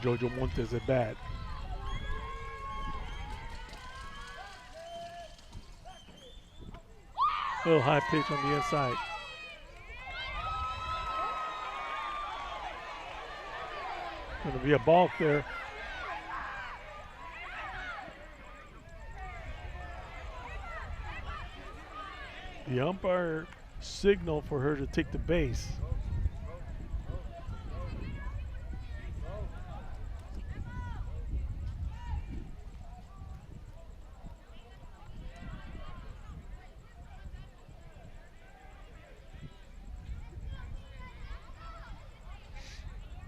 Jojo Montes at bat. Little high pitch on the inside. Going to be a balk there. The umpire signaled for her to take the base.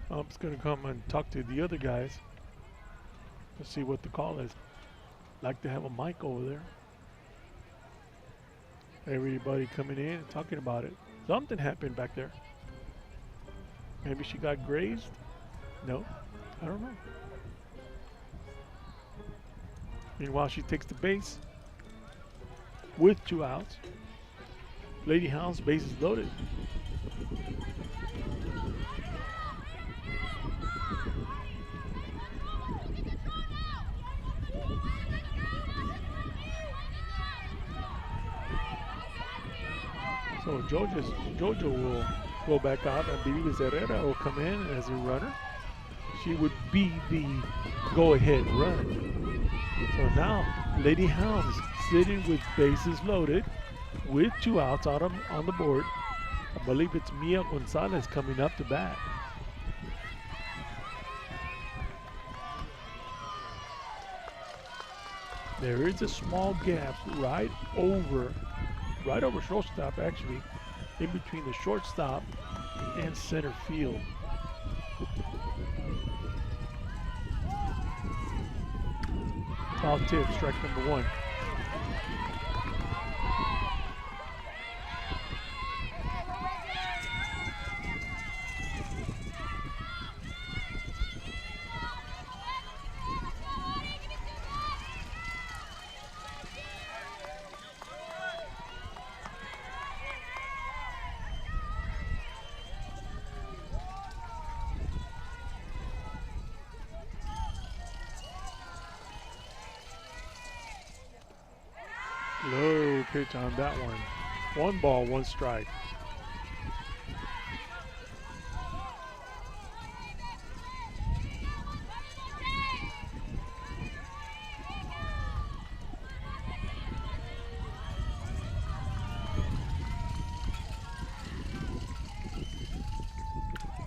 Ump's going to come and talk to the other guys to see what the call is. Like to have a mic over there. Everybody coming in and talking about it. Something happened back there. Maybe she got grazed? No, I don't know. Meanwhile, she takes the base with 2 outs. Lady Hounds, bases loaded. So Jojo will go back out, and Beavis Herrera will come in as a runner. She would be the go-ahead run. So now, Lady Hounds sitting with bases loaded, with 2 outs out on the board. I believe it's Mia Gonzalez coming up to bat. There is a small gap right over shortstop, actually, in between the shortstop and center field. Foul tip, strike number 1. Low pitch on that one. 1 ball, 1 strike.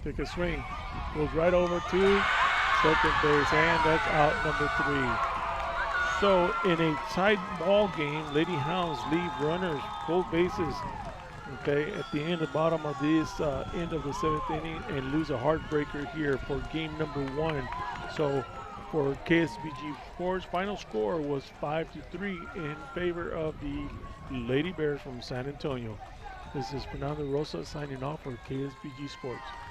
Take a swing. Goes right over to second base, and that's out number 3. So in a tight ball game, Lady Hounds leave runners both bases, okay, at the end, the bottom of this end of the 7th inning, and lose a heartbreaker here for game number 1. So for KSBG Sports, final score was 5-3 in favor of the Lady Bears from San Antonio. This is Fernando Rosa signing off for KSBG Sports.